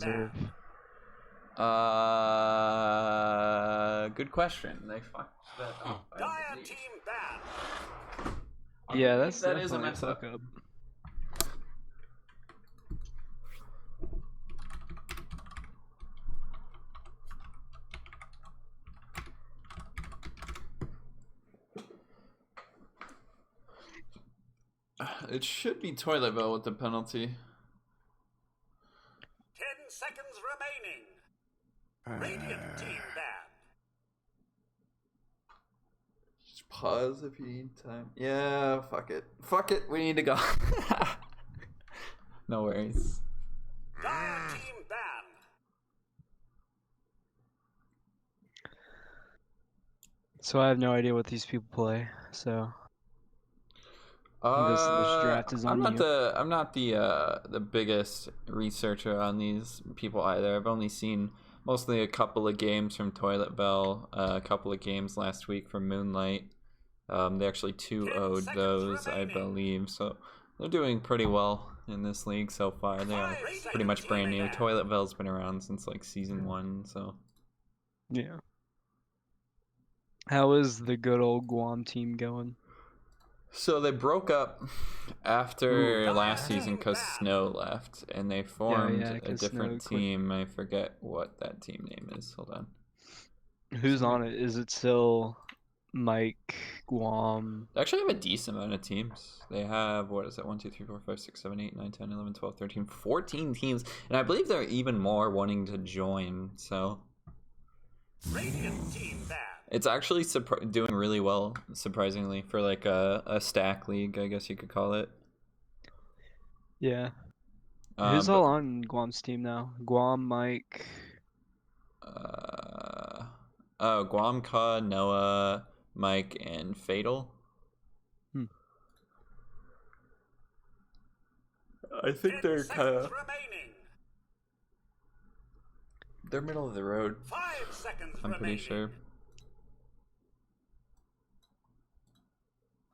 Reserve. Good question. They fucked that up. Dire team ban. Yeah, that's that is a definitely a mess fuck up. up. It should be Toilet Bell with the penalty. 10 seconds remaining. Radiant team ban. Just pause if you need time. Yeah, fuck it. Fuck it, we need to go. No worries. Dire team ban. So I have no idea what these people play. So this draft is on you. I'm not the biggest researcher on these people either. I've only seen mostly a couple of games from Toilet Bell, a couple of games last week from Moonlight. They actually 2-0'd those, I believe. So they're doing pretty well in this league so far. They are pretty much brand new. Toilet Bell's been around since like season 1, so Yeah. How is the good old Guam team going? So they broke up after last season because Snow left, and they formed a different team. I forget what that team name is. Hold on. Who's on it? Is it still Mike, Guam? They actually have a decent amount of teams. They have, what is it, 1, 2, 3, 4, 5, 6, 7, 8, 9, 10, 11, 12, 13, 14 teams. And I believe there are even more wanting to join, so... Radiant team ban. It's actually doing really well, surprisingly, for like a stack league, I guess you could call it. Yeah. Who's all on Guam's team now? Guam, Mike. Guam, Ka, Noah, Mike, and Fatal. I think they're kind of. They're middle of the road. 5 seconds I'm pretty sure.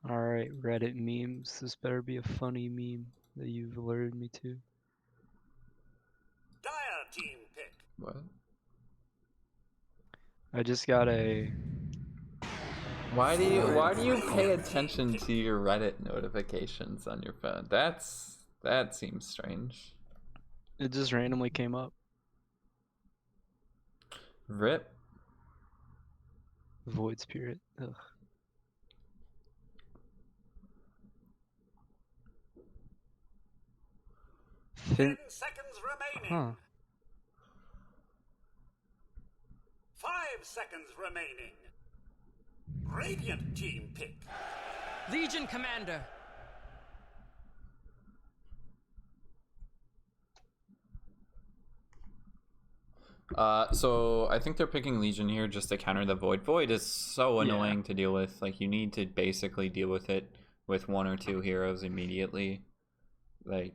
Alright, Reddit memes. This better be a funny meme that you've alerted me to. Dire team pick. What? I just got a... Why do you pay attention to your Reddit notifications on your phone? That seems strange. It just randomly came up. Rip. Void Spirit. Ugh. 10 seconds remaining. Huh. 5 seconds remaining. Radiant team pick. Legion Commander. So I think they're picking Legion here just to counter the Void. Void is so annoying to deal with. Like, you need to basically deal with it with 1 or 2 heroes immediately. Like,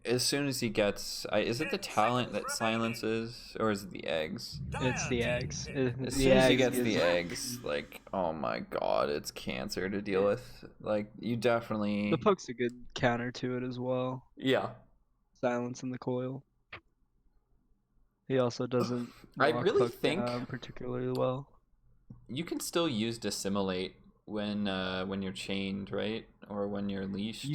as soon as he gets... is it the talent that silences, or is it the eggs? It's the eggs. As soon as he gets the eggs, like, oh my god, it's cancer to deal with. Like, you definitely... The Puck's a good counter to it as well. Yeah. Silence in the coil. He also doesn't I really think particularly well. You can still use dissimulate when you're chained, right? Or when you're leashed.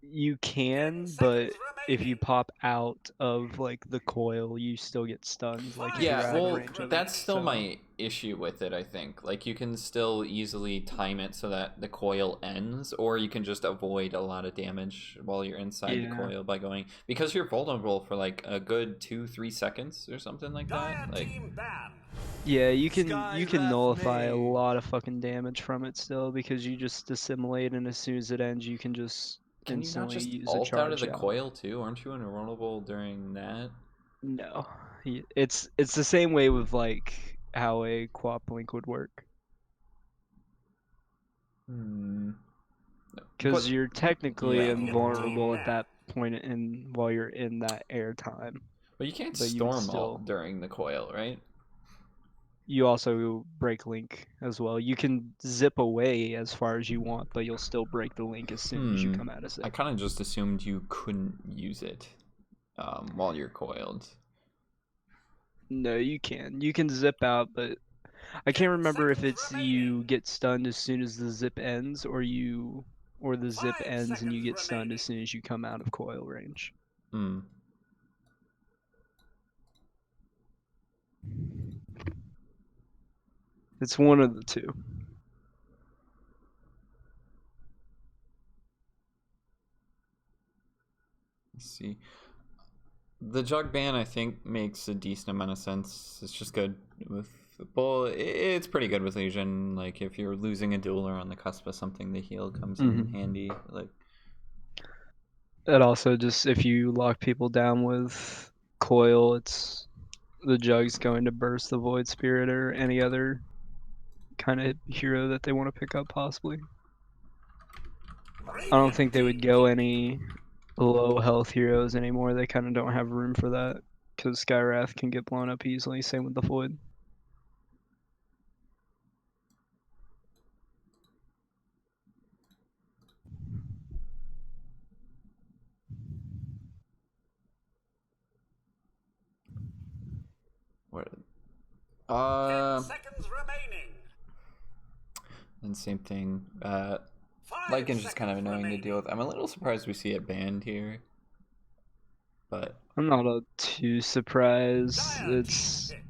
You can, but if you pop out of like the coil, you still get stunned. Like yeah, well, that's still my issue with it. I think like you can still easily time it so that the coil ends, or you can just avoid a lot of damage while you're inside the coil by going, because you're vulnerable for like a good 2-3 seconds or something like that. Like, yeah, you can nullify a lot of fucking damage from it still, because you just dissimulate, and as soon as it ends, you can just can you not just ult out of the coil too? Aren't you invulnerable during that? No, it's the same way with like how a quap link would work. Because you're technically invulnerable at that point in while you're in that air time. But you can't storm ult during the coil, right? You also break link as well. You can zip away as far as you want, but you'll still break the link as soon as you come out of zip. I kind of just assumed you couldn't use it. while you're coiled. No, you can. You can zip out, but I can't remember if it's you get stunned as soon as the zip ends, or the zip 5 ends and you seconds get stunned remaining. as soon as you come out of coil range. Hmm. It's one of the two. Let's see. The jug ban, I think, makes a decent amount of sense. It's just good with bull. It's pretty good with Legion. Like if you're losing a duel or on the cusp of something, the heal comes in handy. Like It also just, if you lock people down with coil, it's the jug's going to burst the void spirit or any other kind of hero that they want to pick up possibly. I don't think they would go any low health heroes anymore. They kind of don't have room for that because Skywrath can get blown up easily. Same with the Void. what? 10 seconds remaining. And same thing. 5 Lycan's just kind of seconds annoying to remaining. deal with. I'm a little surprised we see it banned here, but I'm not too surprised. Dire team It's pick.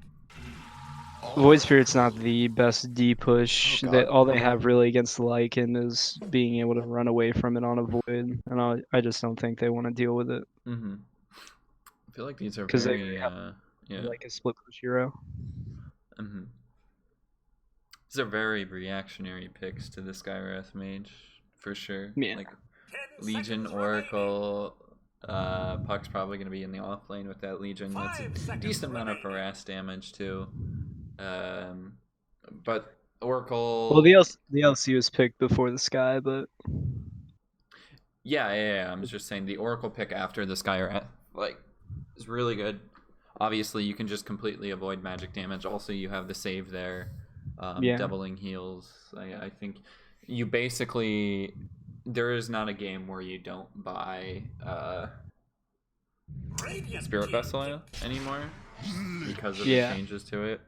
Void Spirit's not the best D push. Oh, God. All they have really against the Lycan is being able to run away from it on a Void, and I just don't think they want to deal with it I feel like these are because they very yeah. like a split push hero. These are very reactionary picks to the Skywrath Mage, for sure. Yeah. Like 10 Legion, seconds Oracle, Puck's probably going to be in the off lane with that Legion. That's 5 a seconds decent amount of remaining. harass damage too. But Oracle... Well, the LC was picked before the Sky, but Yeah. I'm just saying the Oracle pick after the Skywrath, like, is really good. Obviously, you can just completely avoid magic damage. Also, you have the save there, yeah. doubling heals. I think you basically... There is not a game where you don't buy Radiant Spirit team Vessel pick. anymore because of Yeah. the changes to it.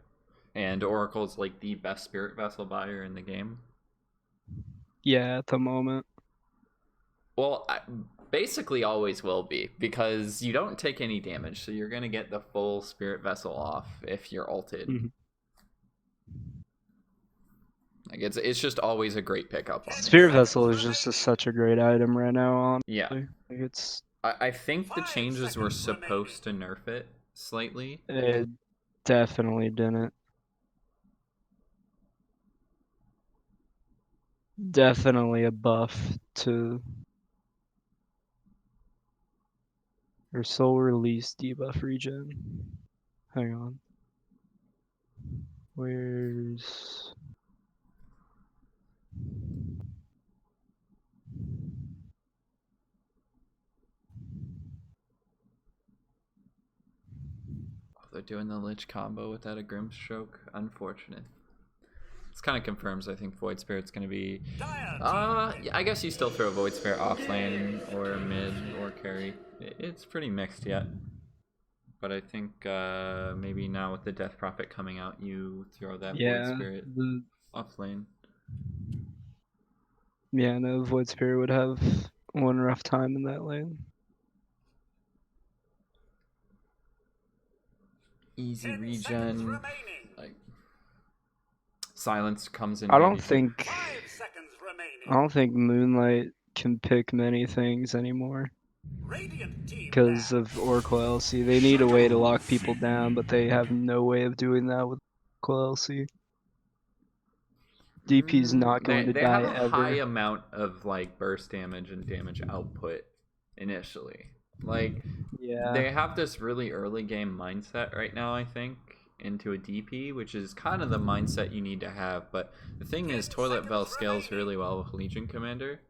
And Oracle's like the best Spirit Vessel buyer in the game. Yeah, at the moment. Well, basically always will be, because you don't take any damage, so you're going to get the full Spirit Vessel off if you're ulted. Mhm. Like it's just always a great pickup on Spirit this. Vessel is just such a great item right now, honestly. Yeah. Like it's I think the 5 changes were seconds remaining. supposed to nerf it slightly. It definitely didn't. Definitely a buff to your soul release debuff regen. Hang on. Where's They're doing the Lich combo without a Grimstroke. Unfortunate. This kind of confirms, I think, Void Spirit's going to be... yeah, I guess you still throw Void Spirit off lane or mid or carry. It's pretty mixed yet. But I think maybe now with the Death Prophet coming out, you throw that Void Spirit off lane. Yeah, no, Void Spirit would have one rough time in that lane. Easy regen. Like silence comes in I handy don't think 5 seconds remaining. I don't think Moonlight can pick many things anymore Radiant team because down. of Oracle LC. They need a way to lock people down, but they have no way of doing that with Oracle LC. DP's not going to They die have a high ever. amount of like burst damage and damage output initially. Like Yeah. they have this really early game mindset right now, I think, into a DP, which is kind of the mindset you need to have. But the thing is, Toilet Bell scales really well with Legion Commander,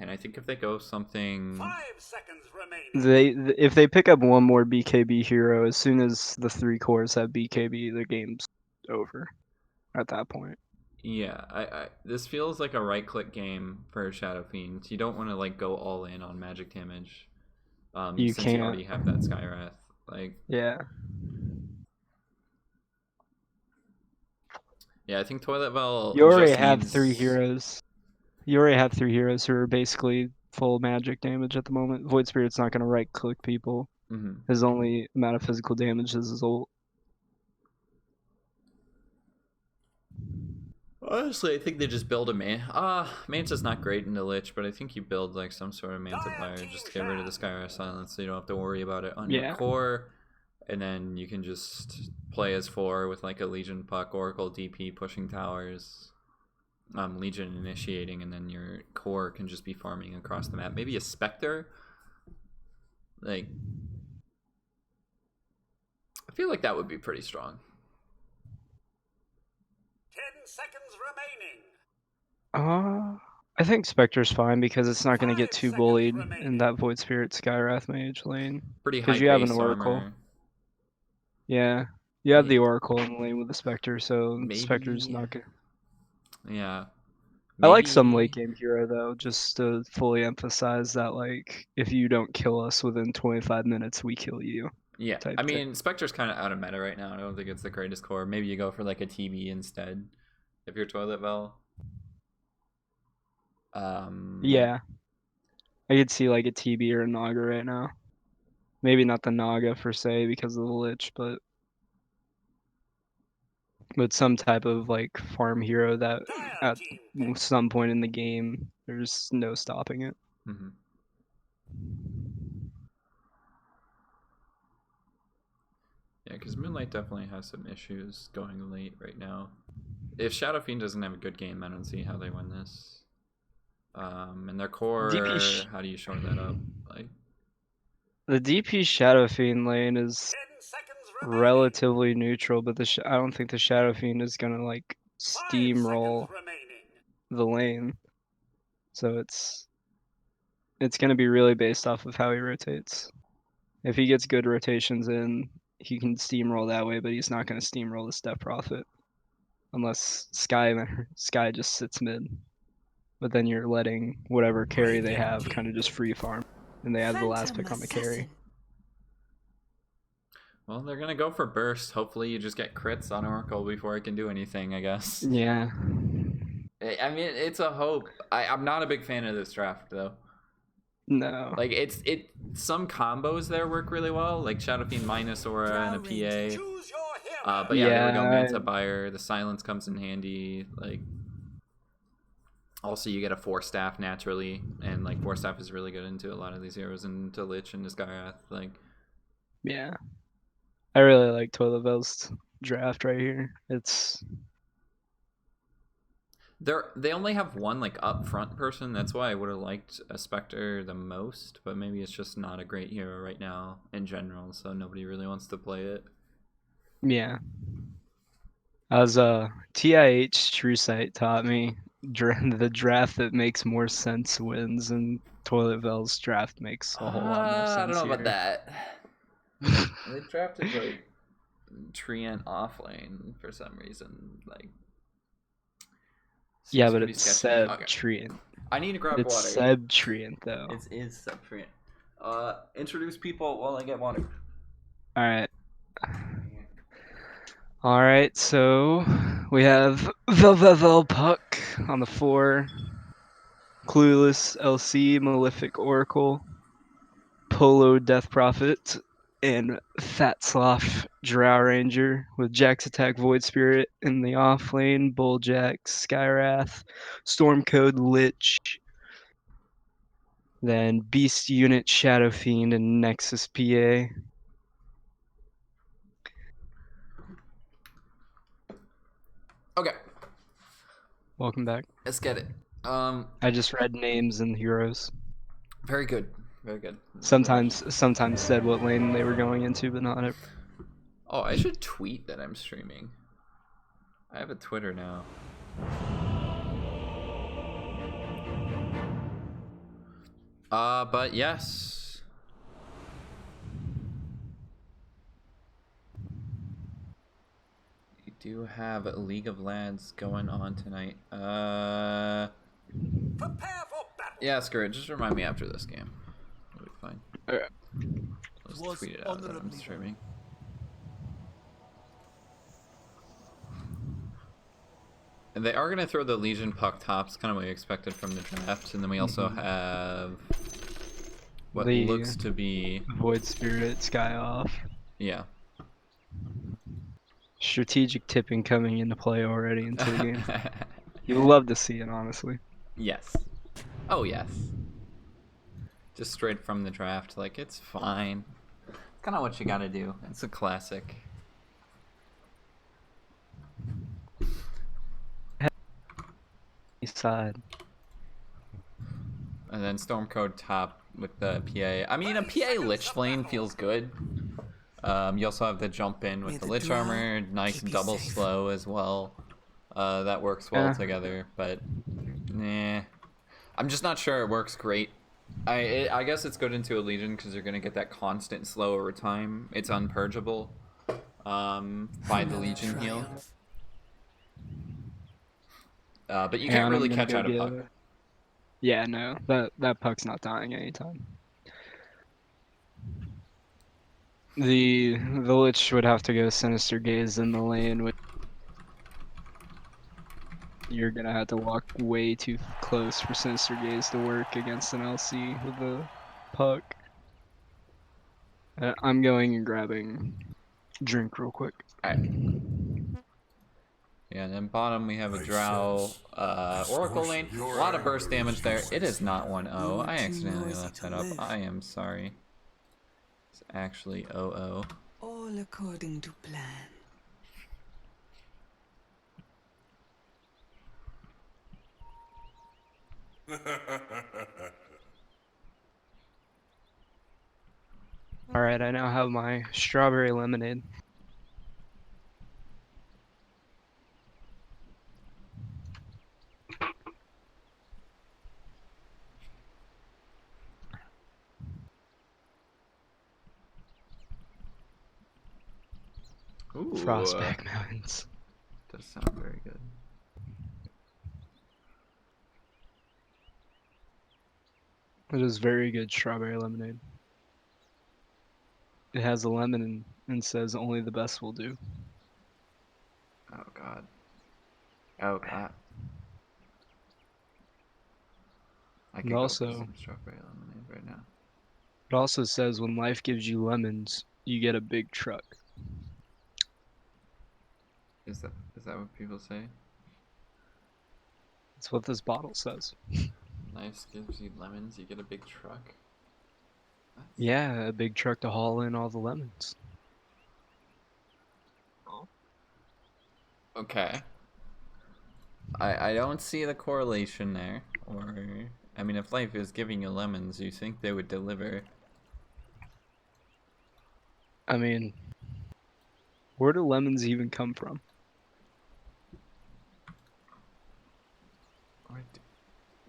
and I think if they go something... 5 seconds remaining. If they pick up one more BKB hero, as soon as the 3 cores have BKB, the game's over at that point. Yeah, this feels like a right-click game for Shadow Fiends. You don't want to like go all in on magic damage. You since you can't. already have that Skywrath. Like, Yeah. yeah, I think Toilet Bell You already just have needs 3 heroes. You already have 3 heroes who are basically full magic damage at the moment. Void Spirit's not going to right-click people. Mhm. His only amount of physical damage is his ult. Honestly, I think they just build a Manta's not great in the Lich, but I think you build like some sort of Manta Buyer just to get rid of the Skywrath Silence, so you don't have to worry about it on your Yeah. core, and then you can just play as 4 with like a Legion Puck, Oracle, DP pushing towers, Legion initiating, and then your core can just be farming across the map. Maybe a Spectre. Like, I feel like that would be pretty strong. 10 seconds remaining. I think Spectre's fine because it's not going to get 5 too seconds bullied remaining. in that Void Spirit Skywrath mage lane. Pretty high Because you have an base Oracle. armor. Yeah. You have the Oracle in the lane with the Spectre, so Spectre's Maybe. not good. Yeah. I like some late Maybe. game hero though, just to fully emphasize that like if you don't kill us within 25 minutes, we kill you. Yeah, Type I thing. mean, Spectre's kind of out of meta right now. I don't think it's the greatest core. Maybe you go for like a TB instead if you're Toilet Bell. Yeah. I could see like a TB or a Naga right now. Maybe not the Naga per se because of the Lich, but some type of like farm hero that Dire at team some point in the game there's no stopping it. Mm-hmm. Yeah, because Moonlight definitely has some issues going late right now. If Shadow Fiend doesn't have a good game, I don't see how they win this. And their core, how do you shore that up? Like, The DP Shadow Fiend lane is 10 seconds remaining. relatively neutral, but I don't think the Shadow Fiend is gonna like 5 steamroll seconds remaining. the lane. So it's gonna be really based off of how he rotates. If he gets good rotations in, he can steamroll that way, but he's not gonna steamroll the Step Prophet unless Sky just sits mid. But then you're letting whatever carry they have kind of just free farm, and they have the last pick on the carry. well, they're gonna go for burst. Hopefully, you just get crits on Oracle before it can do anything. I guess. Yeah. I mean, it's a hope. I'm not a big fan of this draft though. No. Like some combos there work really well, like Shadow Fiend minus Aura and a PA. Choose your hero. But yeah, there we go. Yeah. Manta Buyer. The silence comes in handy. Like, also you get a 4-staff naturally, and like 4-staff is really good into a lot of these heroes, into Lich and Skywrath. Like, Yeah. I really like Toilet Bell's draft right here. they only have one like up front person. That's why I would have liked a Spectre the most, but maybe it's just not a great hero right now in general, so nobody really wants to play it. Yeah. As TIH True Sight taught me, the draft that makes more sense wins, and Toilet Bell's draft makes a whole lot more sense. I don't know here. about that. They drafted like Treant offlane for some reason. Like, yeah, but it's Seb Treant. I need to grab it's water. It's Seb Treant though. It is Seb Treant. Introduce people while I get water. All right, so we have Velvevel Puck on the 4, Clueless LC, Malefic Oracle, Polo Death Prophet, and Fat Sloth Drow Ranger with Jax Attack Void Spirit in the off lane, Bulljack, Skywrath, Stormcode Lich, then Beast Unit Shadow Fiend and Nexus PA. Okay. Welcome back. Let's get it. I just read names and heroes. Very good. Very good. Sometimes said what lane they were going into, but not it. Oh, I should tweet that I'm streaming. I have a Twitter now. But yes. We do have a League of Lads going on tonight. Prepare for battle. Yeah, Scourge, just remind me after this game. It'll be fine. Okay. was tweet it out that I'm honorably streaming. And they are going to throw the Legion puck tops, kind of what we expected from the draft. And then we also have what The looks to be... Void Spirit Sky off. Yeah. Strategic tipping coming into play already into the game. You love to see it, honestly. Yes. Oh, yes. Just straight from the draft. Like, it's fine. It's kind of what you gotta do. It's a classic. East side. And then Stormcode top with the PA. I mean, a PA Lich Lane feels good. You also have the jump in with the Lich Armor. Nice double slow as well. That works well together, but nah. I'm just not sure it works great. I guess it's good into a Legion because you're going to get that constant slow over time. It's unpurgeable by the Legion heal. But you can't really catch out a puck. Yeah, no. That puck's not dying anytime. The Lich would have to go Sinister Gaze in the lane, which you're gonna have to walk way too close for Sinister Gaze to work against an LC with the puck. I'm going and grabbing drink real quick. Alright. Yeah, and then bottom we have a Drow Oracle lane. A lot of burst damage there. It is not 1-0. I accidentally left that up. I am sorry. It's actually 0-0. All according to plan. Alright, I now have my strawberry lemonade. Ooh, Frostback Mountains. does sound very good. It is very good strawberry lemonade. It has a lemon and says only the best will do. Oh god. Oh god. I could go for some strawberry lemonade right now. It also says when life gives you lemons, you get a big truck. Is that what people say? That's what this bottle says. Life gives you lemons, you get a big truck. Yeah, a big truck to haul in all the lemons. Okay. I don't see the correlation there. Or, I mean, if life is giving you lemons, you think they would deliver. I mean, where do lemons even come from?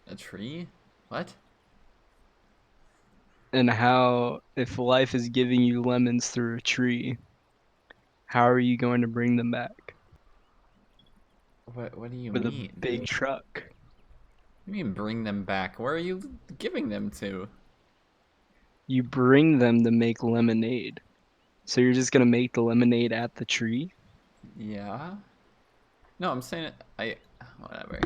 A tree? What? And how, if life is giving you lemons through a tree, how are you going to bring them back? What do you With mean? a big truck. What do you mean bring them back? Where are you giving them to? You bring them to make lemonade. So you're just gonna make the lemonade at the tree? Yeah. No, I'm saying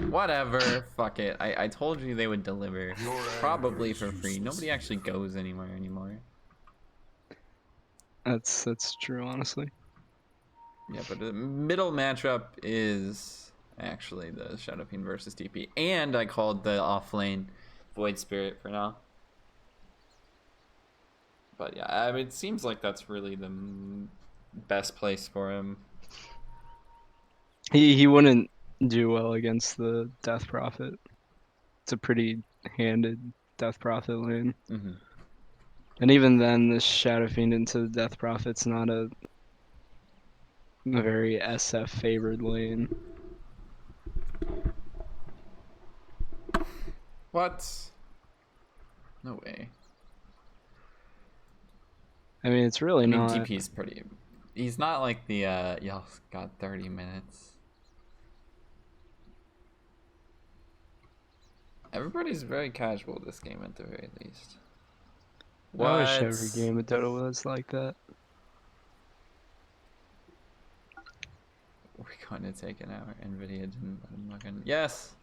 whatever. Fuck it. I told you they would deliver. Probably for free. Nobody actually goes anywhere anymore. That's true, honestly. Yeah, but the middle matchup is actually the Shadow Fiend versus TP, and I called the off lane Void Spirit for now. But yeah, I mean, it seems like that's really the best place for him. He wouldn't do well against the Death Prophet. It's a pretty handed Death Prophet lane. Mm-hmm. And even then, the Shadow Fiend into the Death Prophet's not a very SF favored lane. What? No way. I mean, it's really I mean, not. DP's pretty. He's not like the y'all got 30 minutes. Everybody's very casual this game at the very least. What? I wish every game of Dota was like that. We're going to take an hour. NVIDIA didn't let him look in. Yes!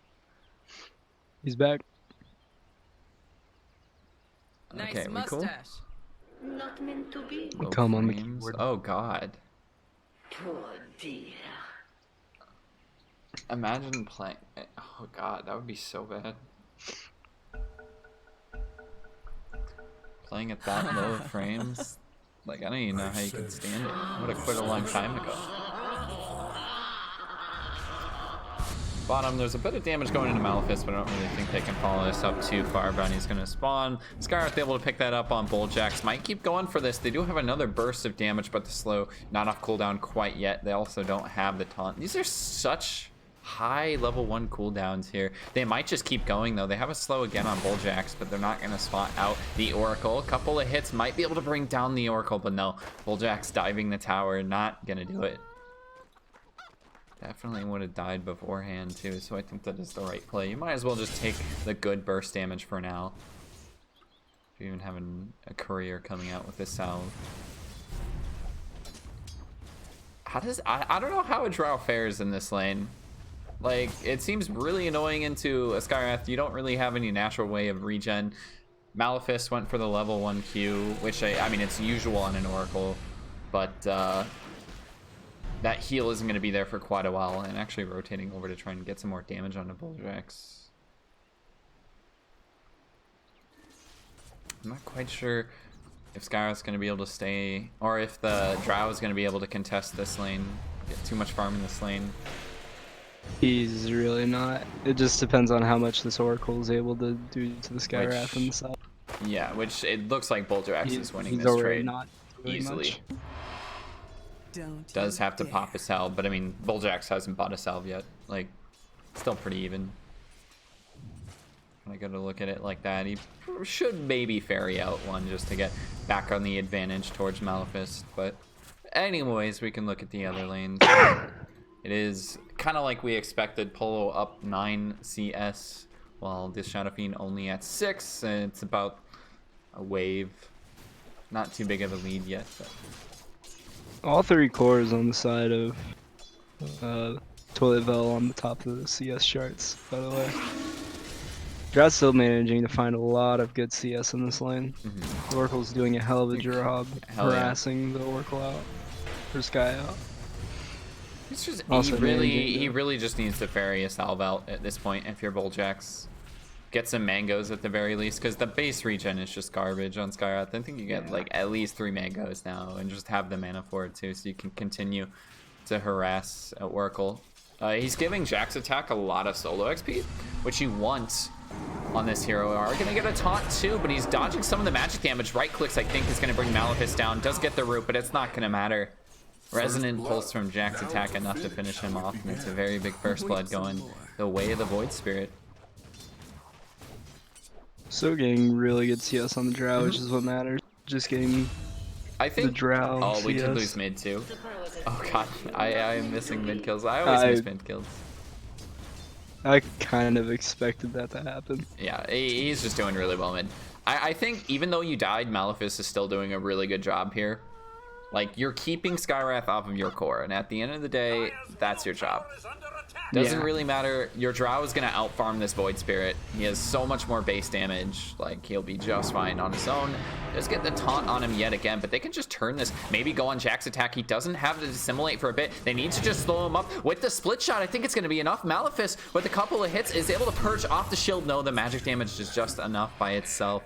He's back. Okay, Nice we cool? mustache. Not meant to be. Low Come on the frames. keyboard. Oh god. Poor dear. Imagine playing. Oh god, that would be so bad. Playing at that low of frames. Like, I don't even know how you could stand it. I would have quit a long time ago. Bottom, there's a bit of damage going into Malefice, but I don't really think they can follow this up too far. Bounty's going to spawn. Skywrath able to pick that up on Bulljacks. Might keep going for this. They do have another burst of damage, but the slow not off cooldown quite yet. They also don't have the taunt. These are such high level 1 cooldowns here. They might just keep going though. They have a slow again on Bulljacks, but they're not going to spot out the Oracle. A couple of hits might be able to bring down the Oracle, but no. Bulljacks diving the tower, not going to do it. Definitely would have died beforehand too, so I think that is the right play. You might as well just take the good burst damage for now. If you're even having a career coming out with this salve. How does I don't know how a Drow fares in this lane. Like, it seems really annoying into a Skywrath. You don't really have any natural way of regen. Malefice went for the level 1 Q, which I mean it's usual on an Oracle, but that heal isn't going to be there for quite a while, and actually rotating over to try and get some more damage on the Bulljacks. I'm not quite sure if Skywrath's going to be able to stay, or if the Drow is going to be able to contest this lane, get too much farm in this lane. He's really not. It just depends on how much this Oracle is able to do to the Skywrath on the side. Yeah, which it looks like Bulljacks is winning He's this already trade not doing easily. much. Does have to pop a salve, but I mean, Bulljacks hasn't bought a salve yet. Like, still pretty even. When I go to look at it like that, he should maybe ferry out one just to get back on the advantage towards Malefice. But anyways, we can look at the other lanes. It is kind of like we expected. Polo up 9 CS, while this Shadow Fiend only at 6. And it's about a wave. Not too big of a lead yet, but... All 3 cores on the side of Toilet Bell on the top of the CS charts, by the way. Drou's still managing to find a lot of good CS in this lane. The Oracle's doing a hell of a job harassing the Oracle out, or Sky out. It's just, Also he really just needs to ferry a salve out at this point if you're Bulljacks. Get some mangoes at the very least, because the base regen is just garbage on Skywrath. I think you get like at least 3 mangoes now, and just have the mana for it too, so you can continue to harass Oracle. He's giving Jack's attack a lot of solo XP, which you want on this hero. Are gonna get a taunt too, but he's dodging some of the magic damage. Right clicks, I think, is gonna bring Malefice down. Does get the root, but it's not gonna matter. Resonant pulse from Jack's attack enough to finish him off, and it's a very big first blood going the way of the Void Spirit. So getting really good CS on the Drow, which is what matters. Just getting the Drow Oh, we CS. could lose mid too. Oh god, I am missing mid kills. I always miss mid kills. I kind of expected that to happen. Yeah, he's just doing really well mid. I think even though you died, Malefice is still doing a really good job here. Like, you're keeping Skywrath off of your core, and at the end of the day, that's your job. Doesn't really matter. Your Drow is going to outfarm this Void Spirit. He has so much more base damage. Like, he'll be just fine on his own. Just get the taunt on him yet again, but they can just turn this. Maybe go on Jack's attack. He doesn't have to dissimulate for a bit. They need to just slow him up. With the split shot, I think it's going to be enough. Malefice, with a couple of hits, is able to purge off the shield. No, the magic damage is just enough by itself.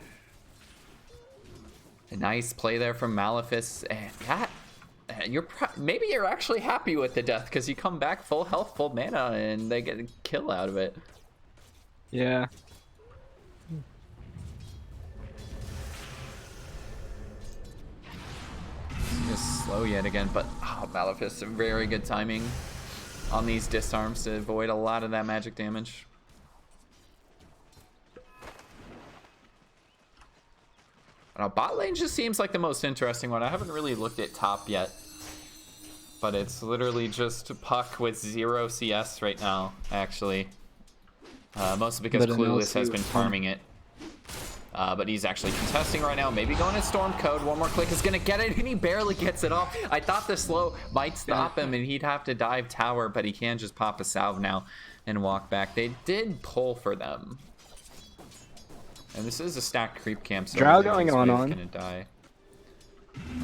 A nice play there from Malefice, and that maybe you're actually happy with the death because you come back full health, full mana, and they get a kill out of it. Yeah. Just slow yet again, but Malefice, very good timing on these disarms to avoid a lot of that magic damage. I don't know, bot lane just seems like the most interesting one. I haven't really looked at top yet, but it's literally just Puck with 0 CS right now, actually. Mostly because Clueless has been farming it. but he's actually contesting right now. Maybe going to Storm Code. One more click is going to get it, and he barely gets it off. I thought the slow might stop him, and he'd have to dive tower, but he can just pop a salve now and walk back. They did pull for them. And this is a stacked creep camp, so Drow going on. Gonna die.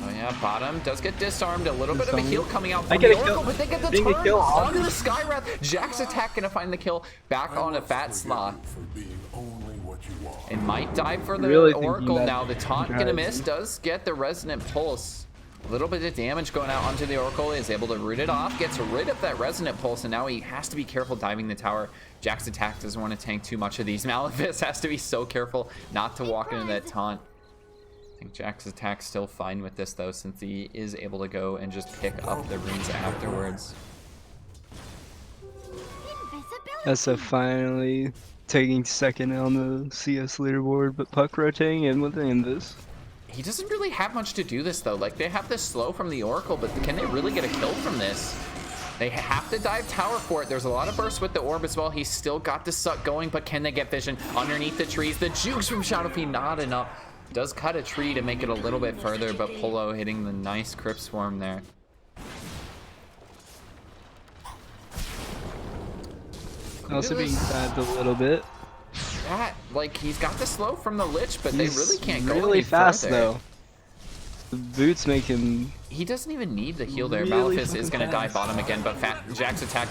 Oh yeah, bottom does get disarmed. A little bit of a heal coming out I from get the a Oracle, kill. but they get the Didn't get turn kill. onto the Skywrath. Jack's attack gonna find the kill. Back on a fat slot. And might die for the Really Oracle thinking now. that The taunt gonna drives miss. him. Does get the Resonant Pulse. A little bit of damage going out onto the Oracle. Is able to root it off. Gets rid of that Resonant Pulse, and now he has to be careful diving the tower. Jack's attack doesn't want to tank too much of these. Malefice has to be so careful not to walk into that taunt. I think Jack's attack's still fine with this though, since he is able to go and just pick up the runes afterwards. SF finally taking second on the CS leaderboard, but Puck rotating in with the Invis. He doesn't really have much to do this though. Like, they have this slow from the Oracle, but can they really get a kill from this? They have to dive tower for it. There's a lot of burst with the orb as well. He's still got the suck going, but can they get vision underneath the trees? The jukes from Shadow Fiend, not enough. Does cut a tree to make it a little bit further, but Polo hitting the nice Crypt Swarm there. Also being dived a little bit. That, like, he's got the slow from the Lich, but they really can't go really any fast further. though. The boots make him. He doesn't even need the heal there. Really Malefice is going to die fast. bottom again, but Jack's attack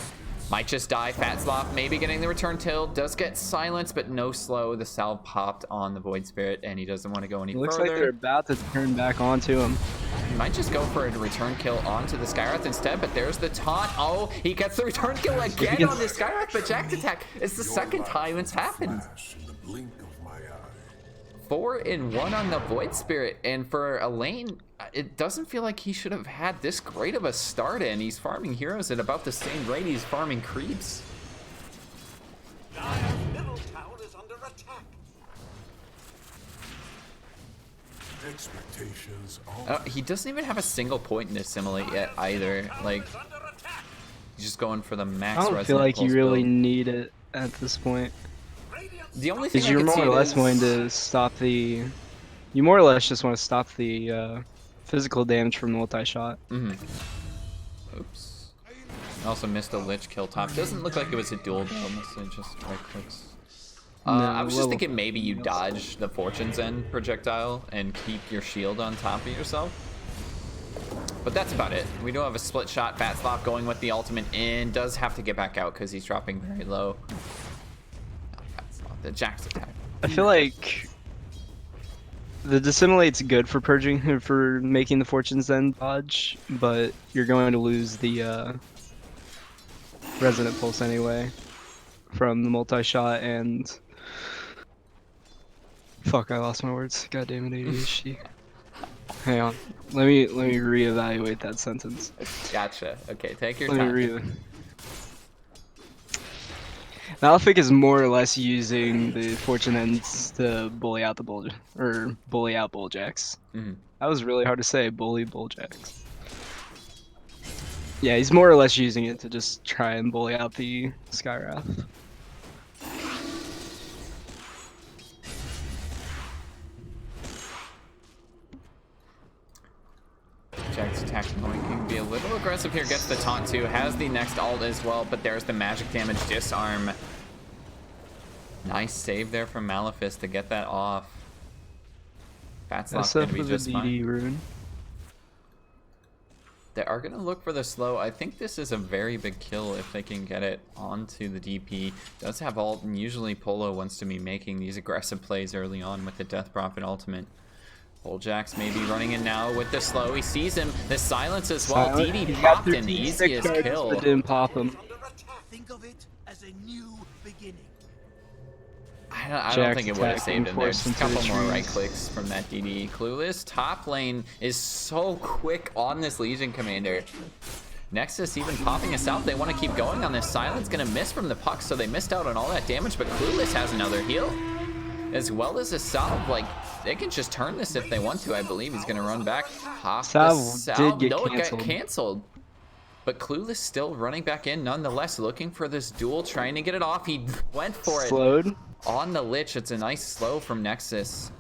might just die. Fat Sloth maybe getting the return till. Does get silence, but no slow. The salve popped on the Void Spirit, and he doesn't want to go any Looks further. like they're about to turn back onto him. He might just go for a return kill onto the Skywrath instead, but there's the taunt. Oh, he gets the return kill again on the Skywrath, but Jack's attack is the second time it's happened. 4-1 on the Void Spirit, and for a lane, it doesn't feel like he should have had this great of a start in. He's farming heroes at about the same rate he's farming creeps. Dire's middle tower is under attack. Expectations are He doesn't even have a single point in Assimilate yet either. Like, Is under attack. he's just going for the max I don't Resonant feel like you Pulse really build. need it at this point. Radiant The only thing Because I you're can more see or it less is- going to stop the. You more or less just want to stop the physical damage from multi-shot. Oops. I also missed a Lich kill top. Doesn't look like it was a duel though, unless it just right clicks. No, I was just level- thinking maybe you dodge the Fortune's End projectile and keep your shield on top of yourself. But that's about it. We do have a split shot. Fat Slop going with the ultimate in. Does have to get back out because he's dropping very low. Not Fat Slop, the Jack's attack. I feel like the Dissimulate's good for purging, for making the Fortune's End dodge, but you're going to lose the Resonant Pulse anyway from the multi-shot and. Fuck! I lost my words. God damn it, ADHD. Hang on. Let me reevaluate that sentence. Gotcha. Okay, take your Let me time. Malefic is more or less using the Fortune Ends to bully out the bull, or bully out Bulljacks. That was really hard to say. Bully Bulljacks. Yeah, he's more or less using it to just try and bully out the Skywrath. Jack's attack going can be a little aggressive here. Gets the taunt too. Has the next ult as well, but there's the magic damage disarm. Nice save there from Malefice to get that off. Fat Slop's gonna SF be with a just fine. DD rune. They are gonna look for the slow. I think this is a very big kill if they can get it onto the DP. Does have ult, and usually Polo wants to be making these aggressive plays early on with the Death Prophet ultimate. Bulljack's maybe running in now with the slow. He sees him. The silence as well. Silent. DD He's got popped in the 13 easiest charges, kill. but didn't pop him. Think of it as a new beginning. I don't Jack's think it would have attacking saved him there. force Just a into the couple more right trees. clicks from that DD. Clueless top lane is so quick on this Legion Commander. Nexus even popping us out. They want to keep going on this. Silence going to miss from the puck, so they missed out on all that damage, but Clueless has another heal. As well as a salve, like, they can just turn this if they want to. I believe he's going to run back. Pop the Salve did get No, it canceled. got canceled. But Clueless still running back in nonetheless, looking for this duel, trying to get it off. He went for it. Slowed. on the Lich. It's a nice slow from Nexus.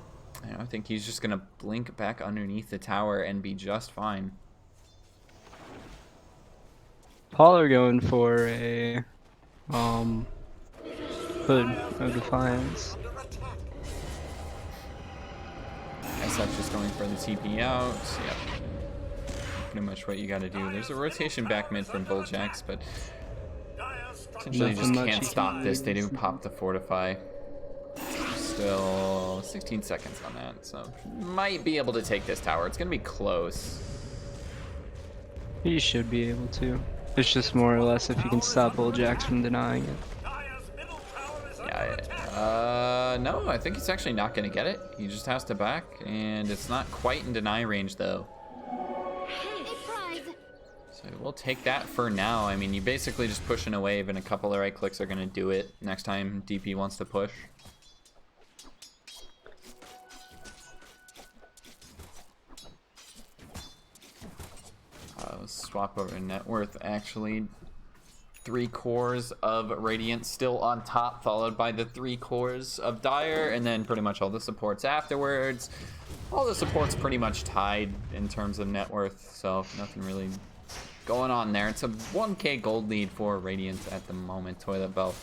I think he's just going to blink back underneath the tower and be just fine. Paul are going for a Hood of Defiance. SF just going for the TP out. Yep. Pretty much what you got to do. There's a rotation back mid from Bulljax, but essentially just can't stop this. They do pop the Fortify. Still 16 seconds on that, so might be able to take this tower. It's going to be close. He should be able to. It's just more or less if you can stop Bulljax from denying it. Yeah, no, I think he's actually not going to get it. He just has to back, and it's not quite in deny range, though. So we'll take that for now. I mean, you basically just push in a wave, and a couple of right clicks are going to do it next time DP wants to push. Swap over net worth, actually. 3 cores of Radiant still on top, followed by the 3 cores of Dire, and then pretty much all the supports afterwards. All the supports pretty much tied in terms of net worth, so nothing really going on there. It's a 1k gold lead for Radiant at the moment. Toilet Bell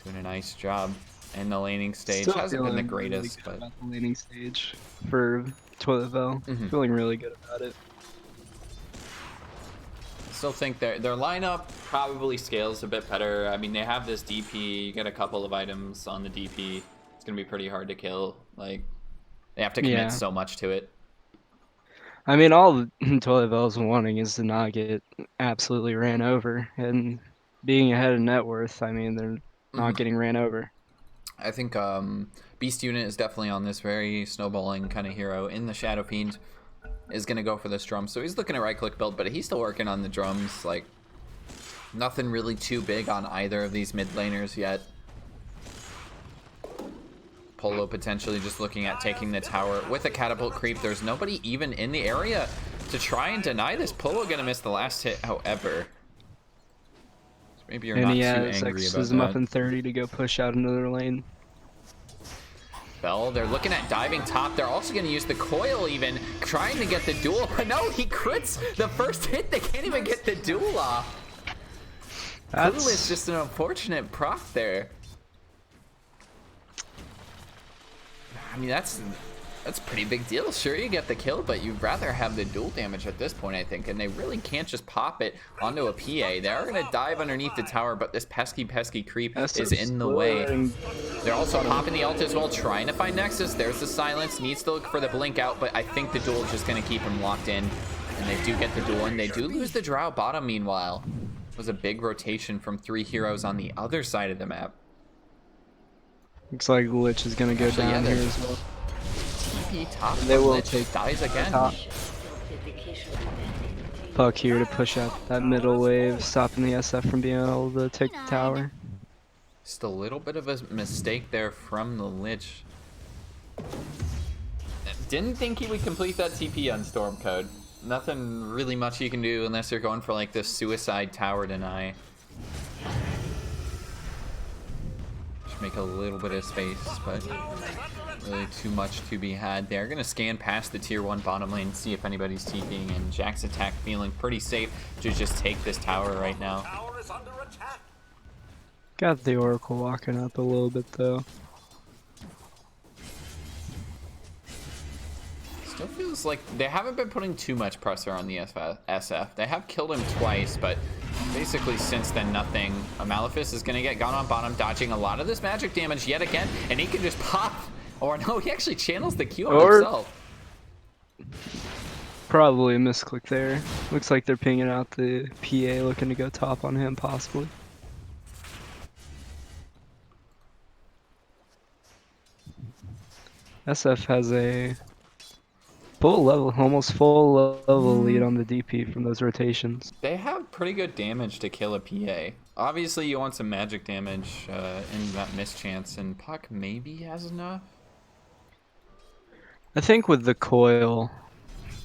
doing a nice job. And the laning stage Still hasn't been the feeling really greatest, good but about the laning stage for Toilet Bell. Feeling really good about it. Still think their lineup probably scales a bit better. I mean, they have this DP. You get a couple of items on the DP. It's gonna be pretty hard to kill. Like, they have to commit so much to it. I mean, all Toilet Bell's wanting is to not get absolutely ran over, and being ahead of net worth, I mean, they're not getting ran over. I think Beast Unit is definitely on this very snowballing kind of hero. In the Shadow Fiend is going to go for this drum. So he's looking at right-click build, but he's still working on the drums. Like, nothing really too big on either of these mid laners yet. Polo potentially just looking at taking the tower with a catapult creep. There's nobody even in the area to try and deny this. Polo going to miss the last hit, however. So maybe you're not too angry about that. Up in 30 to go push out another lane. Bell, they're looking at diving top. They're also going to use the coil even, trying to get the duel. But no, he crits the first hit. They can't even get the duel off. That's just an unfortunate proc there. I mean, that's a pretty big deal. Sure, you get the kill, but you'd rather have the dual damage at this point, I think. And they really can't just pop it onto a PA. They are going to dive underneath the tower, but this pesky creep is in the way. They're also popping the ult as well, trying to find Nexus. There's the silence. Needs to look for the blink out, but I think the duel is just going to keep him locked in. And they do get the duel, and they do lose the Drow bottom, meanwhile. It was a big rotation from 3 heroes on the other side of the map. Looks like Lich is going to go down here as well. Top they will Lich take dies again. Puck here to push up that middle wave, stopping the SF from being able to take the tower. Just a little bit of a mistake there from the Lich. Didn't think he would complete that TP on Storm Code. Nothing really much you can do unless you're going for like this suicide tower deny. Just make a little bit of space, but really too much to be had. They're going to scan past the tier 1 bottom lane, see if anybody's TPing, and Jack's attack feeling pretty safe to just take this tower right now. Got the Oracle walking up a little bit though. Still feels like they haven't been putting too much pressure on the SF. They have killed him twice, but basically since then nothing. A Malefice is going to get gone on bottom, dodging a lot of this magic damage yet again, and he can just pop. Or no, he actually channels the Q on himself. Probably a misclick there. Looks like they're pinging out the PA, looking to go top on him, possibly. SF has a full level, almost full level lead on the DP from those rotations. They have pretty good damage to kill a PA. Obviously, you want some magic damage in that mischance, and Puck maybe has enough. I think with the coil,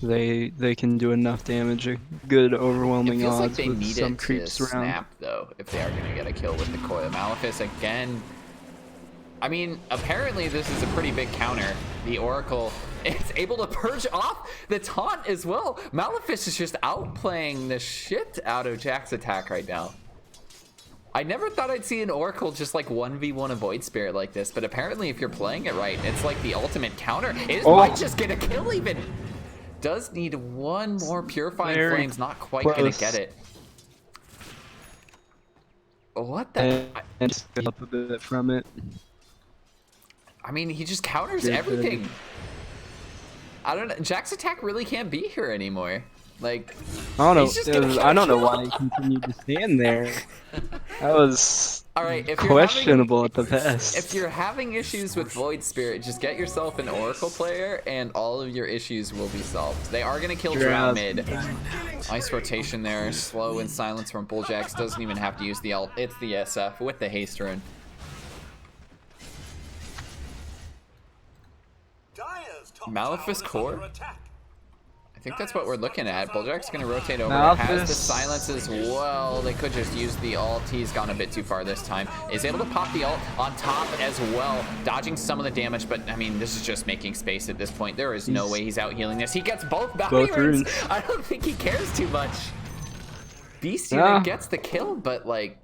they can do enough damage, a good overwhelming odds like they with need some it creeps to around. snap though, if they are going to get a kill with the coil. Malefice again I mean, apparently this is a pretty big counter. The Oracle is able to purge off the taunt as well. Malefice is just outplaying the shit out of Jack's attack right now. I never thought I'd see an Oracle just like 1v1 a Void Spirit like this, but apparently if you're playing it right, it's like the ultimate counter. It might just get a kill even. Does need one more Purifying Flames, not quite gonna get it. What the? And just up a bit from it. I mean, he just counters everything. I don't know. Jack's attack really can't be here anymore. Like, I don't know. I don't know why he continued to stand there. That was questionable at the best. If you're having issues with Void Spirit, just get yourself an Oracle player, and all of your issues will be solved. They are gonna kill Drow mid. Nice rotation there. Slow and silence from Bulljax. Doesn't even have to use the ult. It's the SF with the haste rune. Malefice core? I think that's what we're looking at. Bulljack's gonna rotate over. Has the silence as well. They could just use the ult. He's gone a bit too far this time. Is able to pop the ult on top as well, dodging some of the damage, but I mean, this is just making space at this point. There is no way he's out healing this. He gets both bounty runes. I don't think he cares too much. Beast Unit gets the kill, but like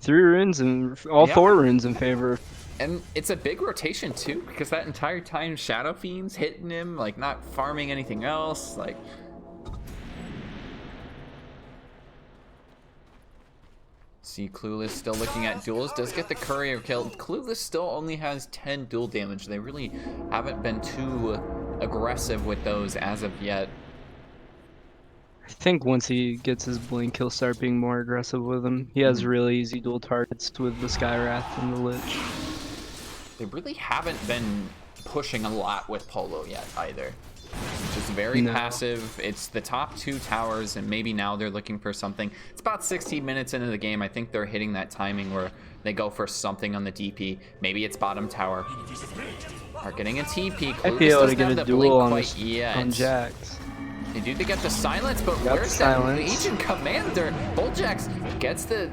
3 runes and all 4 runes in favor. And it's a big rotation too, because that entire time Shadow Fiend's hitting him, like not farming anything else. Like, see, Clueless still looking at duels. Does get the courier kill. Clueless still only has 10 duel damage. They really haven't been too aggressive with those as of yet. I think once he gets his blink, he'll start being more aggressive with him. He has really easy dual targets with the Skywrath and the Lich. They really haven't been pushing a lot with Polo yet either. Just very passive. It's the top 2 towers, and maybe now they're looking for something. It's about 16 minutes into the game. I think they're hitting that timing where they go for something on the DP. Maybe it's bottom tower. Are getting a TP. I'd be able to get a duel on Jax. They do get the silence, but where's that Legion Commander? Bulljax gets the...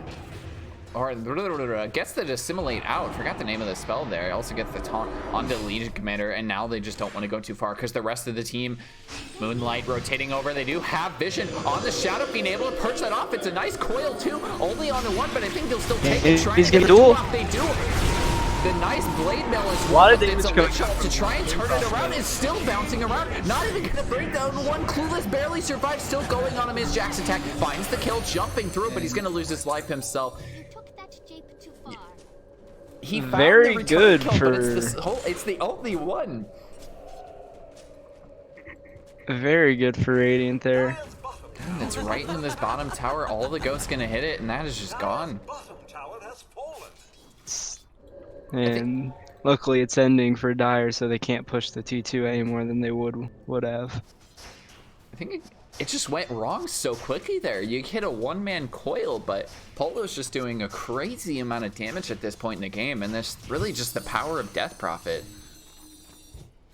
Or gets the Dissimulate out. Forgot the name of the spell there. Also gets the taunt onto Legion Commander, and now they just don't want to go too far because the rest of the team, Moonlight rotating over. They do have vision on the Shadow, being able to perch that off. It's a nice coil too, only on the 1, but I think they'll still take it. He's gonna duel. They do. The nice blade mail is a lot of damage coming to try and turn it around. Is still bouncing around. Not even gonna break down one. Clueless barely survives. Still going on him. His Jack's attack finds the kill, jumping through, but he's gonna lose his life himself. He very good kill, for. It's the only one. Very good for Radiant there. It's right in this bottom tower. All the ghosts gonna hit it, and that is just gone. And luckily, it's ending for Dire, so they can't push the T2 any more than they would have. I think it just went wrong so quickly there. You hit a 1-man coil, but Polo's just doing a crazy amount of damage at this point in the game, and that's really just the power of Death Prophet.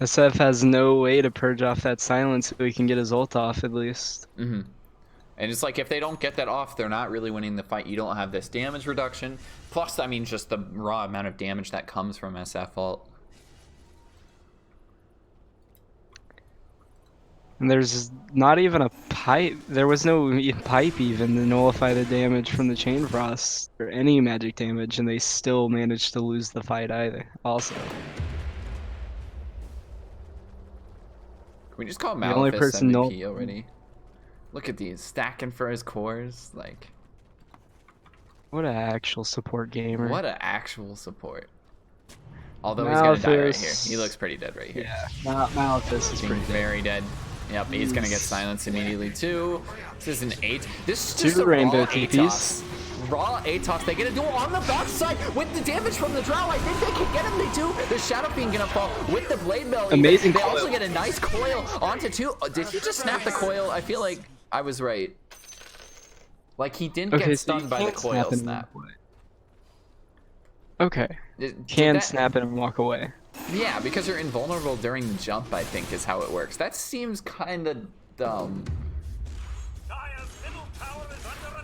SF has no way to purge off that silence so he can get his ult off at least. And it's like, if they don't get that off, they're not really winning the fight. You don't have this damage reduction. Plus, I mean, just the raw amount of damage that comes from SF ult. And there's not even a pipe. There was no pipe even to nullify the damage from the Chain Frost or any magic damage, and they still managed to lose the fight either. Also, can we just call Malefice the only person MVP already? Look at these, stacking for his cores. Like, what an actual support gamer. What an actual support. Although Malefice, he's gonna die right here. He looks pretty dead right here. Yeah, Malefice is pretty very dead. Yep, he's gonna get silenced immediately too. This is an 8. This is just 2 a rainbow raw TPs. Raw Atos. They get a duel on the backside with the damage from the Drow. I think they can get him. They do. The Shadow Fiend gonna fall with the Blade Mail. Amazing. They also get a nice coil onto 2. Did he just snap the coil? I feel like I was right. Like, he didn't get stunned by the coil snap. Okay. Can snap it and walk away. Yeah, because you're invulnerable during the jump, I think, is how it works. That seems kind of dumb.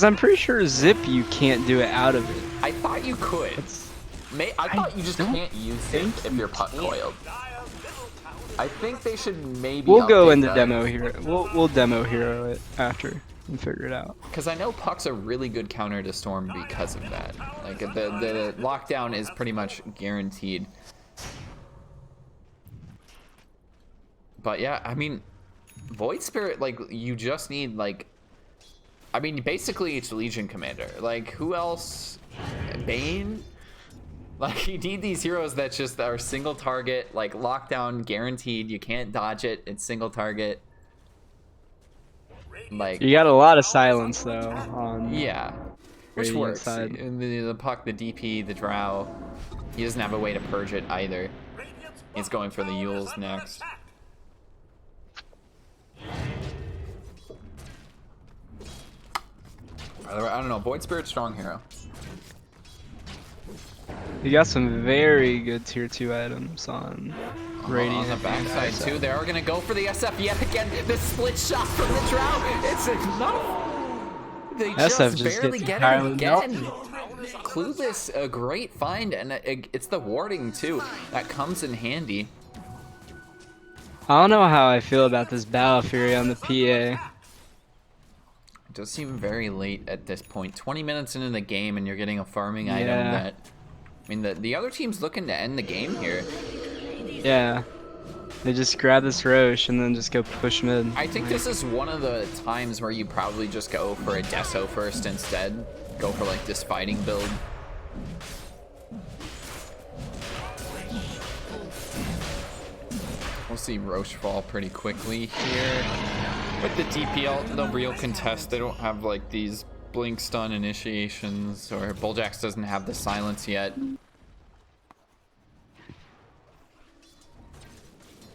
I'm pretty sure Zip you can't do it out of it. I thought you could. I thought you just can't use sync if you're puck coiled. I think they should maybe. We'll go update into that. demo hero. We'll demo hero it after and figure it out. Because I know puck's a really good counter to storm because of that. Like the lockdown is pretty much guaranteed. But yeah, I mean, Void Spirit, like, you just need, like, I mean, basically it's Legion Commander. Like, who else? Bane? Like, you need these heroes that just are single target, like, lockdown guaranteed. You can't dodge it. It's single target. Like, You got a lot of silence though on yeah, which Radiant works. side. And the puck, the DP, the Drow, he doesn't have a way to purge it either. He's going for the Yules next. I don't know. Void Spirit, strong hero. You got some very good tier 2 items on Radiant. On the backside too, they are gonna go for the SF yet again. The split shot from the Drow. It's enough. They SF just barely gets get it entirely again. Clueless, a great find, and it's the warding too that comes in handy. I don't know how I feel about this Battle Fury on the PA. It does seem very late at this point. 20 minutes into the game, and you're getting a farming item that. I mean, the other team's looking to end the game here. Yeah. They just grab this Roche and then just go push mid. I think this is one of the times where you probably just go for a Deso first instead. Go for like this fighting build. We'll see Roche fall pretty quickly here. With the DPL, no real contest. They don't have like these blink stun initiations, or Bulljax doesn't have the silence yet.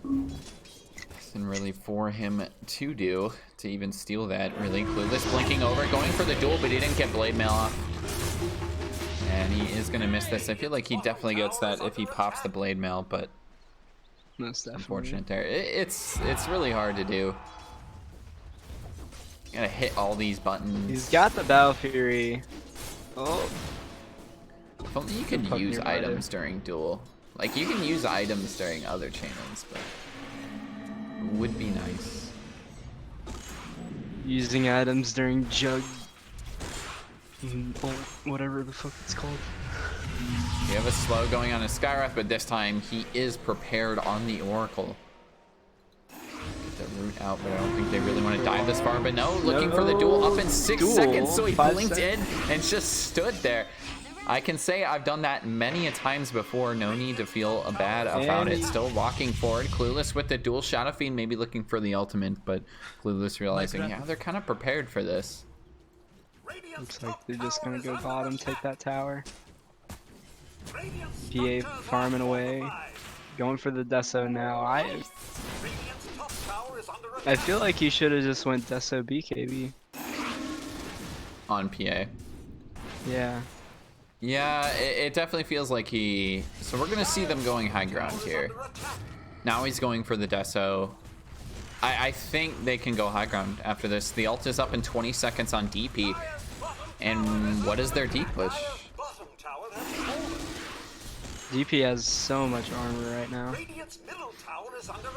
Nothing really for him to do to even steal that. Really Clueless blinking over, going for the duel, but he didn't get blade mail off. And he is gonna miss this. I feel like he definitely gets that if he pops the blade mail, but Most definitely. unfortunate there. It's really hard to do. You gotta hit all these buttons. He's got the Battle Fury. Oh. If only you could use items during duel. Like, you can use items during other channels, but it would be nice. Using items during Jug. Whatever the fuck it's called. We have a slow going on a Skywrath, but this time he is prepared on the Oracle. Get the root out, but I don't think they really want to dive this far. But no, looking for the duel up in 6 seconds, so he blinked in and just stood there. I can say I've done that many a times before. No need to feel bad about it. Still walking forward. Clueless with the dual Shadow Fiend, maybe looking for the ultimate, but Clueless realizing, yeah, they're kind of prepared for this. Looks like they're just gonna go bottom, take that tower. PA farming away. Going for the Deso now. I feel like he should have just went Deso BKB. On PA. Yeah. Yeah, it definitely feels like he... So we're going to see them going high ground here. Now he's going for the Deso. I think they can go high ground after this. The ult is up in 20 seconds on DP. And what is their deep push? DP has so much armor right now.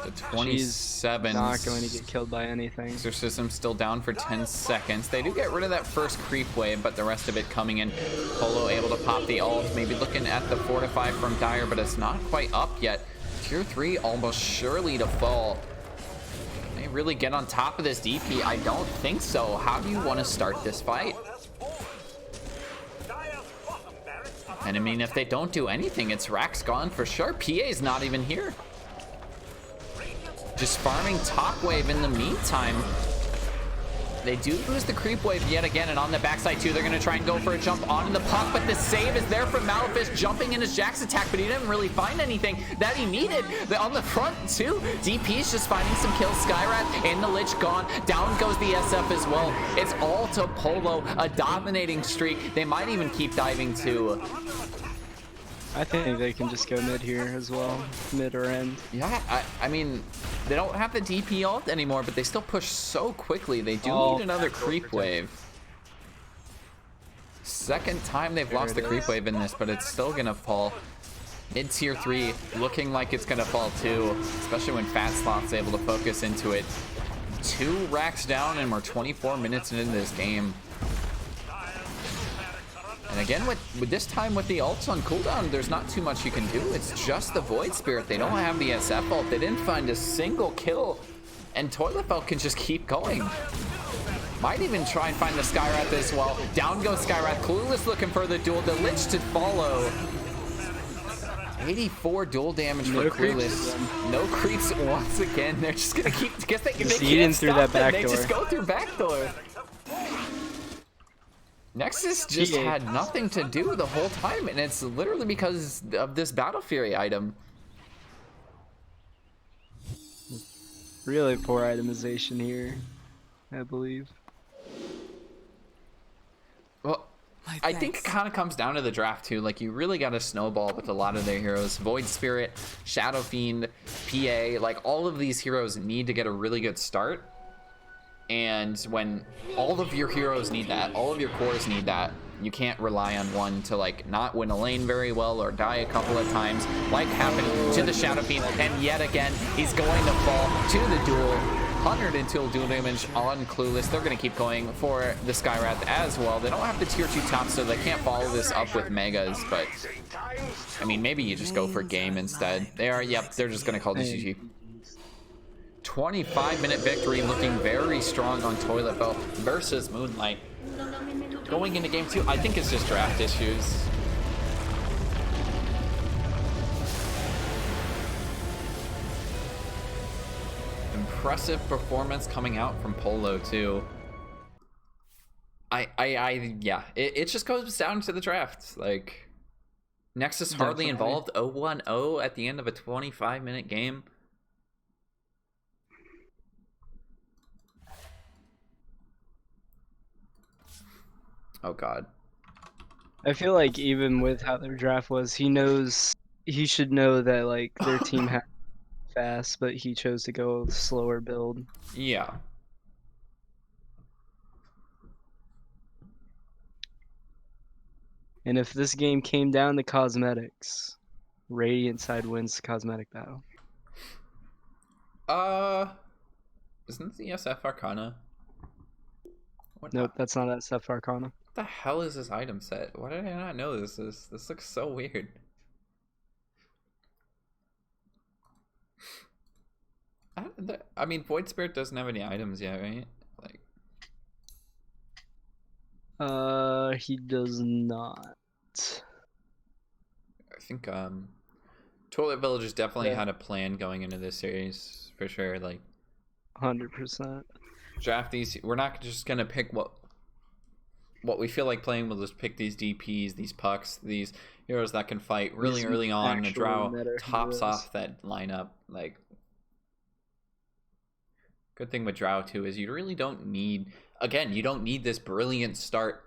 The 27. She's not going to get killed by anything. Exorcism still down for 10 seconds. They do get rid of that first creep wave, but the rest of it coming in. Polo able to pop the ult. Maybe looking at the fortify from Dire, but it's not quite up yet. Tier 3 almost surely to fall. They really get on top of this DP? I don't think so. How do you want to start this fight? And I mean, if they don't do anything, it's Rax gone for sure. PA's not even here. Just farming top wave in the meantime. They do lose the creep wave yet again, and on the backside too, they're gonna try and go for a jump onto the puck, but the save is there from Malefice, jumping in his Jax attack, but he didn't really find anything that he needed. On the front too, DP's just finding some kills. Skywrath and the Lich gone. Down goes the SF as well. It's all to Polo, a dominating streak. They might even keep diving too. I think they can just go mid here as well, mid or end. Yeah, I mean, they don't have the DP ult anymore, but they still push so quickly. They do need another creep wave. Second time they've lost the creep wave in this, but it's still gonna fall. Mid tier 3 looking like it's gonna fall too, especially when Fat Sloth's able to focus into it. 2 racks down and we're 24 minutes into this game. And again, with this time with the ults on cooldown, there's not too much you can do. It's just the Void Spirit. They don't have the SF ult. They didn't find a single kill. And Toilet Belt can just keep going. Might even try and find the Skywrath as well. Down goes Skywrath. Clueless looking for the duel. The Lich to follow. 84 duel damage for Clueless. No creeps once again. They're just gonna keep. Guess they can't stop them. They just go through back door. Nexus just had nothing to do the whole time, and it's literally because of this Battle Fury item. Really poor itemization here, I believe. Well, I think it kind of comes down to the draft too. Like, you really got to snowball with a lot of their heroes. Void Spirit, Shadow Fiend, PA, like all of these heroes need to get a really good start. And when all of your heroes need that, all of your cores need that, you can't rely on one to like not win a lane very well or die a couple of times, like happened to the Shadow Fiend. And yet again, he's going to fall to the duel. 102 duel damage on Clueless. They're going to keep going for the Skywrath as well. They don't have the tier 2 top, so they can't follow this up with Megas, but I mean, maybe you just go for game instead. They are, yep, they're just going to call the GG. 25-minute victory, looking very strong on Toilet Belt versus Moonlight. Going into game 2, I think it's just draft issues. Impressive performance coming out from Polo too. Yeah, it just goes down to the draft. Like, Nexus hardly involved. 0-1-0 at the end of a 25-minute game. Oh god. I feel like even with how their draft was, he should know that like their team had fast, but he chose to go slower build. Yeah. And if this game came down to cosmetics, Radiant side wins the cosmetic battle. Isn't the SF Arcana? Nope, that's not SF Arcana. What the hell is this item set? Why did I not know this? This looks so weird. I mean, Void Spirit doesn't have any items yet, right? Like, he does not. I think Toilet Villagers definitely had a plan going into this series for sure. Like, 100%. Draft these. We're not just gonna pick what we feel like playing. We'll just pick these DPs, these pucks, these heroes that can fight really early on. And Drow tops off that lineup. Like, good thing with Drow too is you really don't need. Again, you don't need this brilliant start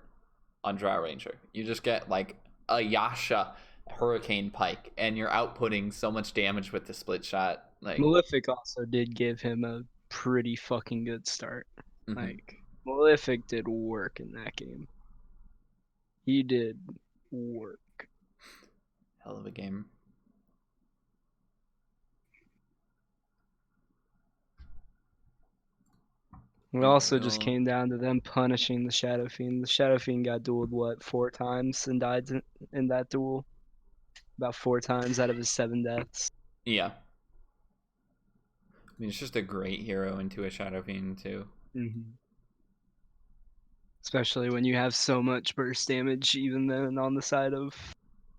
on Drow Ranger. You just get like a Yasha Hurricane Pike, and you're outputting so much damage with the split shot. Like, Malefic also did give him a pretty fucking good start. mm-hmm. Like, Malefic did work in that game. He did work. Hell of a game. It also just came down to them punishing the Shadow Fiend. The Shadow Fiend got dueled, what, 4 times and died in that duel? About 4 times out of his 7 deaths. Yeah. I mean, it's just a great hero into a Shadow Fiend too. Mm-hmm. Especially when you have so much burst damage, even then on the side of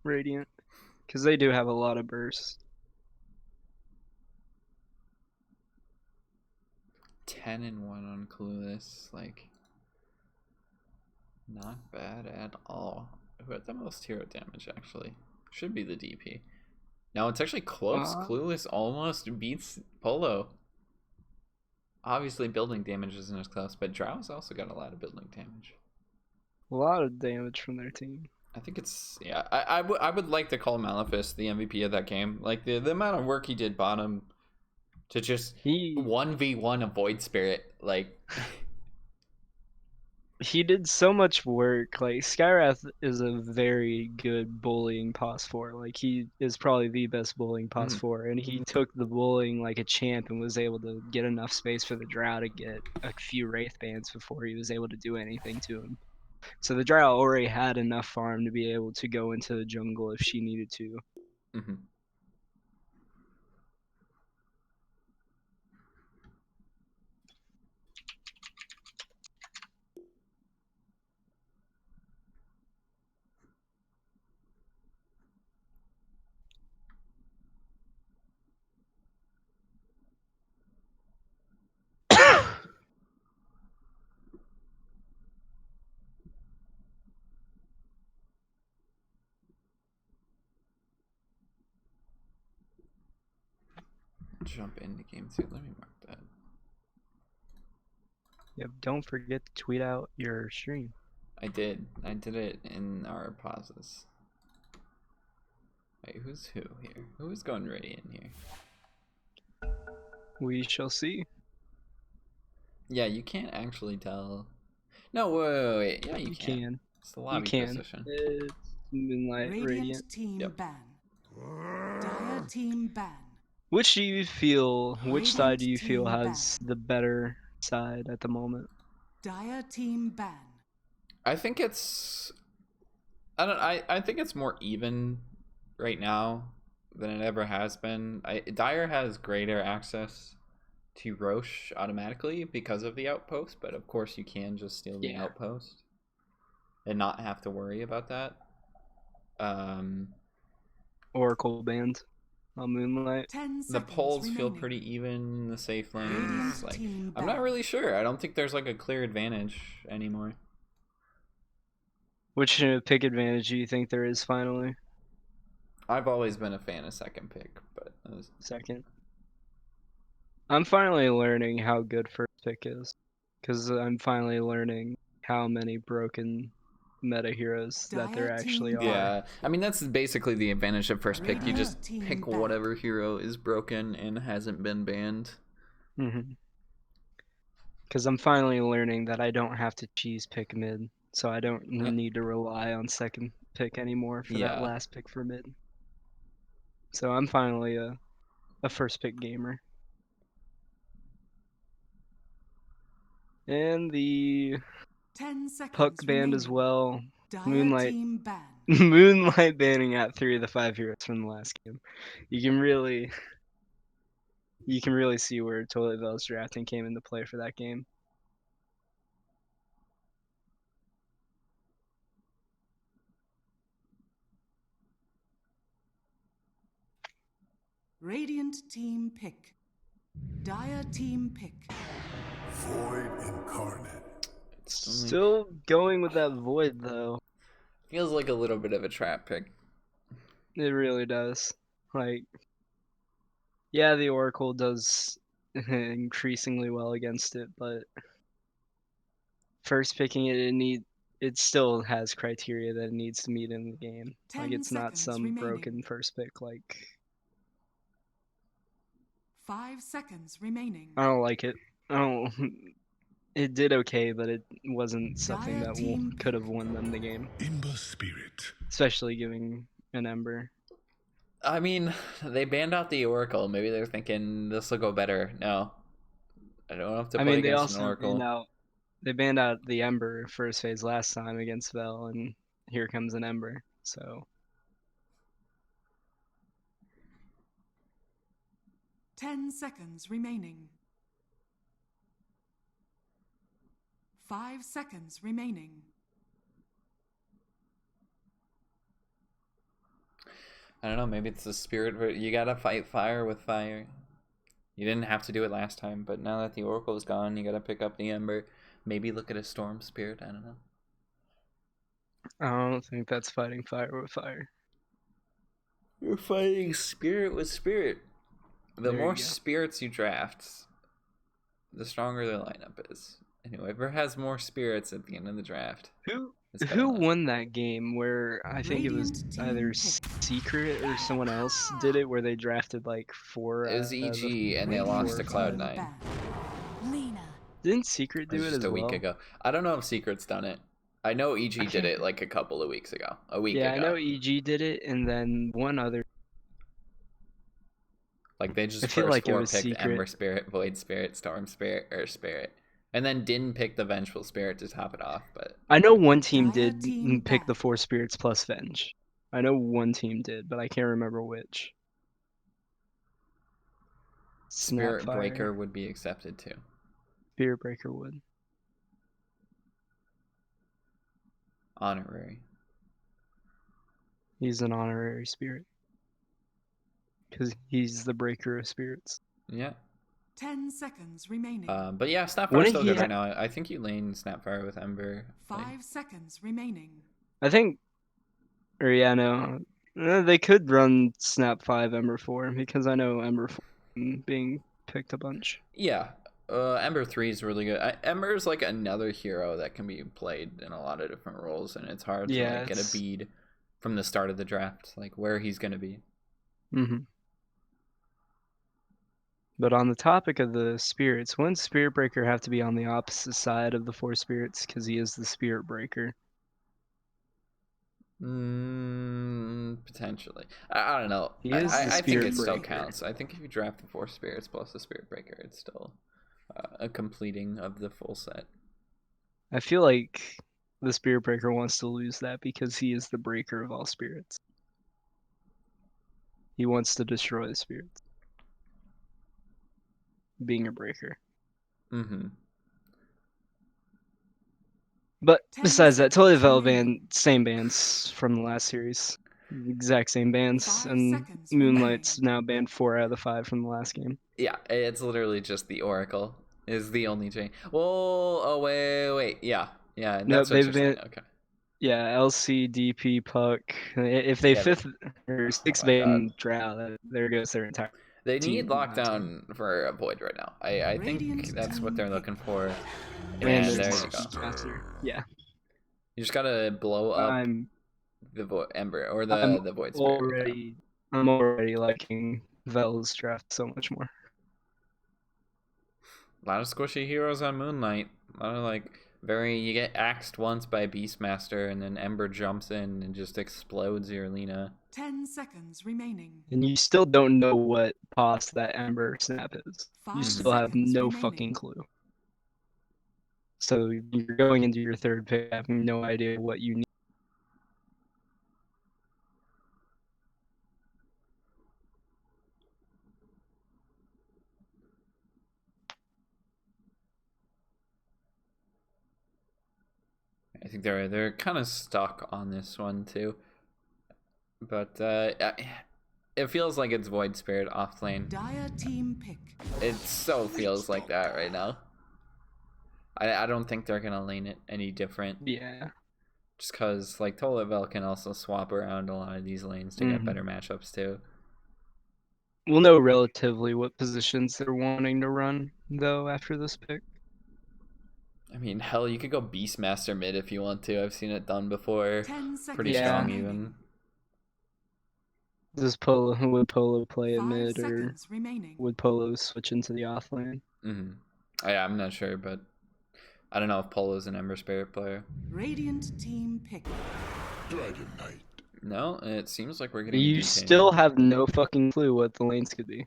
Radiant, because they do have a lot of burst. 10-1 on Clueless, like, not bad at all. Who had the most hero damage? Actually, should be the DP. No, it's actually close. Clueless almost beats Polo. Obviously, building damage isn't as close, but Drow's also got a lot of building damage. A lot of damage from their team. I think it's, yeah. I would like to call Maleficent the MVP of that game. Like, the amount of work he did bottom to just 1v1 a Void Spirit, like. he did so much work. Like Skyrath is a very good bullying pos 4. Like he is probably the best bullying pos 4, and he took the bullying like a champ and was able to get enough space for the Drow to get a few Wraith bands before he was able to do anything to him. So the Drow already had enough farm to be able to go into the jungle if she needed to. Mm-hmm. Jump into game 2. Let me mark that. Yep, don't forget to tweet out your stream. I did it in our pauses. Wait, who's who here? Who is going Radiant here? We shall see. Yeah, you can't actually tell. No, wait. Yeah, you can. It's the You lobby can. position. It's Moonlight, Radiant. Team Yep. ban. Dire team ban. Which do you feel? Which side do you feel Radiant team has the better side at the moment? Dire team ban. I think it's I think it's more even right now than it ever has been. Dire has greater access to Roche automatically because of the outpost, but of course you can just steal the outpost and not have to worry about that. Oracle band on Moonlight. 10 The seconds polls remaining. feel pretty even in the safe lanes. Radiant Like, team I'm not ban. really sure. I don't think there's like a clear advantage anymore. Which pick advantage do you think there is finally? I've always been a fan of second pick, but Second. I'm finally learning how good first pick is. Because I'm finally learning how many broken meta heroes that there actually are. yeah, I mean that's basically the advantage of first pick. You just Radiant team pick ban. whatever hero is broken and hasn't been banned. Because I'm finally learning that I don't have to cheese pick mid. So I don't need to rely on second pick anymore for that last pick for mid. So I'm finally a first pick gamer. And the 10 seconds Puck band as remaining. well. Dire Moonlight. team ban. Moonlight banning out 3 of the 5 heroes from the last game. You can really see where Toilet Bell's drafting came into play for that game. Radiant team pick. Dire team pick. Void incarnate. Still going with that Void though. Feels like a little bit of a trap pick. It really does. Like, yeah, the Oracle does increasingly well against it, but first picking it still has criteria that it needs to meet in the game. Like, 10 it's not seconds some remaining. broken first pick. Like, 5 seconds remaining. I don't like it. I don't. It did okay, but it wasn't something Dire that team could have won them the game. Ember spirit. Especially giving an Ember. I mean, they banned out the Oracle. Maybe they're thinking this will go better. No, I don't have to play against an Oracle. They banned out the Ember first phase last time against Vel, and here comes an Ember. So 10 seconds remaining. 5 seconds remaining. I don't know. Maybe it's the spirit. But you gotta fight fire with fire. You didn't have to do it last time, but now that the Oracle is gone, you gotta pick up the Ember. Maybe look at a Storm Spirit. I don't know. I don't think that's fighting fire with fire. You're fighting spirit with spirit. The There you more go. spirits you draft, the stronger their lineup is. And whoever has more spirits at the end of the draft. Who won that game where I think it was Radiant team either pick. Secret or someone else did it where they drafted like 4 It was out of EG and they like lost 4 to or 5. Cloud9. Ban. Lena. Didn't Secret It was do it just as a week well? ago. I don't know if Secret's done it. I know EG I did it can't- like a couple of weeks ago. A week Yeah, I ago. know EG did it, and then one other. Like they I just feel first like it four was picked Ember Secret. Spirit, Void Spirit, Storm Spirit, Earth Spirit. And then didn't pick the Vengeful Spirit to top it off, but I know one team Dire did team pick the back. 4 spirits plus Venge. I know one team did, but I can't remember which. Spirit Snapfire. Breaker would be accepted too. Spirit Breaker would. Honorary. He's an honorary spirit. Because he's the breaker of spirits. Yeah. 10 seconds remaining. But yeah, Snapfire's Wouldn't still he good right now. I think you lane Snapfire with Ember. 5 seconds remaining. I think, or yeah, no, they could run Snap 5 Ember 4 because I know Ember 4 being picked a bunch. Yeah. Ember 3 is really good. Ember is like another hero that can be played in a lot of different roles, and it's hard to Yeah, like get a bead from the start of the draft, like where he's gonna be. Mm-hmm. But on the topic of the spirits, wouldn't Spirit Breaker have to be on the opposite side of the 4 spirits because he is the Spirit Breaker? Potentially. I don't know. He is the I think Spirit it still Breaker. counts. I think if you draft the 4 spirits plus the Spirit Breaker, it's still a completing of the full set. I feel like the Spirit Breaker wants to lose that because he is the breaker of all spirits. He wants to destroy the spirits. Being a breaker. Mm-hmm. But 10 besides that, totally seconds valid remaining. band, same bands from the last series. Exact same bands. 5 And seconds Moonlight's remaining. now banned 4 out of the 5 from the last game. Yeah, it's literally just the Oracle is the only change. Well, oh wait, yeah, No, that's what they've you're saying. been Okay. yeah, LC, DP, Puck. If they Yeah. 5th or Oh 6th my god. ban Drow, there goes their entire They team need from last game. lockdown for a Void right now. I think Radiant that's what team they're pick. looking for. And And their there you go. Beastmaster. Yeah. You just gotta blow up I'm the Ember or I'm the Void Spirit. Yeah. I'm already liking Vel's draft so much more. A lot of squishy heroes on Moonlight. A lot of like you get axed once by Beastmaster and then Ember jumps in and just explodes your Lena. 10 seconds remaining. And you still don't know what pos that Ember snap is. 5 You still have seconds no remaining. fucking clue. So you're going into your 3rd pick having no idea what you need. I think they're kind of stuck on this one too. But it feels like it's Void Spirit off lane. Dire team pick. It so feels like that right now. I don't think they're gonna lane it any different. Yeah. Just because like Tolavel can also swap around a lot of these lanes to get better matchups too. We'll know relatively what positions they're wanting to run, though, after this pick. I mean, hell, you could go Beastmaster mid if you want to. I've seen it done before. 10 seconds Pretty Yeah. strong remaining. even. Would Polo play at 5 mid, or seconds remaining. would Polo switch into the off lane? I'm not sure, but I don't know if Polo's an Ember Spirit player. Radiant team pick. Dragon Knight. No, it seems like we're getting. You a DK still now. have no fucking clue what the lanes could be.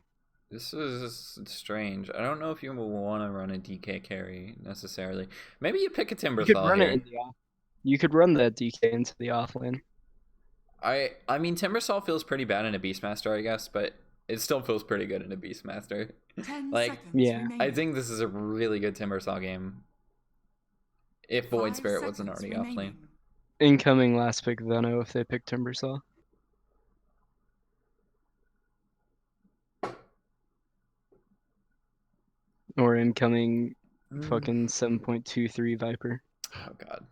This is strange. I don't know if you will want to run a DK carry necessarily. Maybe you pick a You could Timbersaw run here. it in the off. You could run that DK into the off lane. I mean, Timbersaw feels pretty bad in a Beastmaster, I guess, but it still feels pretty good in a Beastmaster. 10 Like, seconds yeah. remaining. I think this is a really good Timbersaw game. If Void 5 Spirit wasn't seconds already off lane. remaining. Incoming last pick Veno if they pick Timbersaw. Or incoming fucking 7.23 Viper. Oh god.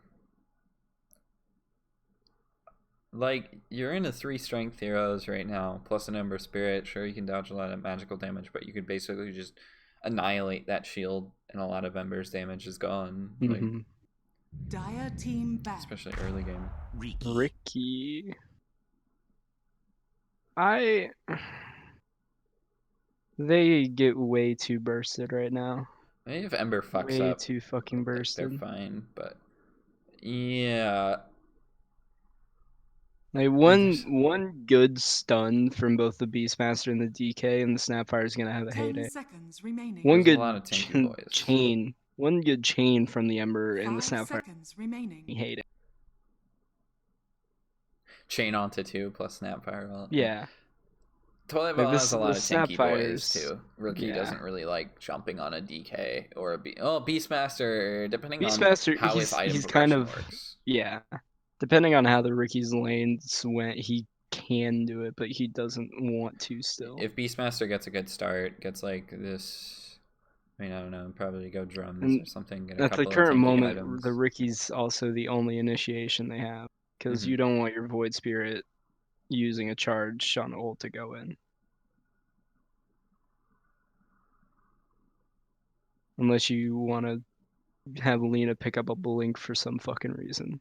Like, you're into 3 strength heroes right now, plus an Ember Spirit. Sure, you can dodge a lot of magical damage, but you could basically just annihilate that shield, and a lot of Ember's damage is gone. Like, Dire team back. especially early game. Ricky. They get way too bursted right now. Maybe if Ember fucks Way up, too fucking like, they're bursted. fine. But yeah, Like there's one good stun from both the Beastmaster and the DK, and the Snapfire is gonna have a 10 heyday. seconds remaining. One a lot good of tanky boys. one good chain from the Ember and the 5 Snapfire seconds remaining. heyday. Chain onto 2 plus Snapfire. Well, Yeah, Toilet like Bell has a the lot of tanky boys Snapfires. too. Rookie Yeah, doesn't really like jumping on a DK or a Beastmaster, depending on Beastmaster. how his item He's kind progression of works. yeah. Depending on how the Ricky's lanes went, he can do it, but he doesn't want to still. If Beastmaster gets a good start, gets like this, I mean, I don't know, probably go drums And or something, get a at the couple of current tanky moment, the items. Ricky's also the only initiation they have because Mhm. you don't want your Void Spirit using a charge on ult to go in. Unless you want to have Lena pick up a blink for some fucking reason.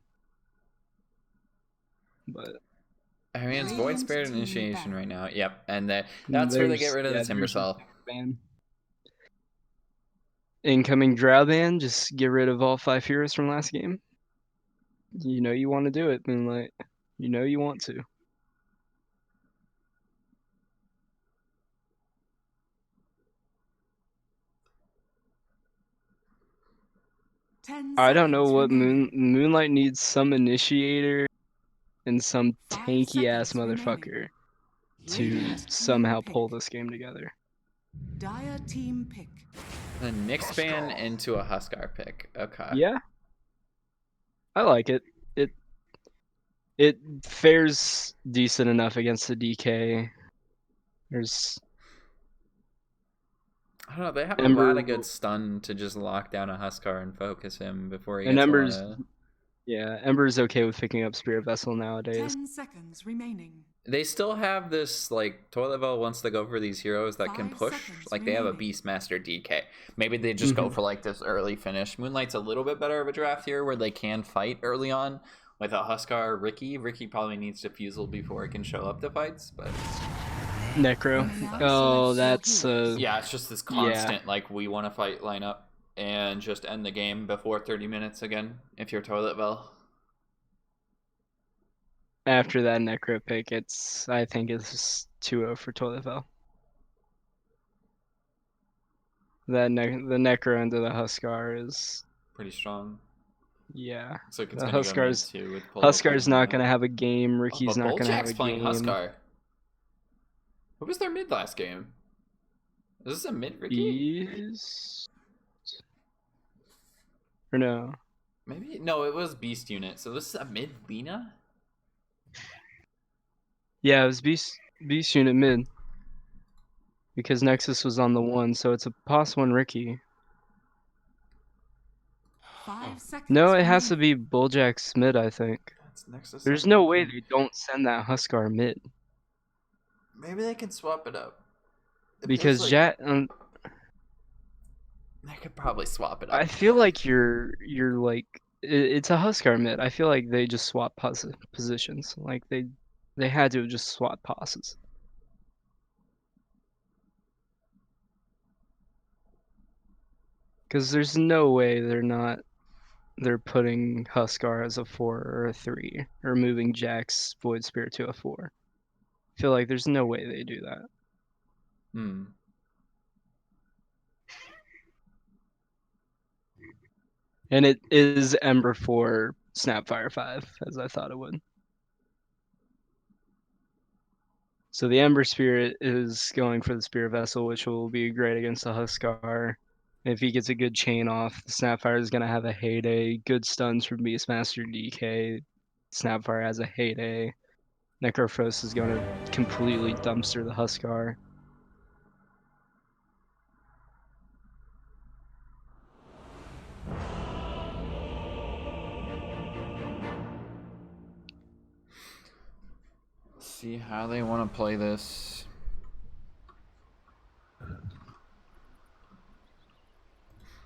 But I mean, it's Void Radiant Spirit team initiation ban. right now. Yep, and that's where they get rid of the Timber there's your Cell. ban. Incoming Drow ban, just get rid of all 5 heroes from last game. You know you want to do it, Moonlight. You know you want to. I don't know what Moonlight needs some initiator and some 5 tanky ass seconds remaining. motherfucker to Radiant team somehow pick. pull this game together. Dire team pick. The Nyx ban into a Huskar pick. Okay. Yeah, I like it. It fares decent enough against the DK. There's I don't know. They have a Ember lot of good stun to just lock down a Huskar and focus him before he and gets a lot Ember's of. yeah, Ember's okay with picking up Spirit Vessel nowadays. 10 seconds remaining. They still have this like Toilet Bell wants to go for these heroes that can 5 push. seconds Like they have a remaining. Beastmaster DK. Maybe they just go Mhm. for like this early finish. Moonlight's a little bit better of a draft here where they can fight early on with a Huskar Ricky. Ricky probably needs to Fusel before it can show up to fights, but Necro. Now Oh, select that's your heroes. yeah, it's just this yeah. constant like we want to fight lineup and just end the game before 30 minutes again if you're Toilet Bell. After that Necro pick, I think it's 2-0 for Toilet Fell. The Necro into the Huskar is Pretty strong. yeah. Looks like it's The gonna go mid Huskar's too with pull up Huskar's and not gonna have a game. oh, Ricky's but not gonna have Boljack's a playing game. Huskar. Who was their mid last game? Is this a mid Ricky? Beast or no? Maybe no, it was Beast unit. So this is a mid Lena? Yeah, it was Beast unit mid because Nexus was on the 1, so it's a pos 1 Ricky. 5 seconds No, it has to remaining. be Bulljack's mid, I think. That's Nexus. There's no way they don't send that Huskar mid Maybe they can swap it up. If because there's, Jack. they could probably swap it I up. feel like you're like it's a Huskar mid. I feel like they just swap positions. Like they had to have just swap passes. Because there's no way they're putting Huskar as a 4 or a 3 or moving Jack's Void Spirit to a 4. I feel like there's no way they do that. Hmm. And it is Ember 4, Snapfire 5, as I thought it would. So the Ember Spirit is going for the Spirit Vessel, which will be great against the Huskar. If he gets a good chain off, the Snapfire is going to have a heyday. Good stuns from Beastmaster DK. Snapfire has a heyday. Necrophos is going to completely dumpster the Huskar. See how they want to play this.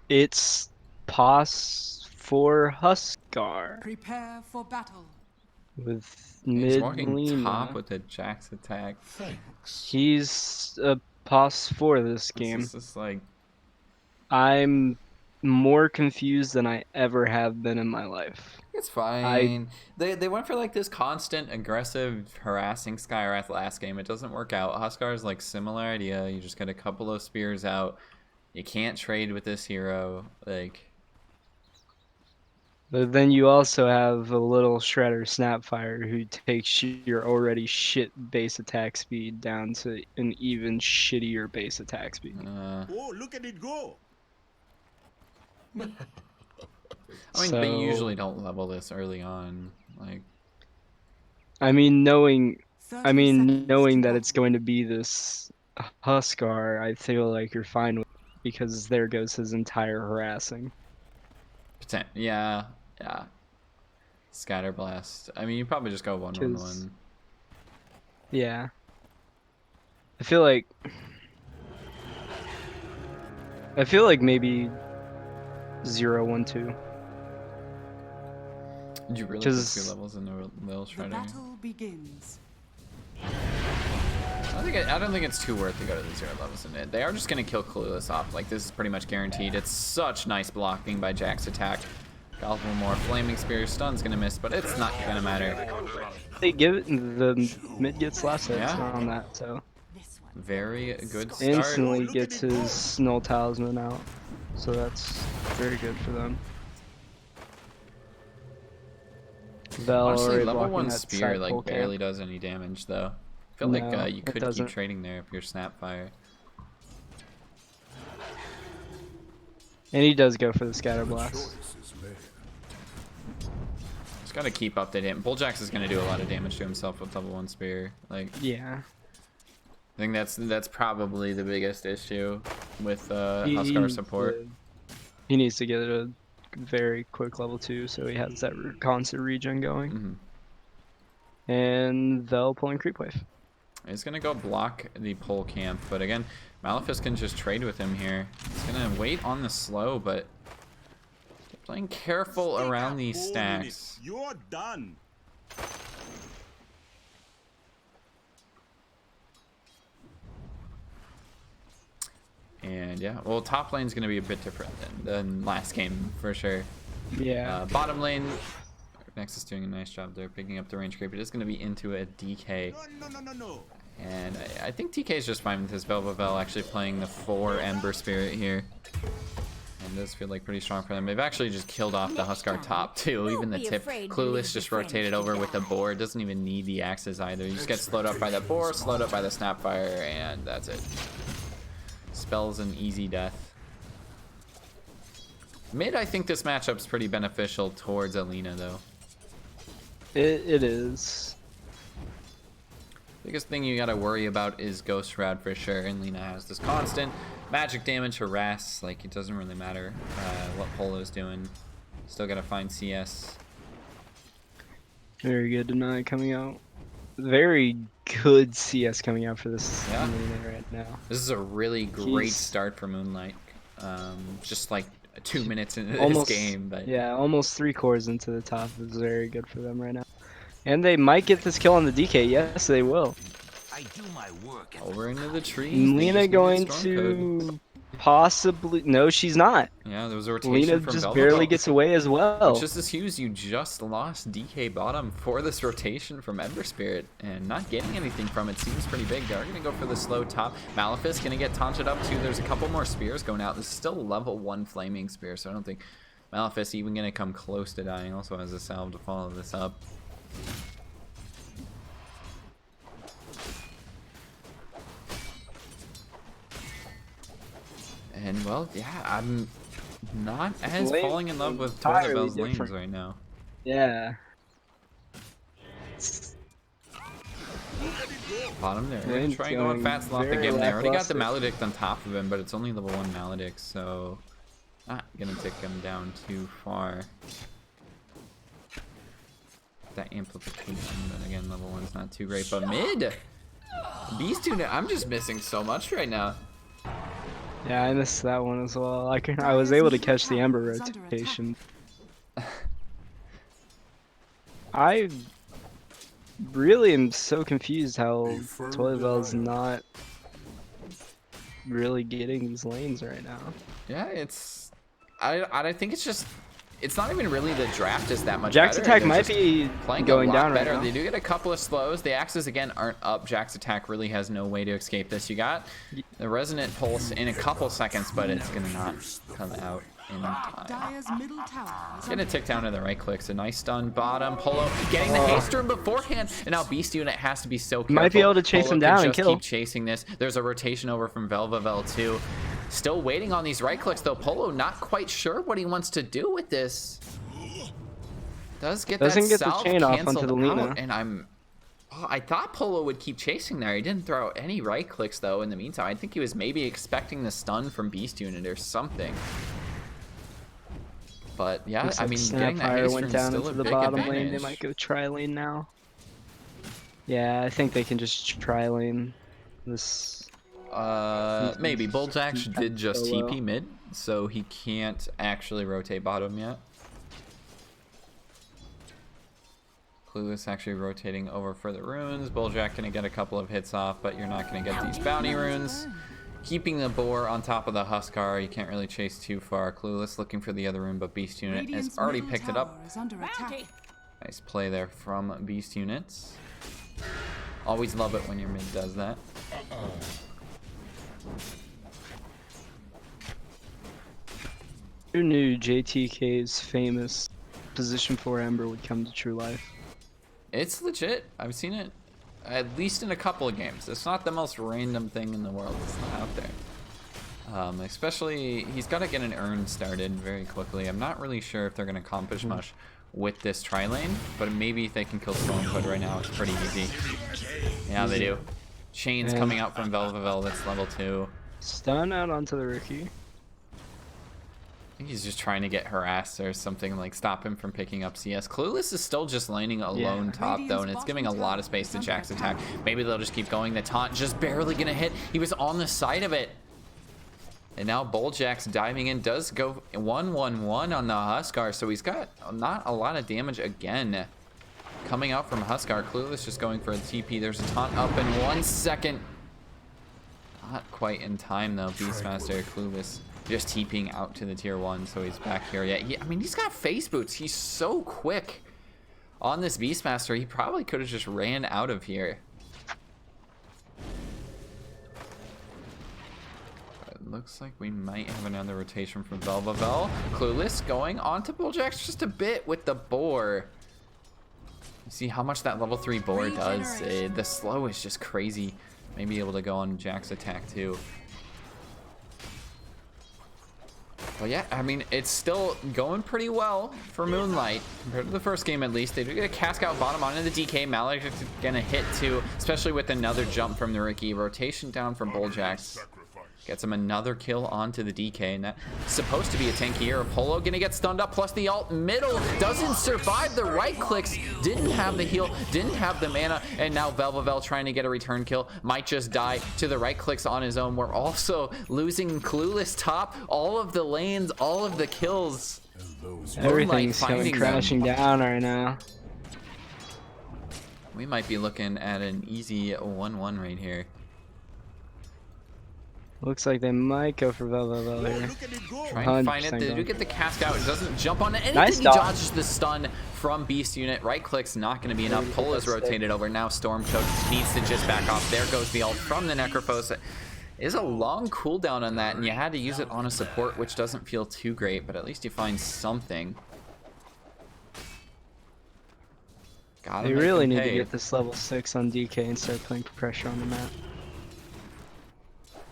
It's pos for Huskar Prepare for battle. with He's mid walking top Lena. with a Jax attack. Thanks. He's a pos for this This game. is just like I'm more confused than I ever have been in my life. It's fine. They went for like this constant, aggressive, harassing Skywrath last game. It doesn't work out. Huskar's like similar idea. You just get a couple of spears out. You can't trade with this hero. Like, But then you also have a little Shredder Snapfire who takes your already shit base attack speed down to an even shittier base attack speed. Oh, look at it go! I mean, So, they usually don't level this early on. Like, I mean, knowing 30 seconds knowing to that go. it's going to be this Huskar, I feel like you're fine with it because there goes his entire harassing. yeah. Scatter Blast. I mean, you probably just go 1-1-1. 'Cause- Yeah. I feel like maybe 0-1-2. Did you really put 2 'Cause- levels in the Lil The Shredder? battle begins. I don't think it's too worth to go to the 0 levels in it. They are just gonna kill Clueless off. Like, this is pretty much guaranteed. It's such nice blocking by Jack's attack. Got a little more Flaming Spear. Stun's gonna miss, but it's not gonna matter. They give it the mid gets last hits Yeah. on that, so This one. Very good start. instantly gets his Null Talisman out. So that's very good for them. Vel Honestly, already level blocking 1 that spear side like pole camp. barely does any damage though. I feel No, like you it could keep doesn't. trading there if you're Snapfire. And he does go for the Scatter Blast. Choice is made. Just gotta keep up to date. Bulljax is gonna do a lot of damage to himself with level 1 spear. Like, Yeah. I think that's probably the biggest issue with He Huskar needs support. he needs to get a very quick level 2 so he has that constant regen going. Mhm. And Vel pulling Creep Wave. He's gonna go block the pole camp, but again, Malefice can just trade with him here. He's gonna wait on the slow, but playing careful Stick around up, these 4 stacks. minutes. You're done. And yeah, well, top lane's gonna be a bit different than last game for sure. Yeah. Bottom lane, Nexus doing a nice job there, picking up the range creep. It is gonna be into a DK. No. And I think TK is just fine with his Velvavel actually playing the 4 Ember Spirit here. And does feel like pretty strong for them. They've actually just killed off the Huskar top too, even the tip. Clueless just rotated over with the boar. Doesn't even need the axes either. You just get slowed up by the boar, slowed up by the Snapfire, and that's it. Spells an easy death. Mid, I think this matchup's pretty beneficial towards Alina though. It is. Biggest thing you gotta worry about is Ghost Shroud for sure, and Lina has this constant magic damage harass. Like, it doesn't really matter what Polo's doing. Still gotta find CS. Very good tonight coming out. Very good CS coming out for this Yeah. arena right now. This is a really great He's- start for Moonlight. Just like 2 minutes into Almost, this game, but yeah, almost 3 cores into the top is very good for them right now. And they might get this kill on the DK. Yes, they will. I do my work. over into the trees. they Lena just going needed Storm Code. to possibly. No, she's not. Yeah, there was a rotation Lena from just Velvet barely Ball. gets away as well. Just as Hughes, you just lost DK bottom for this rotation from Ember Spirit, and not getting anything from it seems pretty big. They're going to go for the slow top. Malefice going to get taunted up too. There's a couple more spears going out. This is still level 1 flaming spear, so I don't think Malefice even going to come close to dying. Also has a salve to follow this up. And well, yeah, I'm not as Lane falling in love with entirely Toilet Bell's lanes different. right now. Yeah. Bottom there. They're Lane's trying to go on going fat slot the very game. They already got the lackluster. Maledict on top of him, but it's only level 1 Maledict, so not gonna take him down too far. That amplification, but again, level 1's not too great. But mid, these two, I'm just missing so much right now. Yeah, I missed that one as well. I was able to catch the Ember Is under attack. rotation. I really am so confused how Toilet Bell's not really getting these lanes right now. Yeah, I think it's just, it's not even really the draft is that much Jack's better. attack They're might just be playing going a lot down right better. now. They do get a couple of slows. The axes again aren't up. Jack's attack really has no way to escape this. You got the resonant pulse in a couple seconds, but it's gonna not come out in time. Dire's middle tower is Gonna tick down to the right clicks. A nice stun bottom. Polo getting the haste room beforehand, and now Beast Unit has to be so careful. Might be able to chase Polo him could down and just kill. keep chasing this. There's a rotation over from Velvavel too. Still waiting on these right clicks though. Polo not quite sure what he wants to do with this. Doesn't get the chain off onto the Lina, and I thought Polo would keep chasing there. He didn't throw any right clicks though. In the meantime, I think he was maybe expecting the stun from Beast Unit or something. But yeah, Looks I like mean, getting that haste went room down still into a the big bottom advantage. lane. They might go tri-lane now. Yeah, I think they can just tri-lane this. Maybe. Bulljack did just Solo. TP mid, so he can't actually rotate bottom yet. Clueless actually rotating over for the runes. Bulljack gonna get a couple of hits off, but you're not gonna get these bounty runes. Keeping the boar on top of the Huskar, you can't really chase too far. Clueless looking for the other rune, but Beast Unit has already picked it up. is under attack. Nice play there from Beast Units. Always love it when your mid does that. Who knew JTK's famous position 4 Ember would come to true life? It's legit. I've seen it at least in a couple of games. It's not the most random thing in the world. It's not out there. Especially, he's got to get an urn started very quickly. I'm not really sure if they're going to accomplish much with this tri-lane, but maybe if they can kill Stormhood right now, it's pretty easy. Yeah, they do. Chains coming out from Velvavel, that's level 2. Stun out onto the Rookie. I think he's just trying to get harassed or something, like stop him from picking up CS. Clueless is still just laning alone top though, and it's giving a lot of space to Jack's attack. Maybe they'll just keep going. The taunt just barely gonna hit. He was on the side of it. And now Bulljack's diving in, does go 1-1-1 on the Huskar, so he's got not a lot of damage again. Coming out from Huskar, Clueless just going for a TP. There's a taunt up in 1 second. Not quite in time though, Beastmaster. Clueless just TPing out to the tier 1, so he's back here. Yeah, I mean, he's got face boots. He's so quick on this Beastmaster. He probably could have just ran out of here. It looks like we might have another rotation from Velvavel. Clueless going on to Bulljack just a bit with the boar. See how much that level 3 boar does. The slow is just crazy. Maybe able to go on Jack's attack too. But yeah, I mean, it's still going pretty well for Moonlight compared to the first game at least. They do get a cask out bottom onto the DK. Malik is gonna hit too, especially with another jump from the Rookie. Rotation down from Bulljack. Gets him another kill onto the DK, and that's supposed to be a tanky hero. Polo gonna get stunned up, plus the ult middle doesn't survive the right clicks. Didn't have the heal, didn't have the mana, and now Velvavel trying to get a return kill. Might just die to the right clicks on his own. We're also losing Clueless top, all of the lanes, all of the kills. Everything's coming crashing down right now. We might be looking at an easy 1-1 right here. Looks like they might go for Velvavel here. Trying to find it. They do get the cask out. It doesn't jump on anything. Nice he dodge. dodges the stun from Beast Unit. Right click's not going to be enough. Pole is rotated over. Now Stormchoke needs to just back off. There goes the ult from the Necrophos. It is a long cooldown on that, and you had to use it on a support, which doesn't feel too great, but at least you find something. They really need to get this level 6 on DK and start putting pressure on the map.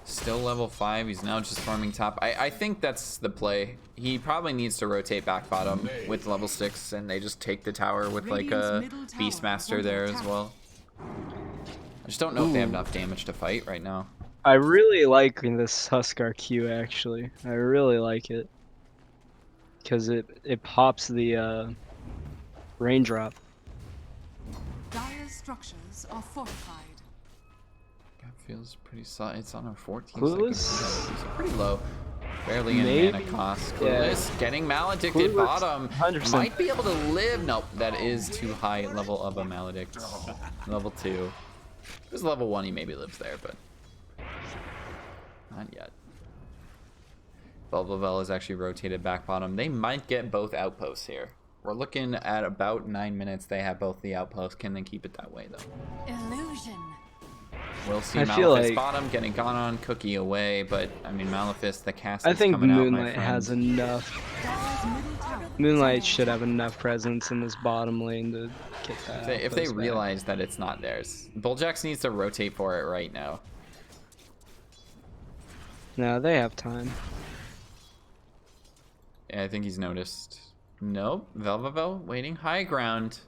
Still level 5. He's now just farming top. I think that's the play. He probably needs to rotate back bottom with level 6, and they just take the tower with like a Beastmaster there as well. I just don't know if they have enough damage to fight right now. I really like this Huskar Q actually. I really like it. Because it pops the raindrop. Dire's structures are fortified. That feels pretty solid. It's on a 14 Clueless? seconds. It's pretty low. Barely Maybe. in mana cost. Clueless getting maledicted Clueless, bottom. 100%. Might be able to live. Nope, that is too high level of a maledict. Level 2. If it was level 1, he maybe lives there, but not yet. Velvavel is actually rotated back bottom. They might get both outposts here. We're looking at about 9 minutes. They have both the outposts. Can they keep it that way, though? Illusion. We'll see I feel Malefic's like- bottom getting gone on, Cookie away, but, I mean, Malefic, the cast I is think coming out, my Moonlight friend. has enough. Dire's middle tower. Moonlight should have enough presence in this bottom lane to get that. If they outpost back. realize that it's not theirs. Bulljax needs to rotate for it right now. No, they have time. Yeah, I think he's noticed. Nope. Velvavel waiting high ground.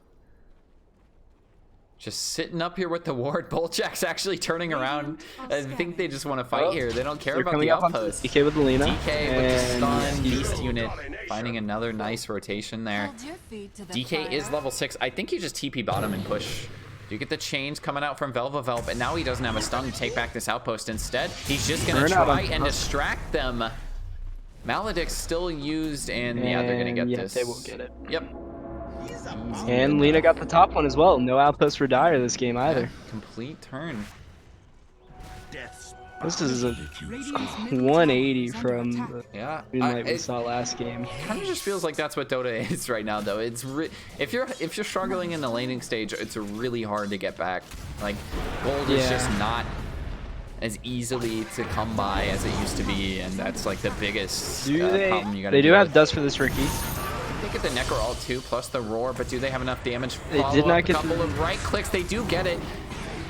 Just sitting up here with the ward. Bulljack's actually turning around. I think they just want to fight here. They don't care They're about coming the up onto outpost. DK with Lena. DK with the stun, and beast unit, finding another nice rotation there. Hold your feet to the DK is fire. level 6. I think you just TP bottom and push. You get the chains coming out from Velvavel, but now he doesn't have a stun to take back this outpost. Instead, he's just going to Burn out try on- and distract them. Maledict's still used, and yeah, they're going to get yeah, this. they will get it. Yep. And Lena got the top one as well. No outpost for Dire this game either. Complete turn. Death's This is a Radiant's middle 180 tower is under from attack. the Yeah. Moonlight we It saw last game. kind of just feels like that's what Dota is right now, though. It's if you're struggling in the laning stage, it's really hard to get back. Like gold is just Yeah. not as easily to come by as it used to be, and that's like the biggest Do problem you they? gotta They do deal have with. dust for this Ricky. They get the Necro ult too, plus the roar, but do they have enough damage? They did Follow not up get a couple the- of right clicks. They do get it.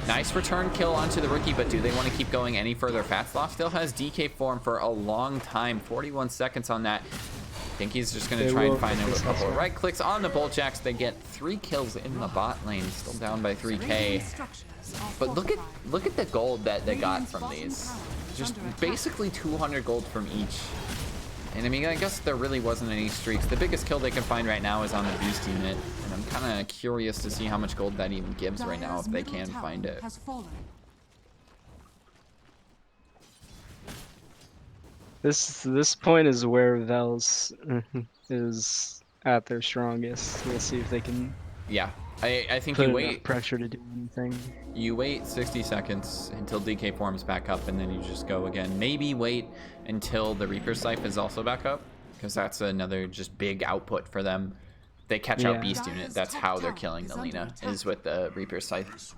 Nice return kill onto the rookie, but do they want to keep going any further? Fatsloff still has DK form for a long time. 41 seconds on that. I think he's just going to They try will and find get a this couple of also. right clicks on the Bulljax. They get 3 kills in the bot lane, still down by 3k. Radiant structures are But look fortified. at the gold that they got Radiant's from bottom these. tower is Just under attack. basically 200 gold from each. And I mean, I guess there really wasn't any streaks. The biggest kill they can find right now is on the beast unit. And I'm kind of curious to see how much gold that even gives right now if Dire's they middle can tower find it. has fallen. This point is where Vel's is at their strongest. We'll see if they can Yeah, I think put you enough wait. pressure to do anything. You wait 60 seconds until DK forms back up, and then you just go again. Maybe wait until the Reaper Scythe is also back up, because that's another just big output for them. They catch out Yeah. Beast Unit. Dire's That's top how they're tower killing is the under Lina, attack. is with the Reaper Scythe.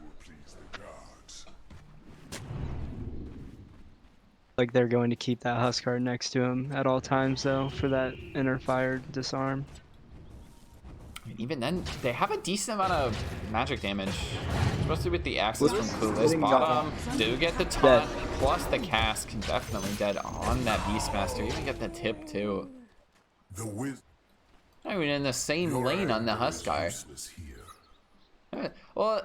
Like they're going to keep that Huskard next to him at all times though for that inner fire disarm. Even then, they have a decent amount of magic damage, especially with the axes from Clueless. Hitting Bottom do get the taunt, plus the cask, definitely dead on that Beastmaster. Even get the tip too. The wiz- Not even in the same lane on the Huskar. useless here. Well,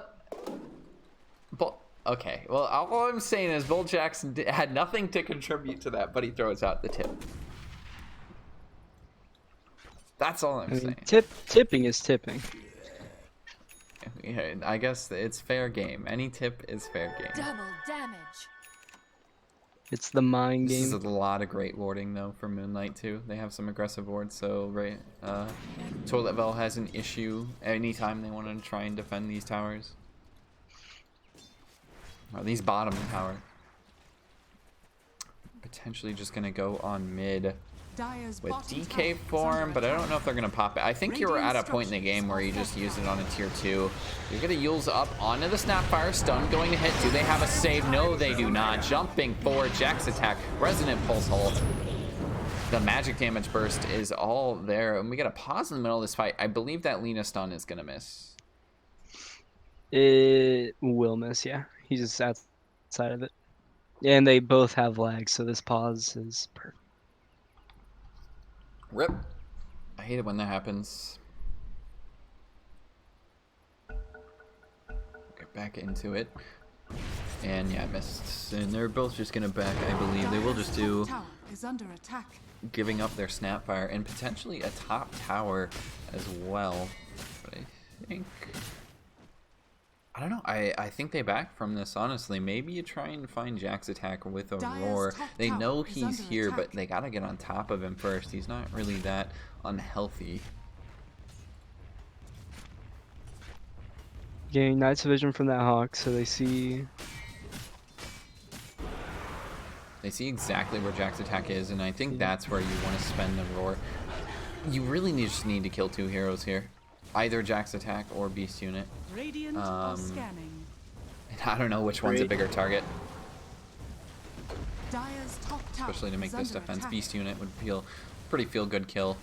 okay. Well, all I'm saying is Bull Jackson had nothing to contribute to that, but he throws out the tip. That's all I'm I saying. mean, tipping is tipping. Yeah, I guess it's fair game. Any tip is fair game. Double damage. It's the mind This is game. a lot of great warding though for Moonlight too. They have some aggressive wards, so right. Toilet Bell has an issue anytime they want to try and defend these towers. Or these bottom tower. Potentially just gonna go on mid Dire's with bottom DK tower is form, under but I don't attack. know if they're gonna pop it. I think you're at a point in the game where you just use it on a tier 2. You're gonna Yule's up onto the Snapfire, stun going to hit. Do they have a save? No, they do not. Jumping forward, Jack's attack, Resonant Pulse Hole. The magic damage burst is all there, and we got a pause in the middle of this fight. I believe that Lina stun is gonna miss. It will miss, yeah. He's just outside of it. And they both have lag, so this pause is perfect. Rip. I hate it when that happens. Get back into it. And yeah, I missed. And they're both just gonna back, I believe. They will just do Dire's top tower is under attack. giving up their Snapfire and potentially a top tower as well. But I think... I don't know. I think they back from this, honestly. Maybe you try and find Jack's attack with a Dire's roar. top They tower know is he's under here, but attack. they gotta get on top of him first. He's not really that unhealthy. Getting Knight's Vision from that Hawk, so they see They see exactly where Jack's attack is, and I think that's where you want to spend the roar. You really just need to kill 2 heroes here. Either Jack's attack or Beast Unit. Radiant are scanning. And I don't know which one's a bigger target. Dire's top tower Especially to make is this under defense. attack. Beast Unit would feel pretty good kill.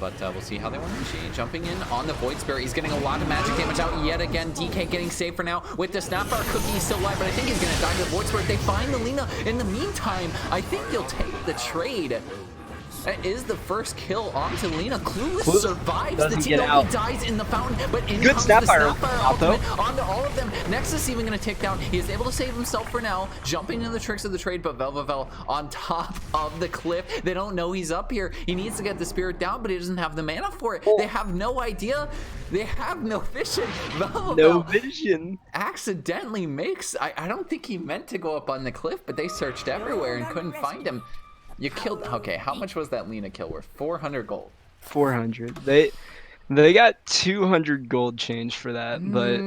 But we'll see how they want to initiate. Jumping in on the Void Spirit. He's getting a lot of magic damage out yet again. DK getting saved for now with the Snapfire Cookie. He's still alive, but I think he's going to die to the Void Spirit. They find Alina. In the meantime, I think they'll take the trade. That is the first kill onto Lena. Clueless survives the TLP, dies in the fountain, but in Good comes the Snapfire ultimate onto all of them. Nexus even going to take down. He is able to save himself for now, jumping into the tricks of the trade, but Velvavel on top of the cliff. They don't know he's up here. He needs to get the spirit down, but he doesn't have the mana for it. They have no idea. They have no vision. Velvavel No vision. accidentally makes... I don't think he meant to go up on the cliff, but they searched everywhere and couldn't find him. You killed... Okay, how much was that Lena kill worth? 400 gold. 400. They got 200 gold change for that, but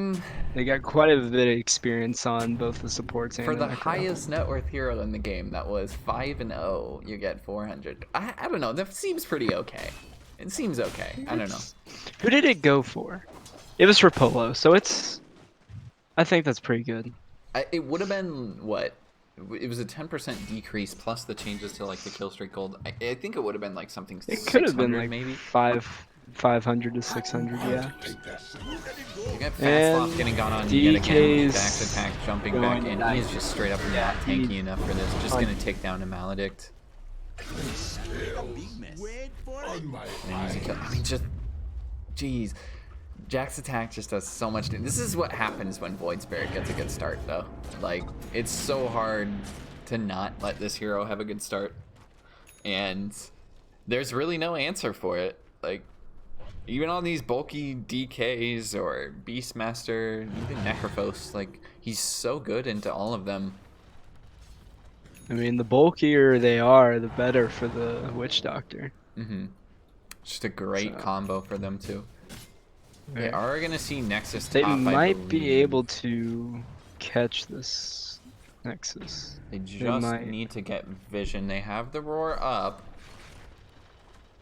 they got quite a bit of experience on both the supports and For the necro. highest net worth hero in the game, that was 5-0, you get 400. I don't know, that seems pretty okay. It seems okay. I don't know. Who did it go for? It was for Polo, so it's... I think that's pretty good. It would have been, what? It was a 10% decrease plus the changes to like the kill streak gold. I think it would have been like something. It could have been like maybe 500 to 600, yeah. You got Fast getting gone on yet again with Dax attack jumping back in. He is just straight up not tanky enough for this. Just gonna take down a Maledict. And easy kill. I mean, just jeez. Jack's attack just does so much. This is what happens when Void Spirit gets a good start, though. Like, it's so hard to not let this hero have a good start. And there's really no answer for it. Like, even on these bulky DKs or Beastmaster, even Necrophos, like, he's so good into all of them. I mean, the bulkier they are, the better for the Witch Doctor. Just a great combo for them, too. They are going to see Nexus They top, might be able to catch this Nexus. They just need to get vision. They have the roar up.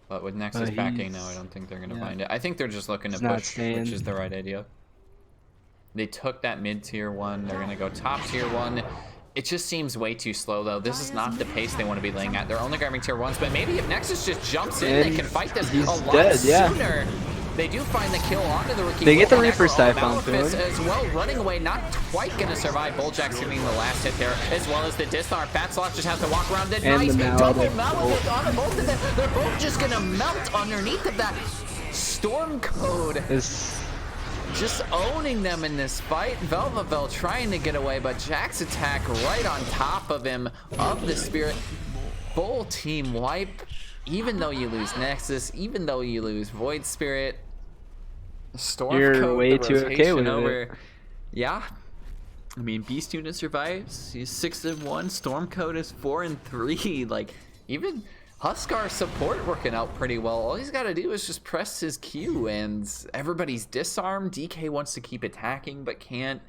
But with Nexus backing now, I don't think they're going to find it. I think they're just looking to push, which is the right idea. They took that mid-tier one. They're going to go top tier one. It just seems way too slow, though. This is not the pace they want to be laying at. They're only grabbing tier ones, but maybe if Nexus just jumps in, they can fight this a lot sooner. They do find the kill onto the rookie. They get the Reaper Siphon as well, running away, not quite going to survive. Bulljack's getting the last hit there, as well as the disarm. Fat Slot just has to walk around. The nice double Maledict on both of them. They're both just going to melt underneath of that Storm Code. Just owning them in this fight. Velvavel trying to get away, but Jack's attack right on top of him, of the Spirit. Full team wipe. Even though you lose Nexus, even though you lose Void Spirit, Storm Code, way too okay with it. Yeah. I mean, Beast Unit survives. He's 6-1. Storm Code is 4-3. Like, even Huskar support working out pretty well. All he's got to do is just press his Q, and everybody's disarmed. DK wants to keep attacking, but can't.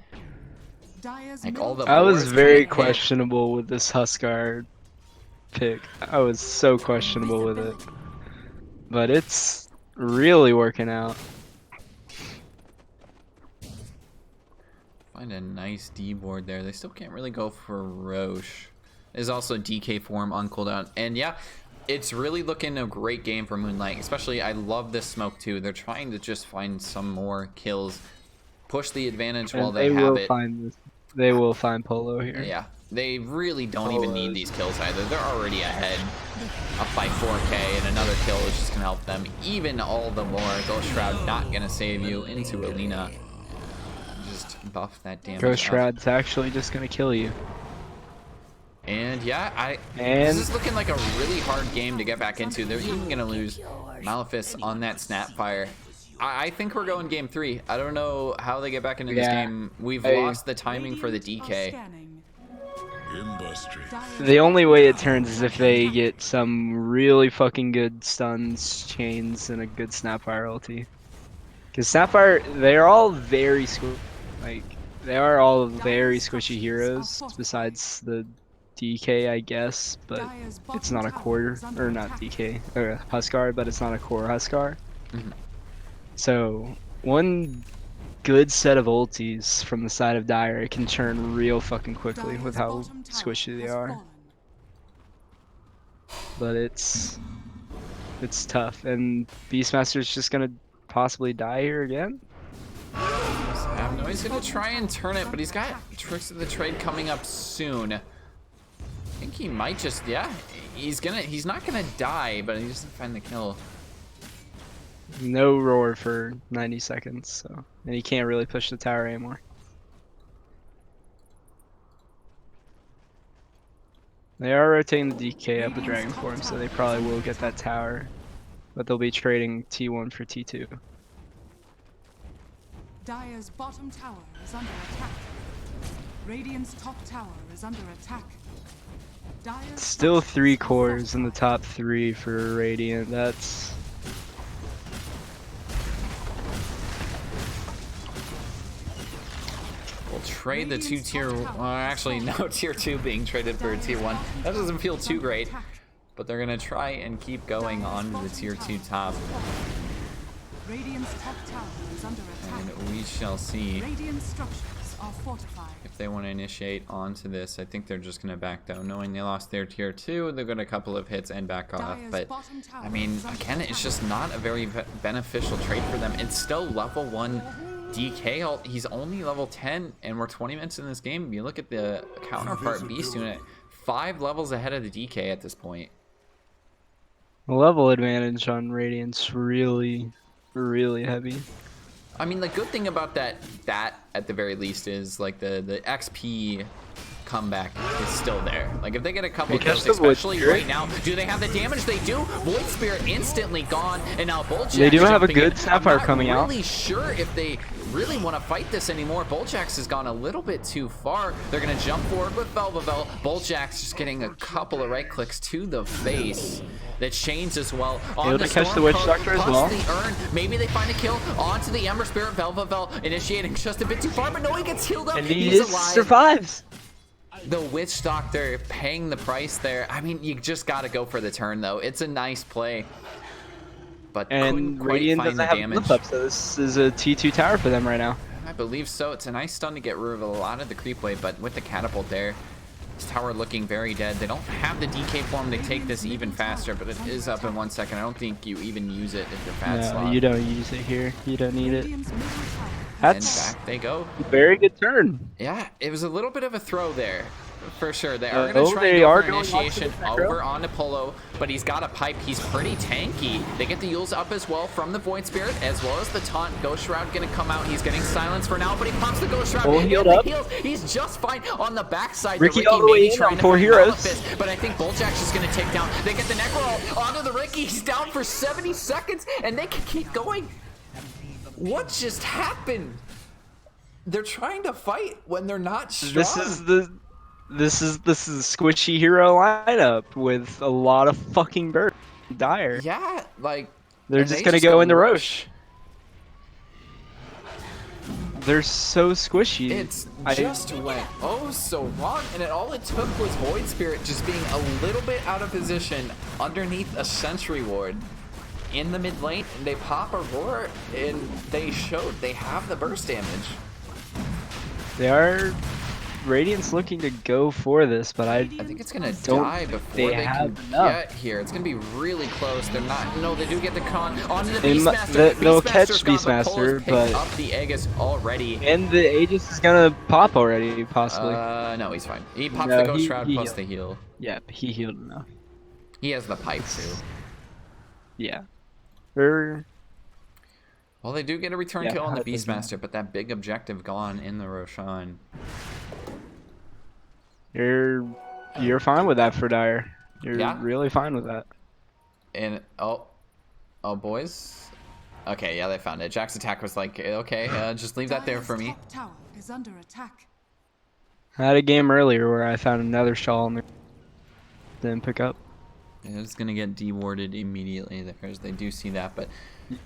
Like, all the I was very questionable with this Huskar pick. I was so questionable with it. But it's really working out. Find a nice D board there. They still can't really go for Roche. There's also DK form on cooldown. And yeah, it's really looking a great game for Moonlight. Especially, I love this smoke too. They're trying to just find some more kills. Push the advantage while they have it. They will find Polo here. Yeah. They really don't even need these kills either. They're already ahead. Up by 4k, and another kill is just going to help them even all the more. Ghost Shroud not going to save you into Alina. Just buff that damage. Ghost Shroud's actually just going to kill you. And yeah, this is looking like a really hard game to get back into. They're even going to lose Malefice on that Snapfire. I think we're going game 3. I don't know how they get back into this game. We've lost the timing for the DK. The only way it turns is if they get some really fucking good stuns, chains, and a good Snapfire ulti. Because Snapfire, they're all very squishy heroes, besides the DK, I guess, but Dire's it's bottom not a tower core, is under or not attack. DK, or a Huskar, but it's not a core Huskar. Mhm. So one good set of ultis from the side of Dire can turn real fucking quickly with Dire's how bottom tower squishy they has are. fallen. But it's tough, and Beastmaster's just gonna possibly die here again. I know he's gonna try and turn it, but he's got Tricks of the Trade coming up soon. I think he might just, yeah, he's not gonna die, but he doesn't find the kill. No roar for 90 seconds, so and he can't really push the tower anymore. They are rotating the DK up the Dragon Form, so they probably will get that tower, but they'll be trading T1 for T2. Dire's bottom tower is under attack. Radiant's top tower is under attack. Dire's Still structures 3 are cores in the fortified. top 3 for Radiant. That's We'll trade the 2-tier, well, actually no, tier 2 being traded for a tier 1. That doesn't feel too great, but they're gonna try and keep going on to the tier 2 top, Radiant's top tower is under attack. and we shall see Radiant structures are fortified. if they want to initiate onto this. I think they're just gonna back down, knowing they lost their tier 2. They're gonna a couple of hits and back off, Dire's but bottom tower I mean, is under again, it's attack. just not a very beneficial trade for them. It's still level 1 DK. He's only level 10, and we're 20 minutes in this game. You look at the counterpart Beast unit, 5 levels ahead of the DK at this point. the level advantage on Radiant's really heavy. I mean, the good thing about that at the very least is like the XP comeback is still there. Like if they get a couple of Because kills, the Void especially Spirit- right now, do they have the damage? They do. Void Spirit instantly gone, and now Boltjax. They do have a jumping good in. Sapphire coming out. I'm not really sure if they really want to fight this anymore. Boltjax has gone a little bit too far. They're gonna jump forward with Velvavel. Boltjax just getting a couple of right clicks to the face. That Shane's as well. On Able the to catch the Storm Witch Cloak, Doctor as plus well. the urn. Maybe they find a kill onto the Ember Spirit. Velvavel initiating just a bit too far, but no, he gets healed up. And He's alive. survives. The Witch Doctor paying the price there. I mean, you just got to go for the turn, though. It's a nice play, but couldn't And quite Radiant find doesn't the have damage. flip up, so this is a T2 tower for them right now. I believe so. It's a nice stun to get rid of a lot of the creep wave, but with the catapult there, this tower looking very dead. They don't have the DK form to take this even faster, but it is up in 1 second. I don't think you even use it if you're fat No, slot. you don't use it here. You don't need it. Radiant's middle tower And That's back they go. a very good turn. Yeah, it was a little bit of a throw there, for sure. They are Oh, going to try and they go are for going onto the initiation back row? over onto Polo, but he's got a pipe. He's pretty tanky. They get the Yules up as well from the Void Spirit, as well as the taunt. Ghost Shroud going to come out. He's getting silence for now, but he pops the Ghost Shroud. Full and healed the up. heals. He's just fine on the backside. Ricky The all the way maybe in trying on to 4 find heroes. Maleficent, but I think Boltjax is going to take down. They get the Necro onto the Ricky. He's down for 70 seconds, and they can keep going. What just happened? They're trying to fight when they're not strong. This is the squishy hero lineup with a lot of fucking burst. Dire. Yeah, like They're and just they gonna go into rush. Roche. They're so squishy. It's just went oh so wrong, and all it took was Void Spirit just being a little bit out of position underneath a Sentry Ward in the mid lane, and they pop a roar, and they showed they have the burst damage. They are Radiant's looking to go for this, but I I think it's gonna Don't die think before they they have can enough. get here. It's gonna be really close. They're not. No, they do get the con onto the They mu- Beastmaster. they'll catch Beastmaster's gone, but Polo's Beastmaster, picked but- up the Aegis already. and the Aegis is gonna pop already, possibly. No, he's fine. He pops No, the Ghost he- Shroud he plus healed. the heal. Yeah, he healed enough. He has the pipe too. Yeah. Or Well, they do get a return Yeah, kill on the 100%. Beastmaster, but that big objective gone in the Roshan. you're fine with that for Dire. You're Yeah. really fine with that. And oh boys. Okay, yeah, they found it. Jack's attack was like, okay, just leave that there Dire's for me. top tower is under attack. I had a game earlier where I found another shawl and didn't pick up. It's gonna get dewarded immediately there, as they do see that, but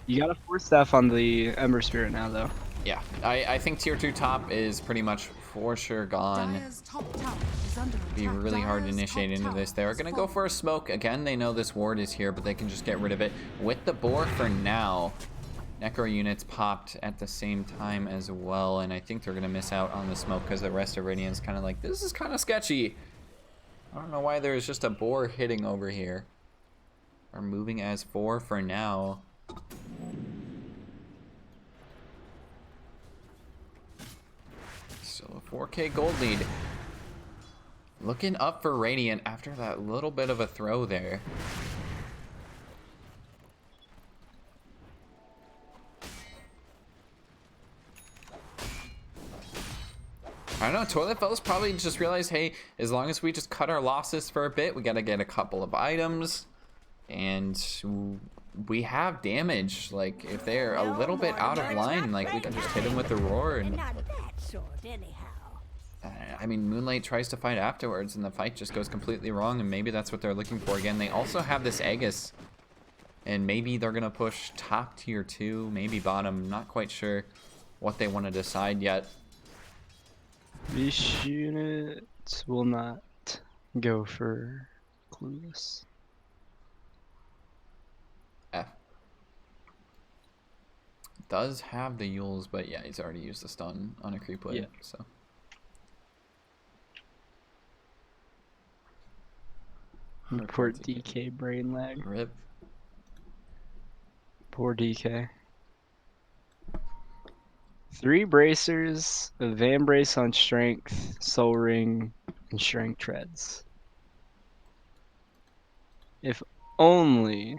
You got a Force Staff on the Ember Spirit now, though. yeah, I think tier 2 top is pretty much for sure gone. Dire's top tower is is under attack. Be really hard to Dire's initiate top into tower this. They're has going to go fallen. for a smoke. Again, they know this ward is here, but they can just get rid of it with the boar for now. Necro units popped at the same time as well, and I think they're going to miss out on the smoke because the rest of Radiant's kind of like, this is kind of sketchy. I don't know why there's just a boar hitting over here. Are moving as 4 for now. So a 4K gold lead. Looking up for Radiant after that little bit of a throw there. I don't know, Toilet Fellas probably just realized, hey, as long as we just cut our losses for a bit, we gotta get a couple of items. And we have damage. Like, if they're a little bit out of line, like, we can just hit them with the roar. And I mean, Moonlight tries to fight afterwards, and the fight just goes completely wrong, and maybe that's what they're looking for. Again, they also have this Aegis, and maybe they're gonna push top tier 2, maybe bottom. Not quite sure what they want to decide yet. These units will not go for Clueless. F. Does have the Yules, but yeah, he's already used the stun on a creep wave, Yeah. so. Report DK brain lag. Rip. Poor DK. 3 bracers, a Van Brace on strength, Soul Ring, and Strength Treads. If only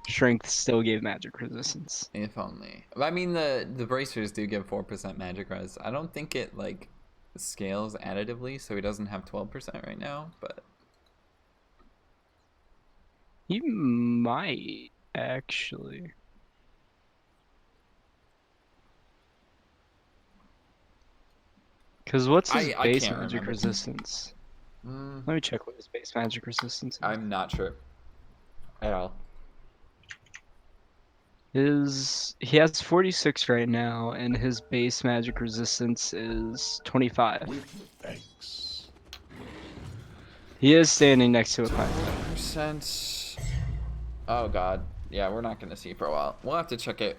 strength still gave magic resistance. If only. I mean, the bracers do give 4% magic res. I don't think it, like, scales additively, so he doesn't have 12% right now, but... He might, actually. Because what's his I base can't magic remember. resistance? Let me check what his base magic resistance is. I'm not sure at all. He has 46 right now, and his base magic resistance is 25. With thanks. He is standing next to a pine. Percent. Oh god. Yeah, we're not gonna see for a while. We'll have to check it.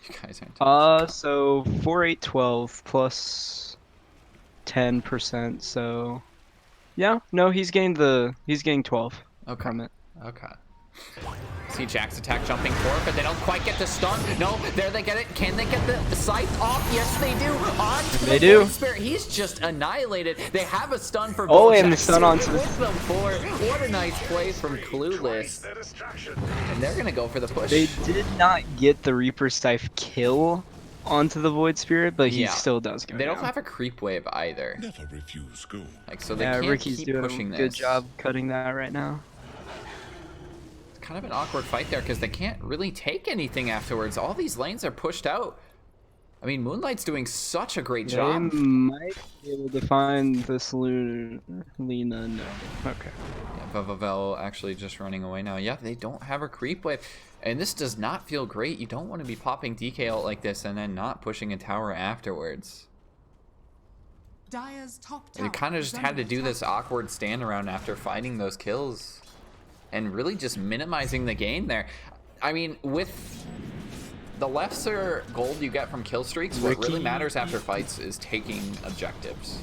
You guys aren't. So 4, 8, 12 plus 10%. So, yeah, no, he's getting 12 from it. Okay. See Jack's attack jumping forward, but they don't quite get the stun. No, there they get it. Can they get the scythe off? Yes, they do. On to They the do. Void Spirit. He's just annihilated. They have a stun for Oh, Bojack. and the stun onto the- with them for what a nice play from Clueless. And they're gonna go for the push. They did not get the Reaper Scythe kill onto the Void Spirit, but he Yeah. still does go They don't down. have a creep wave either. Never refuse gold. Like, so they Yeah, can't Ricky's keep doing pushing a good this. job cutting that right now. It's kind of an awkward fight there because they can't really take anything afterwards. All these lanes are pushed out. I mean, Moonlight's doing such a great They job. might be able to find this Lena. No. Okay. Yeah, Vavel actually just running away now. Yeah, they don't have a creep wave. And this does not feel great. You don't want to be popping DK out like this and then not pushing a tower afterwards. Dire's top tower You kind of is just had under to do attack. this awkward stand around after fighting those kills. And really just minimizing the gain there. I mean, with the lesser gold you get from kill streaks, what really Ricky. matters after fights is taking objectives.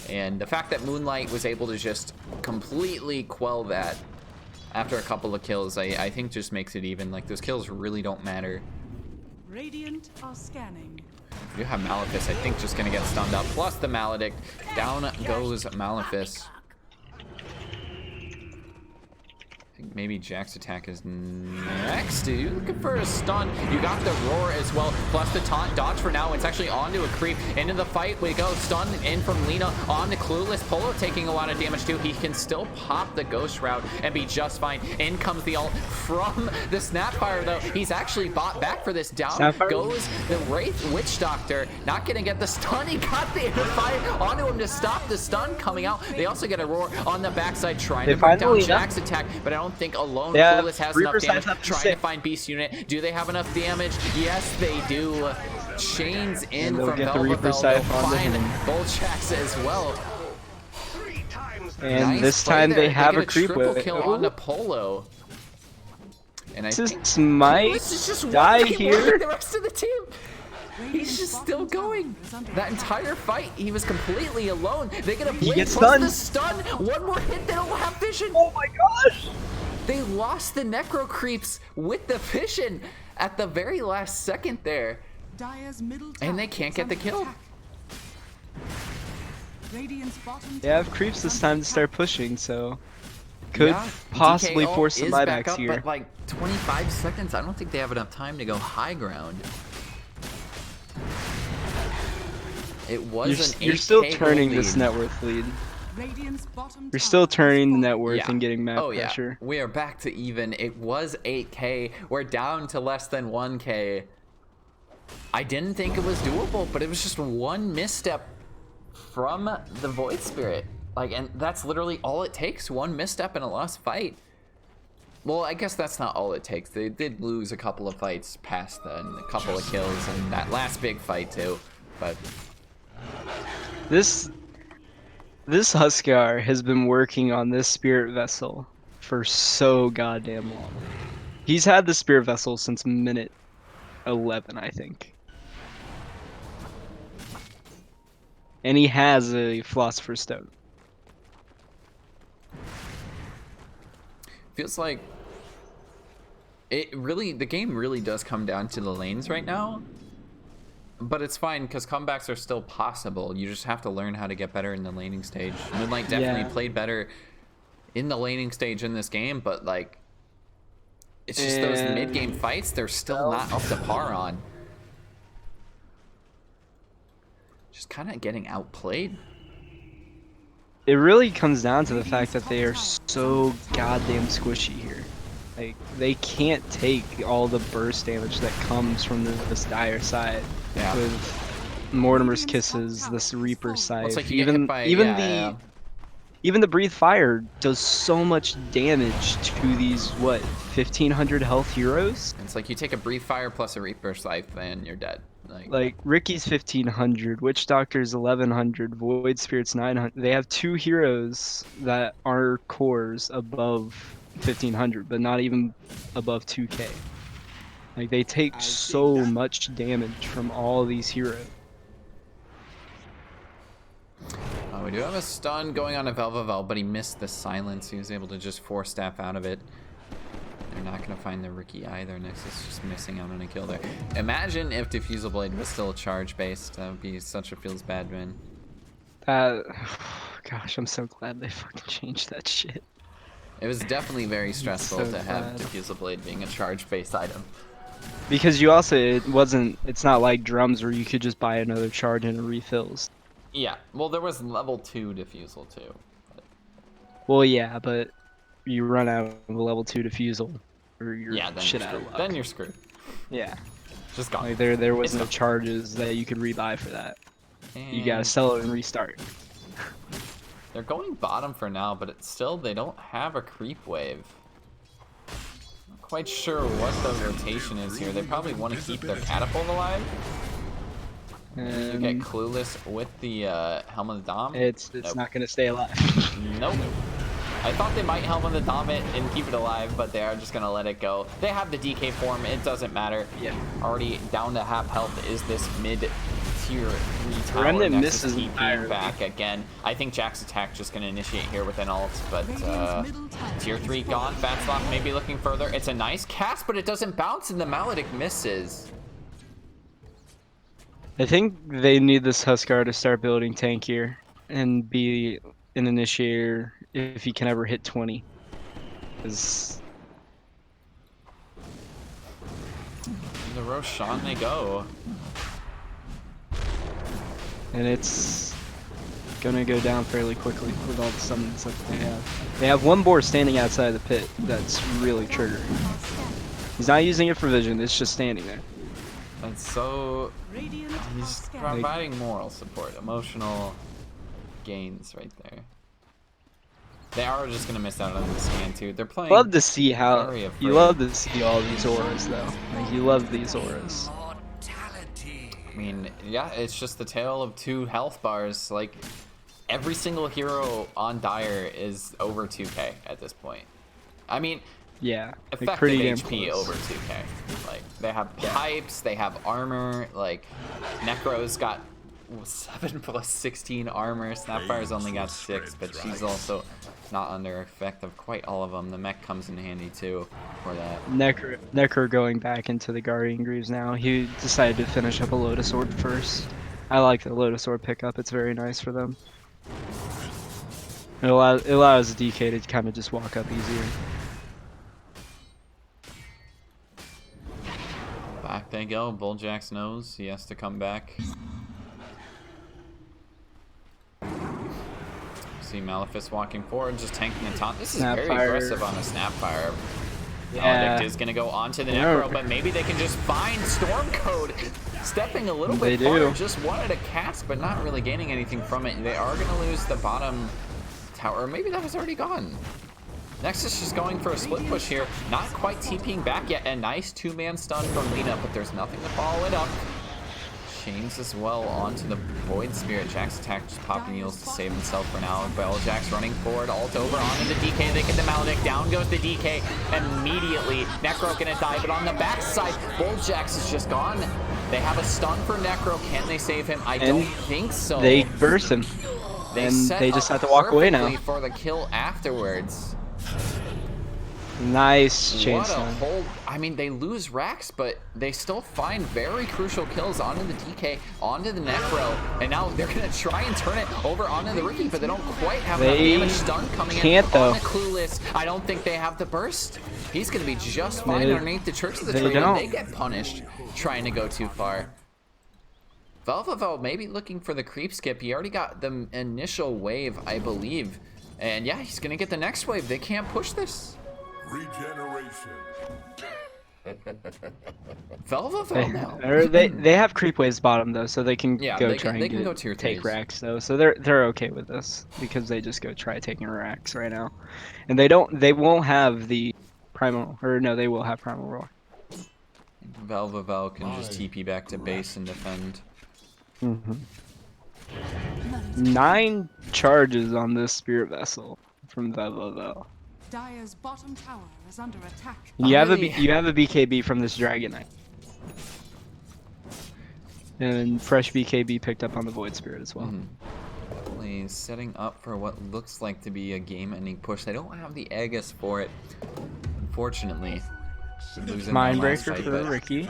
And the fact that Moonlight was able to just completely quell that after a couple of kills, I think just makes it even. Like, those kills really don't matter. Radiant are scanning. You have Malefice, I think, just gonna get stunned up. Plus the Maledict. Down goes Malefice. I think maybe Jack's attack is next. Are you looking for a stun? You got the roar as well. Plus the taunt dodge for now. It's actually onto a creep. Into the fight we go. Stun in from Lena. On to Clueless. Polo taking a lot of damage too. He can still pop the Ghost Route and be just fine. In comes the ult from the Snapfire though. He's actually bought back for this. Down Snapfire? goes the Wraith Witch Doctor. Not gonna get the stun. He got the fire onto him to stop the stun coming out. They also get a roar on the backside trying They to bring find down Lena. Jack's attack, but I don't think alone Yeah, Clueless has Reaper enough damage. Scythe up to Trying to 6. find Beast Unit. Do they have enough damage? Yes, they do. chains in And they'll from get the Reaper Velvavel. They'll Scythe onto find him. Bolchax as well. And Nice this play time there. they have get a creep triple wave. kill on Polo. And I think This might this is just die one here. the rest of the team. He's just still going. That entire fight, he was completely alone. They get a blade gets plus stunned. the stun. One more hit, they don't have vision. Oh my gosh! They lost the necro creeps with the vision at the very last second there. Dire's middle And they tower can't is get the under kill. attack. Radiant's bottom They have tower creeps is this under time to attack. start pushing, so could Yeah, possibly DKO force some is back buybacks up, here. But like 25 seconds, I don't think they have enough time to go high ground. It was You're an still 8K turning gold this lead. net worth lead. Radiant's bottom You're tower still has turning the fallen. net worth Yeah. and getting map Oh pressure. yeah, we are back to even. It was 8K. We're down to less than 1K. I didn't think it was doable, but it was just one misstep from the Void Spirit. Like, and that's literally all it takes. One misstep in a lost fight. Well, I guess that's not all it takes. They did lose a couple of fights past then, a couple of kills, and that last big fight too. But This Huskar has been working on this spirit vessel for so goddamn long. He's had the spirit vessel since minute 11, I think. And he has a Philosopher's Stone. feels like the game really does come down to the lanes right now. But it's fine because comebacks are still possible. You just have to learn how to get better in the laning stage. Moonlight definitely played better in the laning stage in this game, but like it's just those mid-game fights they're still not up to par on. Just kind of getting outplayed. It really comes down to the fact that they are so goddamn squishy here. Like, they can't take all the burst damage that comes from this Dire side. Yeah. With Mortimer's Kisses, this Reaper Scythe. It's like you get hit by, yeah. Even the Breathe Fire does so much damage to these, what, 1500 health heroes? It's like you take a Breathe Fire plus a Reaper Scythe and you're dead. Like Ricky's 1500, Witch Doctor's 1100, Void Spirit's 900. They have two heroes that are cores above 1500, but not even above 2k. Like, they take so much damage from all these heroes. We do have a stun going on to Velvavel, but he missed the silence. He was able to just 4-staff out of it. They're not going to find the Ricky either. Nexus just missing out on a kill there. Imagine if Diffusal Blade was still charge-based. That would be such a feels bad win. Gosh, I'm so glad they fucking changed that shit. It was definitely very stressful so to have bad. Diffusal Blade being a charge-based item. Because you also, it's not like drums where you could just buy another charge and it refills. Yeah, well, there was level 2 Diffusal too. Well, yeah, but you run out of a level 2 Diffusal, or you're Yeah, then shit you're out of screwed. luck. Then you're screwed. Yeah. Just gone. Like, there was It's no gone. charges that you could rebuy for that. You gotta And sell it and restart. they're going bottom for now, but it's still, they don't have a creep wave. Not quite sure what the rotation is here. They probably want to keep their catapult alive. You get And clueless with the Helm of the Dom. it's Nope. not gonna stay alive. Nope. I thought they might Helm of the Dom it and keep it alive, but they are just gonna let it go. They have the DK form, it doesn't matter. Yeah. Already down to half health is this mid-tier 3 tower. Remnant Nexus misses TP entirely. back again. I think Jack's attack just gonna initiate here with an ult, but Radiant's middle tower tier is 3 fallen. gone. Fatslock may be looking further. It's a nice cast, but it doesn't bounce and the Maledict misses. I think they need this Huskar to start building tankier and be an initiator if he can ever hit 20. 'Cause The Roshan they go. and it's gonna go down fairly quickly with all the summons that they have. They have one boar standing outside the pit that's really triggering. He's not using it for vision, it's just standing there. That's so... Radiant He's are scattered. providing moral support, emotional gains right there. They are just gonna miss out on the scan too. They're playing. Love to see how Very you afraid. love to see all these auras though. Like, you love these auras. mean, yeah, it's just the tale of 2 health bars. Like, every single hero on Dire is over 2k at this point. I mean, Yeah, like effective pretty damn HP close. over 2k. Like, they have pipes, they have armor. Like, Necro's got 7 plus 16 armor. Snapfire's only got 6, but she's also not under effect of quite all of them. The mech comes in handy too for that. Necro going back into the Guardian Greaves now. He decided to finish up a Lotus Orb first. I like the Lotus Orb pickup. It's very nice for them. It allows DK to kind of just walk up easier. Back they go. Bulljax knows he has to come back. See Malefice walking forward, just tanking the taunt. This is very aggressive on a Snapfire. Yeah. Maledict is going to go onto the Necro, but maybe they can just find Storm Code. Stepping a little bit farther, just wanted a cast, but not really gaining anything from it. They are going to lose the bottom tower. Maybe that was already gone. Nexus just going for a split push here. Not quite TPing back yet. A nice 2-man stun from Lina, but there's nothing to follow it up. Chains as well onto the Void Spirit. Jax attack just popping heals to save himself for now. Jax running forward, ult over onto the DK. They get the Maledict. Down goes the DK immediately. Necro gonna die, but on the backside, Jax is just gone. They have a stun for Necro. Can they save him? I don't think so. They burst him. And they just have to walk away now. For the kill afterwards. Nice chain What a stun. hold. I mean, they lose Rax, but they still find very crucial kills onto the DK, onto the Necro, and now they're going to try and turn it over onto the Riki, but they don't quite have enough damage stun coming in on the Clueless. I don't think they have the burst. He's going to be just fine underneath the Church of the Tree, and they get punished trying to go too far. Velvavel maybe looking for the creep skip. He already got the initial wave, I believe. And yeah, he's going to get the next wave. They can't push this. Regeneration. Velvavel now. They have creep waves bottom though, so they can go try and take racks though. So they're okay with this because they just go try taking racks right now, and they won't have the primal, or no, they will have primal roar. Velvavel can just TP back to base and defend. 9 charges on this spirit vessel from Velvavel. Dire's bottom tower is under attack. You have a BKB from this Dragon Knight. And fresh BKB picked up on the Void Spirit as well. Definitely setting up for what looks like to be a game-ending push. They don't have the Aegis for it, unfortunately. Mindbreaker for Riki.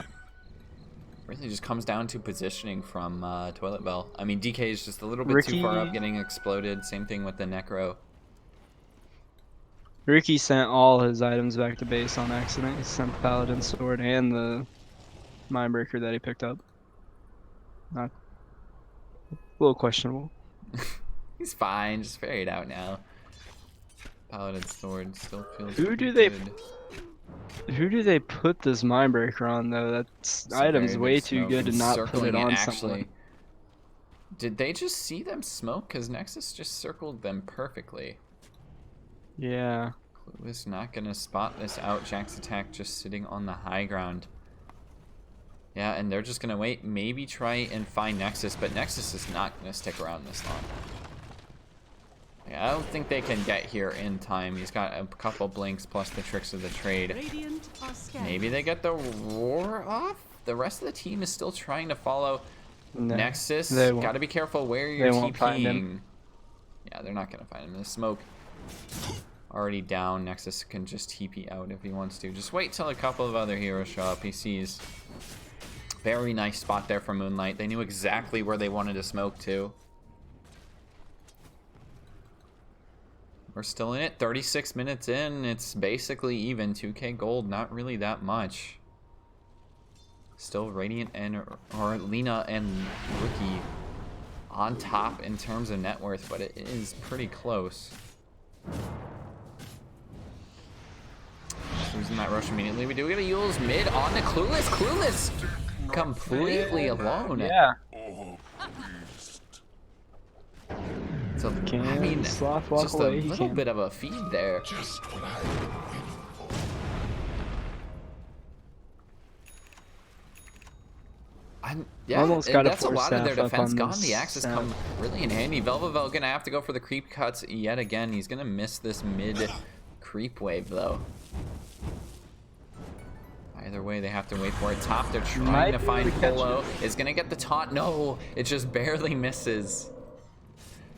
Really just comes down to positioning from Toilet Bell. I mean, DK is just a little bit too far up, getting exploded. Same thing with the Necro. Riki sent all his items back to base on accident. He sent the Paladin Sword and the Mindbreaker that he picked up. Not a little questionable. He's fine, just figure it out now. Paladin Sword still feels Who do they put this Mindbreaker on though? That's item's way too good to not put it on someone. Did they just see them smoke? Because Nexus just circled them perfectly. Yeah. Clueless not gonna spot this out. Jax attack just sitting on the high ground. Yeah, and they're just gonna wait, maybe try and find Nexus, but Nexus is not gonna stick around this long. Yeah, I don't think they can get here in time. He's got a couple blinks plus the tricks of the trade. Maybe they get the roar off? The rest of the team is still trying to follow Nexus. Gotta be careful where you're TPing. Yeah, they're not gonna find him. The smoke already down. Nexus can just TP out if he wants to. Just wait till a couple of other heroes show up. He sees. Very nice spot there for Moonlight. They knew exactly where they wanted to smoke to. We're still in it. 36 minutes in. It's basically even. 2k gold. Not really that much. Still Radiant and or Lina and Riki on top in terms of net worth, but it is pretty close. Losing that rush immediately. We do get a Yule's mid on the Clueless. Clueless completely alone. Yeah. So, I mean, just a little bit of a feed there. Just what I've been waiting for. Yeah, Almost and got a that's a force lot of their staff up defense on gone. this The axe has staff. come really in handy. Velvavel gonna have to go for the creep cuts yet again. He's gonna miss this mid creep wave though. Either way, they have to wait for it. Top, they're trying to find Polo. Is gonna get the taunt. No, it just barely misses.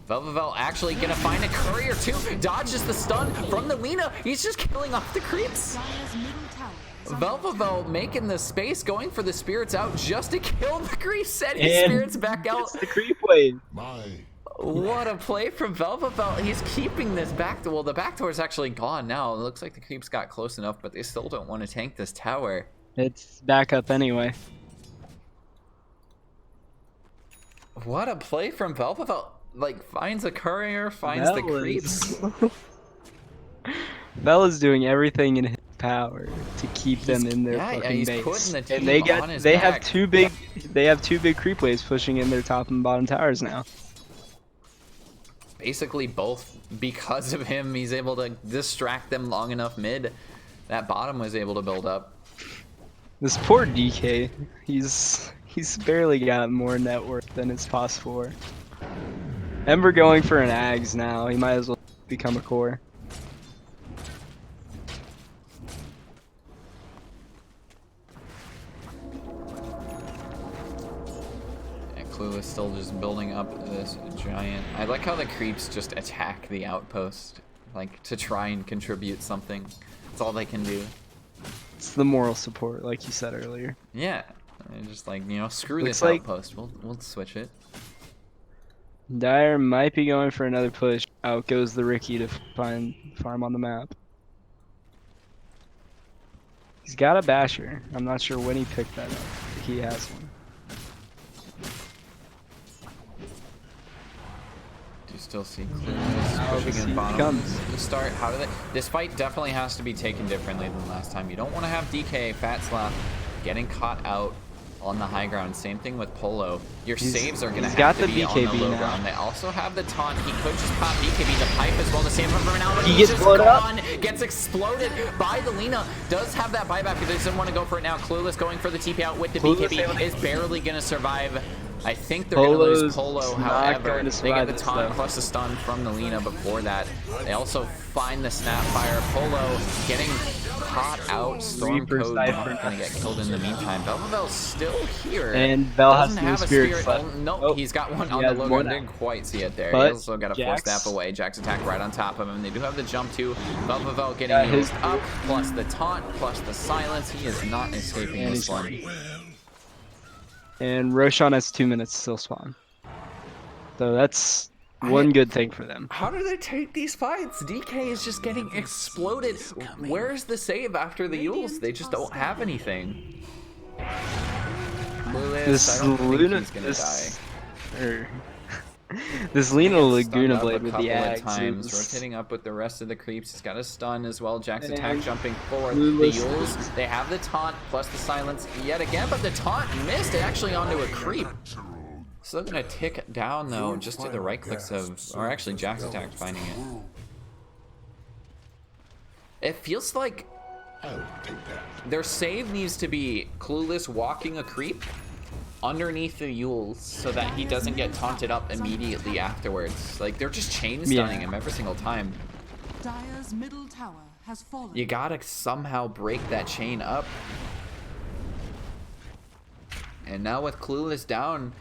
Velvavel actually gonna find a courier too. Dodges the stun from the Lina. He's just killing off the creeps. Dire's middle tower is under attack. Velvavel making the space, going for the spirits out just to kill the creeps. Send his And spirits back out. it's the creep wave. My What a play from Velvavel. He's keeping this back door. Well, the back door is actually gone now. It looks like the creeps got close enough, but they still don't want to tank this tower. It's back up anyway. What a play from Velvavel. Like, finds a courier, finds the creeps. Bella's doing everything in his power to keep them in their fucking he's base. putting the team And they on his they back. have two big creep waves pushing in their top and bottom towers now. Basically both. Because of him, he's able to distract them long enough mid. That bottom was able to build up. This poor DK, he's barely got more net worth than his pos 4. Ember going for an Ags now. He might as well become a core. And Clueless still just building up this giant. I like how the creeps just attack the outpost, like to try and contribute something. That's all they can do. It's the moral support, like you said earlier. Yeah, and just like, you know, screw Looks this like- outpost. We'll switch it. Dire might be going for another push. Out goes the Ricky to find farm on the map. He's got a basher. I'm not sure when he picked that up. He has one. Do you still see Clueless pushing this in he bottom comes. to start? How do they? This fight definitely has to be taken differently than last time. You don't want to have DK, Fat Slap, getting caught out on the high ground. Same thing with Polo. Your saves are going to he's have got to the be on the BKB low now. ground. They also have the taunt. He could just pop BKB to pipe as well to save him from now, but He he's gets just blown up. gone. Gets exploded by the Lina. Does have that buyback because he doesn't want to go for it now. Clueless going for the TP out with the Clueless BKB able to- is barely going to survive. I think they're going to lose Polo's Polo, not however. going to They get survive the this, taunt though. plus the stun from the Lina before that. They also find the Snapfire. Polo getting caught out. Storm Reaper Code Cypher. not going to get killed in the meantime. Velvavel's still here. And Bell has Doesn't no have a spirits spirit. left. Oh, no, Oh, he's got one he on the has low one ground. now. Didn't quite see it there. He But also got a force Jax- staff away. Jack's attack right on top of him. They do have the jump too. Velvavel getting Got his- used up, plus the taunt, plus the silence. He is not escaping And this he's one. And Roshan has 2 minutes to still spawn. So that's one good thing for them. How do they take these fights? DK is just getting exploded. Where's the save after the Yules? They just don't have anything. Clueless, This I don't think Luna, he's gonna die. this Lina Stunned Laguna up Blade a with couple the of Ags times, is- rotating up with the rest of the creeps. He's got a stun as well. Jack's And attack jumping forward. The Clueless- Yules, they have the taunt plus the silence yet again, but the taunt missed it actually onto a creep. Still gonna tick down though, just to the right clicks of, or actually Jack's attack finding it. It feels like I'll take that. their save needs to be Clueless walking a creep underneath the Yules so that he doesn't get taunted up immediately afterwards. Like, they're just chain stunning him every single time. Dire's middle tower has fallen. You gotta somehow break that chain up. And now with Clueless down,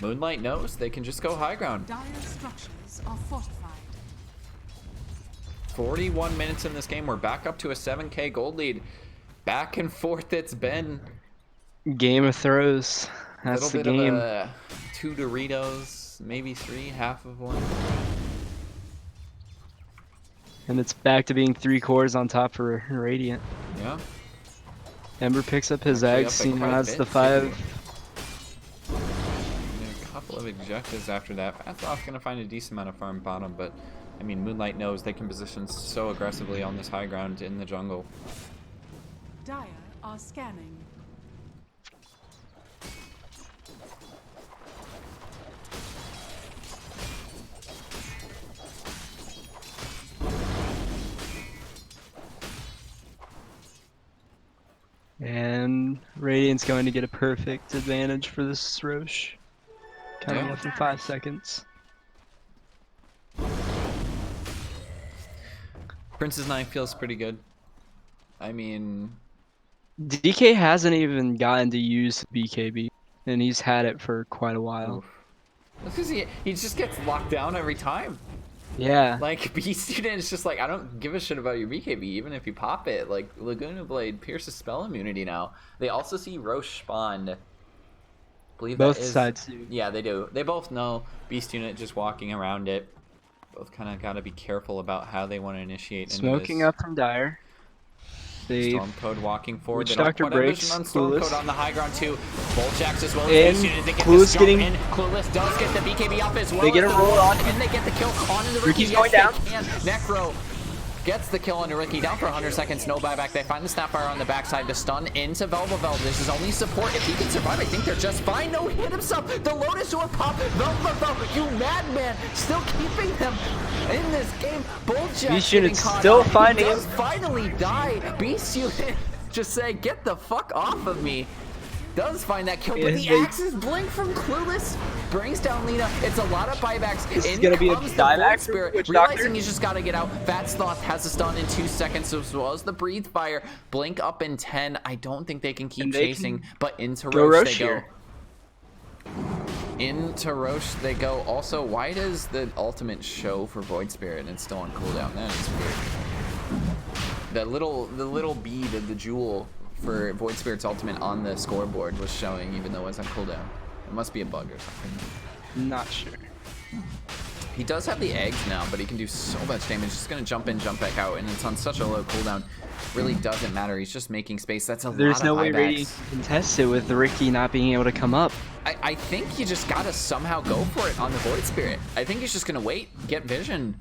Moonlight knows they can just go high ground. Dire's structures are fortified. 41 minutes in this game. We're back up to a 7K gold lead. Back and forth it's been. Game of Throws. That's the Little bit game. of a 2 Doritos, maybe 3, half of one. And it's back to being 3 cores on top for Radiant. Yeah. Ember picks up his Actually eggs. up He by now quite a has bit, the too. 5. A couple of objectives after that. Fatsoff's gonna find a decent amount of farm bottom, but I mean, Moonlight knows they can position so aggressively on this high ground in the jungle. Dire are scanning. And Radiant's going to get a perfect advantage for this Roche. Coming Yeah. up in 5 seconds. Prince's Knife feels pretty good. I mean, DK hasn't even gotten to use BKB, and he's had it for quite a while. oof. That's because he just gets locked down every time. Yeah. Like, B student is just like, I don't give a shit about your BKB, even if you pop it. Like, Laguna Blade pierces spell immunity now. They also see Roche spawned. Believe Both that is, sides do. Yeah, they do. They both know Beast Unit just walking around it. Both kind of got to be careful about how they want to initiate into Smoking this. up from Dire. They Stormcode walking forward. Witch They don't Doctor quite have breaks, vision on Clueless. Stormcode on the high ground too. Voljax as well as And Beast Unit. They get Clueless this jump getting- in. Clueless does get the BKB off as well. They get as a the roll on and they get the kill onto the Ricky. Ricky's Yes, going down. they can. Necro gets the kill onto Ricky, down for 100 seconds, no buyback. They find the Snapfire on the backside, the stun into Velvavel. This is only support. If he can survive, I think they're just fine. No, he hit himself. The Lotus Door pop. Velvavel, you madman, still keeping them in this game. Boljack Beast getting Unit's caught still out. He finding does him. finally die. Beast Unit just say, get the fuck off of me. Does find that kill, but Yeah, the they- Axe's blink from Clueless brings down Lena. It's a lot of buybacks. This is In gonna be a comes the dieback Void for Spirit, Witch realizing Doctor. he's just got to get out. Fat Sloth has a stun in 2 seconds, as well as the Breathe Fire. Blink up in 10. I don't think they can keep And they chasing, can but into go Roche Roche they go. here. Into Roche they go. Also, why does the ultimate show for Void Spirit and it's still on cooldown? That is weird. The little bead of the jewel for Void Spirit's ultimate on the scoreboard was showing, even though it was on cooldown. It must be a bug or something. Not sure. He does have the eggs now, but he can do so much damage. He's gonna jump in, jump back out, and it's on such a low cooldown. Really doesn't matter. He's just making space. That's a There's lot no of way buybacks. Radiant can contest it with Ricky not being able to come up. I think you just gotta somehow go for it on the Void Spirit. I think he's just gonna wait, get vision.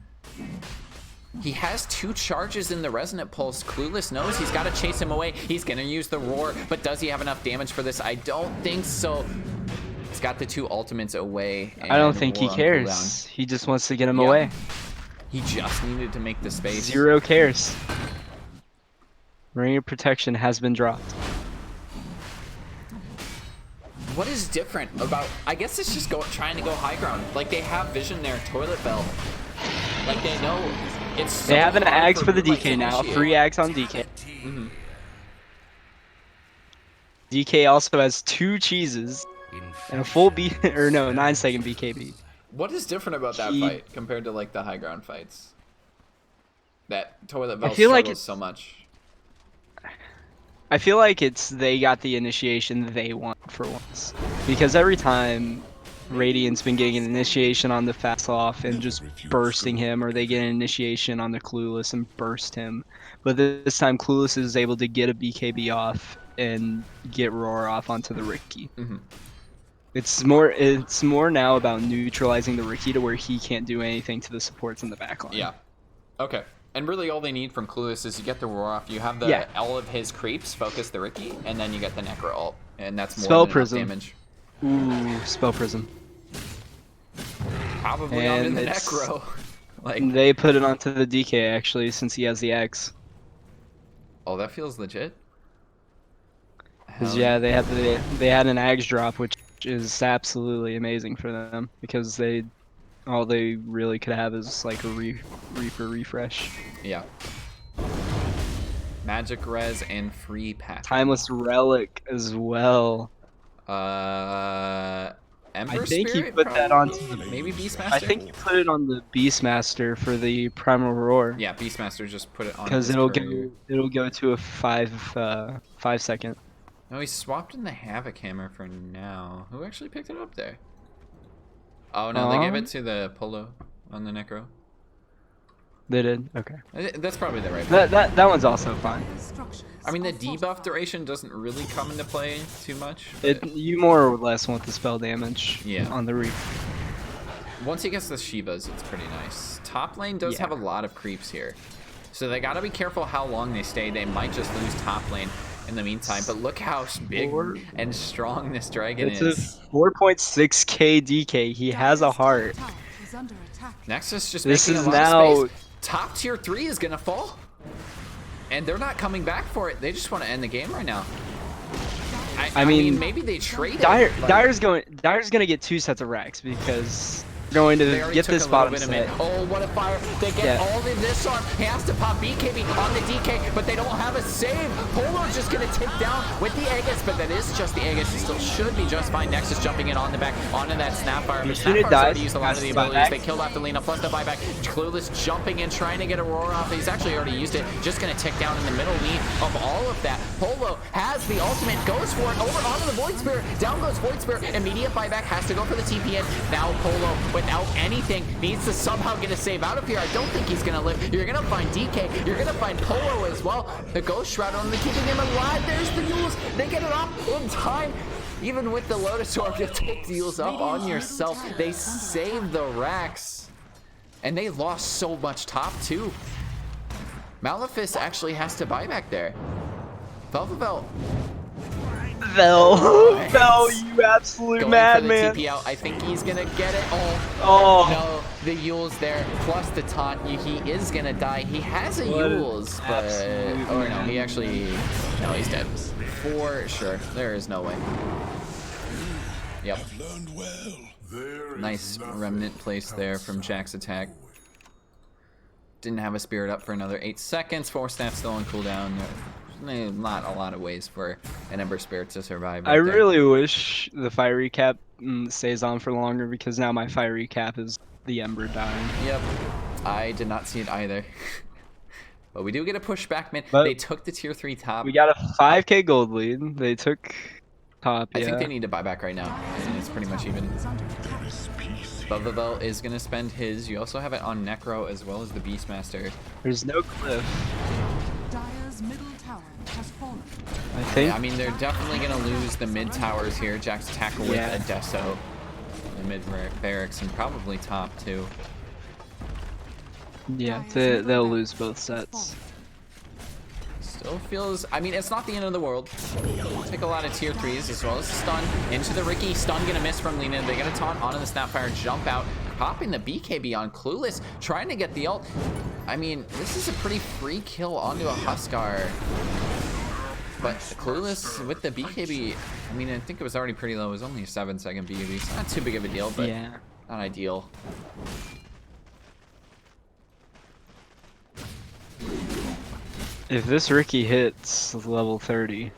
He has 2 charges in the Resonant Pulse. Clueless knows he's got to chase him away. He's going to use the Roar, but does he have enough damage for this? I don't think so. He's got the 2 ultimates away. I don't and think he Roar on cares. cooldown. He just wants to get him Yeah. away. He just needed to make the space. 0 cares. Ring of Protection has been dropped. What is different about... I guess it's just trying to go high ground. Like, they have vision there, Toilet Bell. Like, they know it's so They have an hard Ags for the Moonlight to DK now. initiate. 3 Ags on DK. DK also has 2 cheeses and a full 9-second BKB. What is different about that He- fight compared to like the high ground fights? That Toilet Bell feel like struggles it's- so much. I feel like they got the initiation they want for once. Because every time Radiant's been getting an initiation on the Fast Off and just bursting him, or they get an initiation on the Clueless and burst him. But this time Clueless is able to get a BKB off and get Roar off onto the Ricky. Mhm. It's more now about neutralizing the Ricky to where he can't do anything to the supports in the backline. Yeah. Okay. And really all they need from Clueless is you get the Roar off, you have the Yeah. all of his creeps focus the Ricky, and then you get the Necro ult. And that's more Spell than enough Prism. damage. Ooh, Spell Prism. Probably And onto the it's- Necro. Like, They put it onto the DK actually, since he has the X. oh, that feels legit. Because Hell yeah, they had an Ags drop, which is absolutely amazing for them because all they really could have is like a Reaper refresh. Yeah. Magic Res and free path. Timeless Relic as well. Ember I think he Spirit, put that onto probably? the- maybe Beastmaster. I think you put it on the Beastmaster for the Primal Roar. Yeah, Beastmaster just put it on. Because his it'll courier. go to a 5-second. No, he swapped in the Havoc Hammer for now. Who actually picked it up there? Oh no, they gave it to the Polo on the Necro. They did. Okay. That's probably the right one. That one's also fine. Structures I mean, the are debuff fortified. duration doesn't really come into play too much. but You more or less want the spell damage Yeah. on the Reaper. once he gets the Shivas, it's pretty nice. Top lane does Yeah. have a lot of creeps here. So they gotta be careful how long they stay. They might just lose top lane in the meantime. But look how big and strong this dragon It's a is. 4.6k DK. He has a Dire's top heart. tower is under attack. Nexus just This making is a lot now- of space. Top tier 3 is gonna fall. And they're not coming back for it. They just want to end the game right now. I mean, maybe they traded. Dyer's gonna get 2 sets of racks because they're going They to already get took this a little bottom bit of set. mid. Oh, what a fire. They get all of this arm. He has to pop BKB on the DK, but they don't have a save. Polo's just going to take down with the Aegis, but that is just the Aegis. He still should be just fine. Nexus jumping in on the back onto that Snapfire. But Snapfire's already used a lot of the abilities. They killed off the Lina plus the buyback. Clueless jumping in, trying to get Aurora off. He's actually already used it. Just going to tick down in the middle lead of all of that. Polo has the ultimate, goes for it, over onto the Void Spirit. Down goes Void Spirit. Immediate buyback, has to go for the TPN. Now Polo, without anything, needs to somehow get a save out of here. I don't think he's gonna live. You're gonna find DK. You're gonna find Polo as well. The Ghost Shroud on the keeping him alive. There's the Yules. They get it off in time. Even with the Lotus Orb, you take the Yules up on yourself. They save the racks. And they lost so much top too. Malefice actually has to buy back there. Velvavel. Vel, you absolute madman. TP out. I think he's gonna get it. Oh. No, the Yule's there, plus the taunt. He is gonna die. He has a Yule's, but no, he actually, no, he's dead for sure. There is no way. Yep. Nice remnant place there from Jack's attack. Didn't have a spirit up for another 8 seconds. 4 staff still on cooldown. Not a lot of ways for an Ember Spirit to survive. I really wish the fiery cap stays on for longer because now my fiery cap is the Ember dying. Yep. I did not see it either. But we do get a pushback mid. But they took the tier 3 top. We got a 5k gold lead. They took top, I think they need to buy back right now. And it's pretty much even. Velvavel is going to spend his. You also have it on Necro as well as the Beastmaster. There's no cliff. Dire's middle tower has fallen. I think. I mean, they're definitely going to lose the mid towers here. Jack's tackle with a Deso. The mid barracks and probably top too. Yeah, they'll lose both sets. Still feels, I mean, it's not the end of the world. Take a lot of tier 3s as well as a stun into the Ricky. Stun gonna miss from Lina. They get a taunt onto the Snapfire, jump out, popping the BKB on Clueless, trying to get the ult. I mean, this is a pretty free kill onto a Huskar. But Clueless with the BKB, I mean, I think it was already pretty low. It was only a 7-second BKB. It's not too big of a deal, but yeah, not ideal. If this Ricky hits level 30,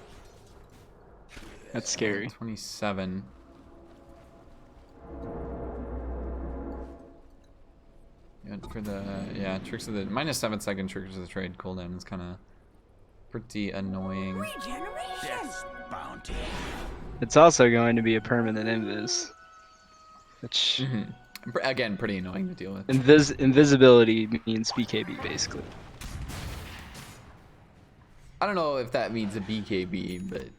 that's scary. 27. Yeah, for the tricks of the -7-second triggers of the trade cooldown is kind of pretty annoying. It's also going to be a permanent invis, which again pretty annoying to deal with. Invisibility means BKB basically. I don't know if that means a BKB, but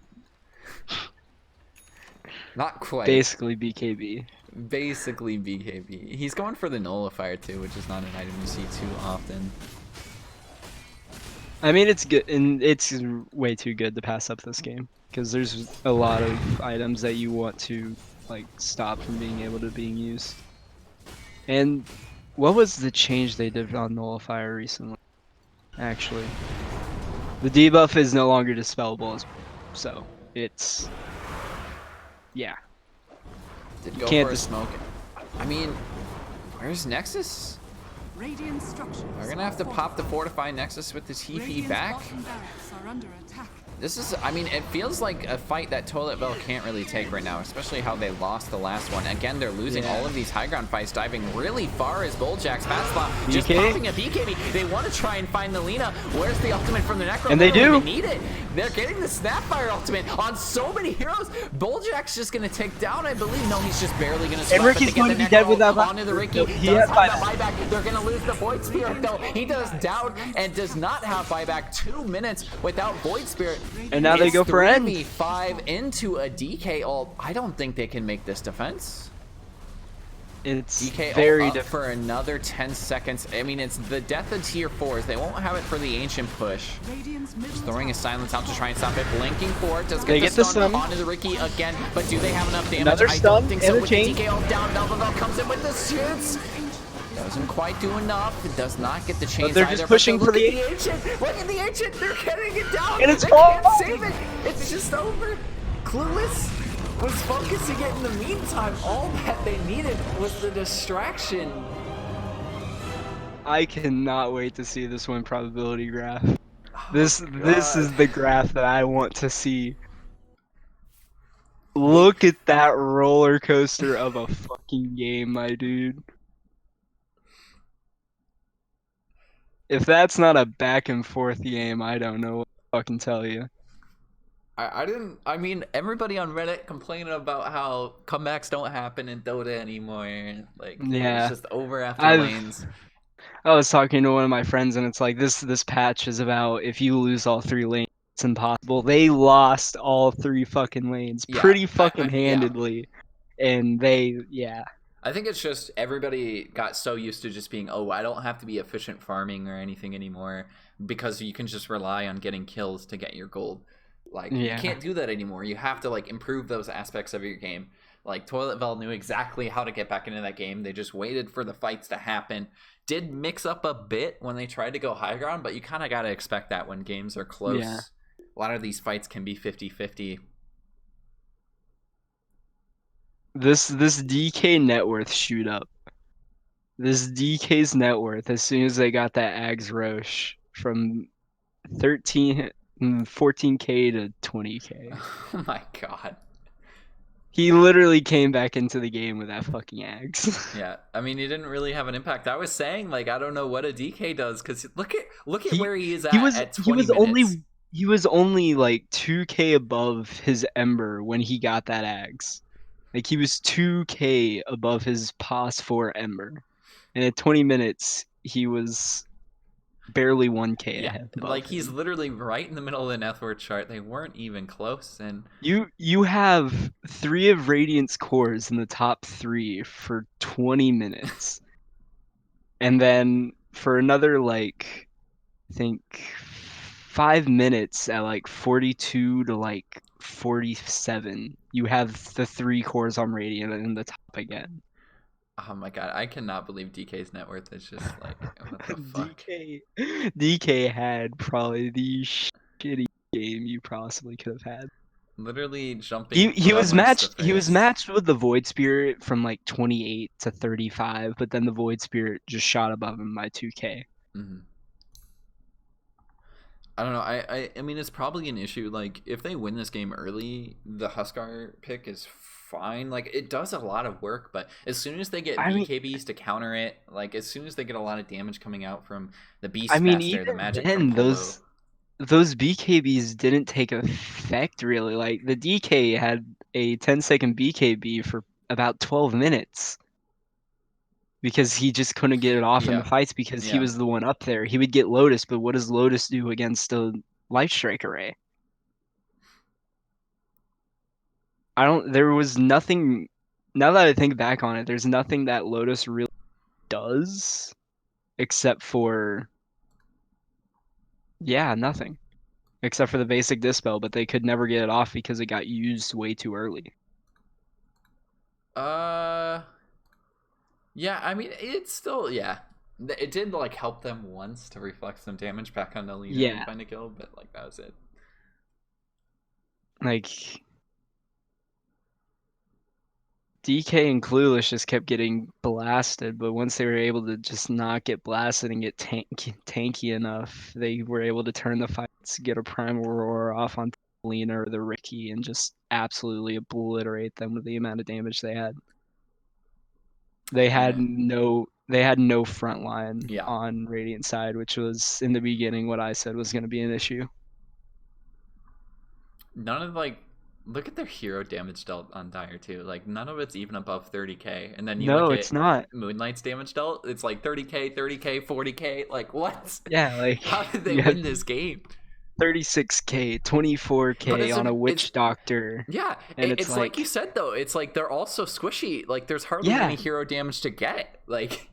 not quite. Basically BKB. Basically BKB. He's going for the nullifier too, which is not an item you see too often. I mean, it's good, and it's way too good to pass up this game because there's a lot of items that you want to like stop from being able to being used. And what was the change they did on nullifier recently? Actually, the debuff is no longer dispellable, so it's Did go can't for a smoke. I mean, where's Nexus? Radiant structures. We're gonna have to pop the fortify Nexus with this TP back. Are under attack. This is, I mean, it feels like a fight that Toilet Bell can't really take right now, especially how they lost the last one. Again, they're losing all of these high ground fights, diving really far as Bulljack's Patslot just popping a BKB. They want to try and find the Lina. Where's the ultimate from the Necro? And they do. They need it. They're getting the Snapfire ultimate on so many heroes. Bulljack's just going to take down, I believe. No, he's just barely going to survive. And Ricky's going to be dead without onto the Ricky. He Does has have the buyback. They're going to lose the Void Spirit, though. He does down and does not have buyback. 2 minutes without Void Spirit. And now they go for end. 3v5 into a DK ult. I don't think they can make this defense. It's DK very ult up for another 10 seconds. I mean, it's the death of tier 4s. They won't have it for the ancient push. Just throwing a silence out to try and stop it. Blinking for it. Does get the stun onto the Ricky again, but do they have enough damage? Another I stun don't think so. With the chain. DK ult down, Velvavel comes in with the shoots. Doesn't quite do enough. It does not get the chains But they're just pushing for the ancient. Look at the ancient. They're getting it down. And it's they falling. can't save it. It's just over. Clueless was focusing it in the meantime. All that they needed was the distraction. I cannot wait to see this win probability graph. Oh, This God. is the graph that I want to see. Look at that roller coaster of a fucking game, my dude. If that's not a back and forth game, I don't know what to fucking tell you. I mean, everybody on Reddit complaining about how comebacks don't happen in Dota anymore. Like, it's Yeah. just over after lanes. I was talking to one of my friends, and it's like this patch is about if you lose all 3 lanes, it's impossible. They lost all 3 fucking lanes Yeah, pretty fucking yeah. handedly, and yeah. I think it's just everybody got so used to just being, oh, I don't have to be efficient farming or anything anymore because you can just rely on getting kills to get your gold. Like, you can't do that anymore. You have to, like, improve those aspects of your game. Like, Toilet Bell knew exactly how to get back into that game. They just waited for the fights to happen. Did mix up a bit when they tried to go high ground, but you kind of got to expect that when games are close. Yeah. A lot of these fights can be 50-50. This DK net worth shoot up. This DK's net worth as soon as they got that Ags Roche from 14k to 20k. Oh my god. He literally came back into the game with that fucking Ags. Yeah, I mean, he didn't really have an impact. I was saying, like, I don't know what a DK does because look at where he is at 20 minutes. He was only like 2k above his Ember when he got that Ags. Like he was 2k above his POS 4 Ember. And at 20 minutes, he was barely 1k ahead above like he's him. literally right in the middle of the net worth chart. They weren't even close, and You have 3 of Radiant's cores in the top 3 for 20 minutes. And then for another like I think 5 minutes at like 42 to like 47, you have the 3 cores on Radiant in the top again. oh my god, I cannot believe DK's net worth is just like, what the fuck? DK had probably the shitty game you possibly could have had. Literally jumping He from was worst to matched fairest. with the Void Spirit from like 28 to 35, but then the Void Spirit just shot above him by 2k. Mm-hmm. I don't know. I mean, it's probably an issue. Like, if they win this game early, the Huskar pick is fine. Like, it does a lot of work, but as soon as they get BKBs to counter it, like, as soon as they get a lot of damage coming out from the Beast Master, the Even magic then, from Polo. those BKBs didn't take effect really. Like the DK had a 10-second BKB for about 12 minutes because he just couldn't get it off in the fights because he was the one up there. He would get Lotus, but what does Lotus do against a Life Strike array? There was nothing. Now that I think back on it, there's nothing that Lotus really does except for, nothing. Except for the basic Dispel, but they could never get it off because it got used way too early. Yeah, I mean, it's still, it did, like, help them once to reflect some damage back on Alina and find a kill, but, like, that was it. Like, DK and Clueless just kept getting blasted, but once they were able to just not get blasted and get tanky enough, they were able to turn the fights, get a Primal Roar off on Alina or the Ricky, and just absolutely obliterate them with the amount of damage they had. They had no front line on Radiant side, which was in the beginning what I said was going to be an issue. None of, like, look at their hero damage dealt on Dire too. Like, none of it's even above 30k. And then you look it's at not. Moonlight's damage dealt, it's like 30k, 30k, 40k. Like, what? Yeah, like how did they win this game? 36k, 24k on a Witch Doctor. Yeah, and it's like you said though. It's like they're all so squishy. Like, there's hardly any hero damage to get. Like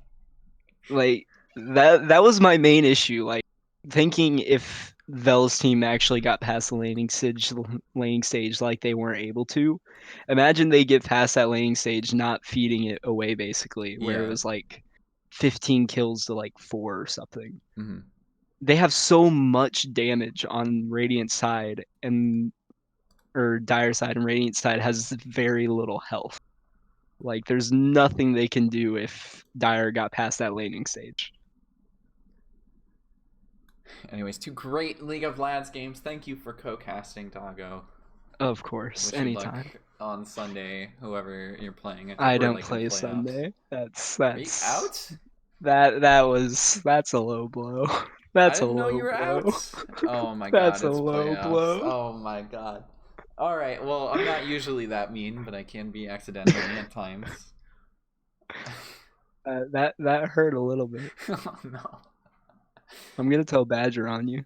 that was my main issue. Like, thinking if Vel's team actually got past the laning stage like they weren't able to. Imagine they get past that laning stage not feeding it away basically, where it was like 15 kills to like 4 or something. They have so much damage on Radiant side, and or Dire side and Radiant side has very little health. Like, there's nothing they can do if Dire got past that laning stage. Anyways, 2 great League of Lads games. Thank you for co-casting, Doggo. Of course, Wish you anytime. luck on Sunday, whoever you're playing. I think I we're don't like play in playoffs. Sunday. Are you out? That's a low blow. I That's a didn't know you low were blow. out. Oh my That's god, a it's low playoffs. blow. Oh my god. All right, well, I'm not usually that mean, but I can be accidentally at times. That hurt a little bit. Oh no. I'm gonna tell Badger on you.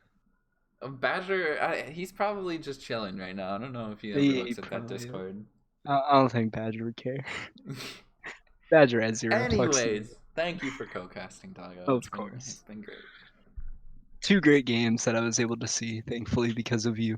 Badger, he's probably just chilling right now. I don't know if he ever He looks at that probably- Discord. I don't think Badger would care. Badger had 0 pucks. Anyways, thank you for co-casting, Doggo. Of It's course. been great. 2 great games that I was able to see, thankfully, because of you.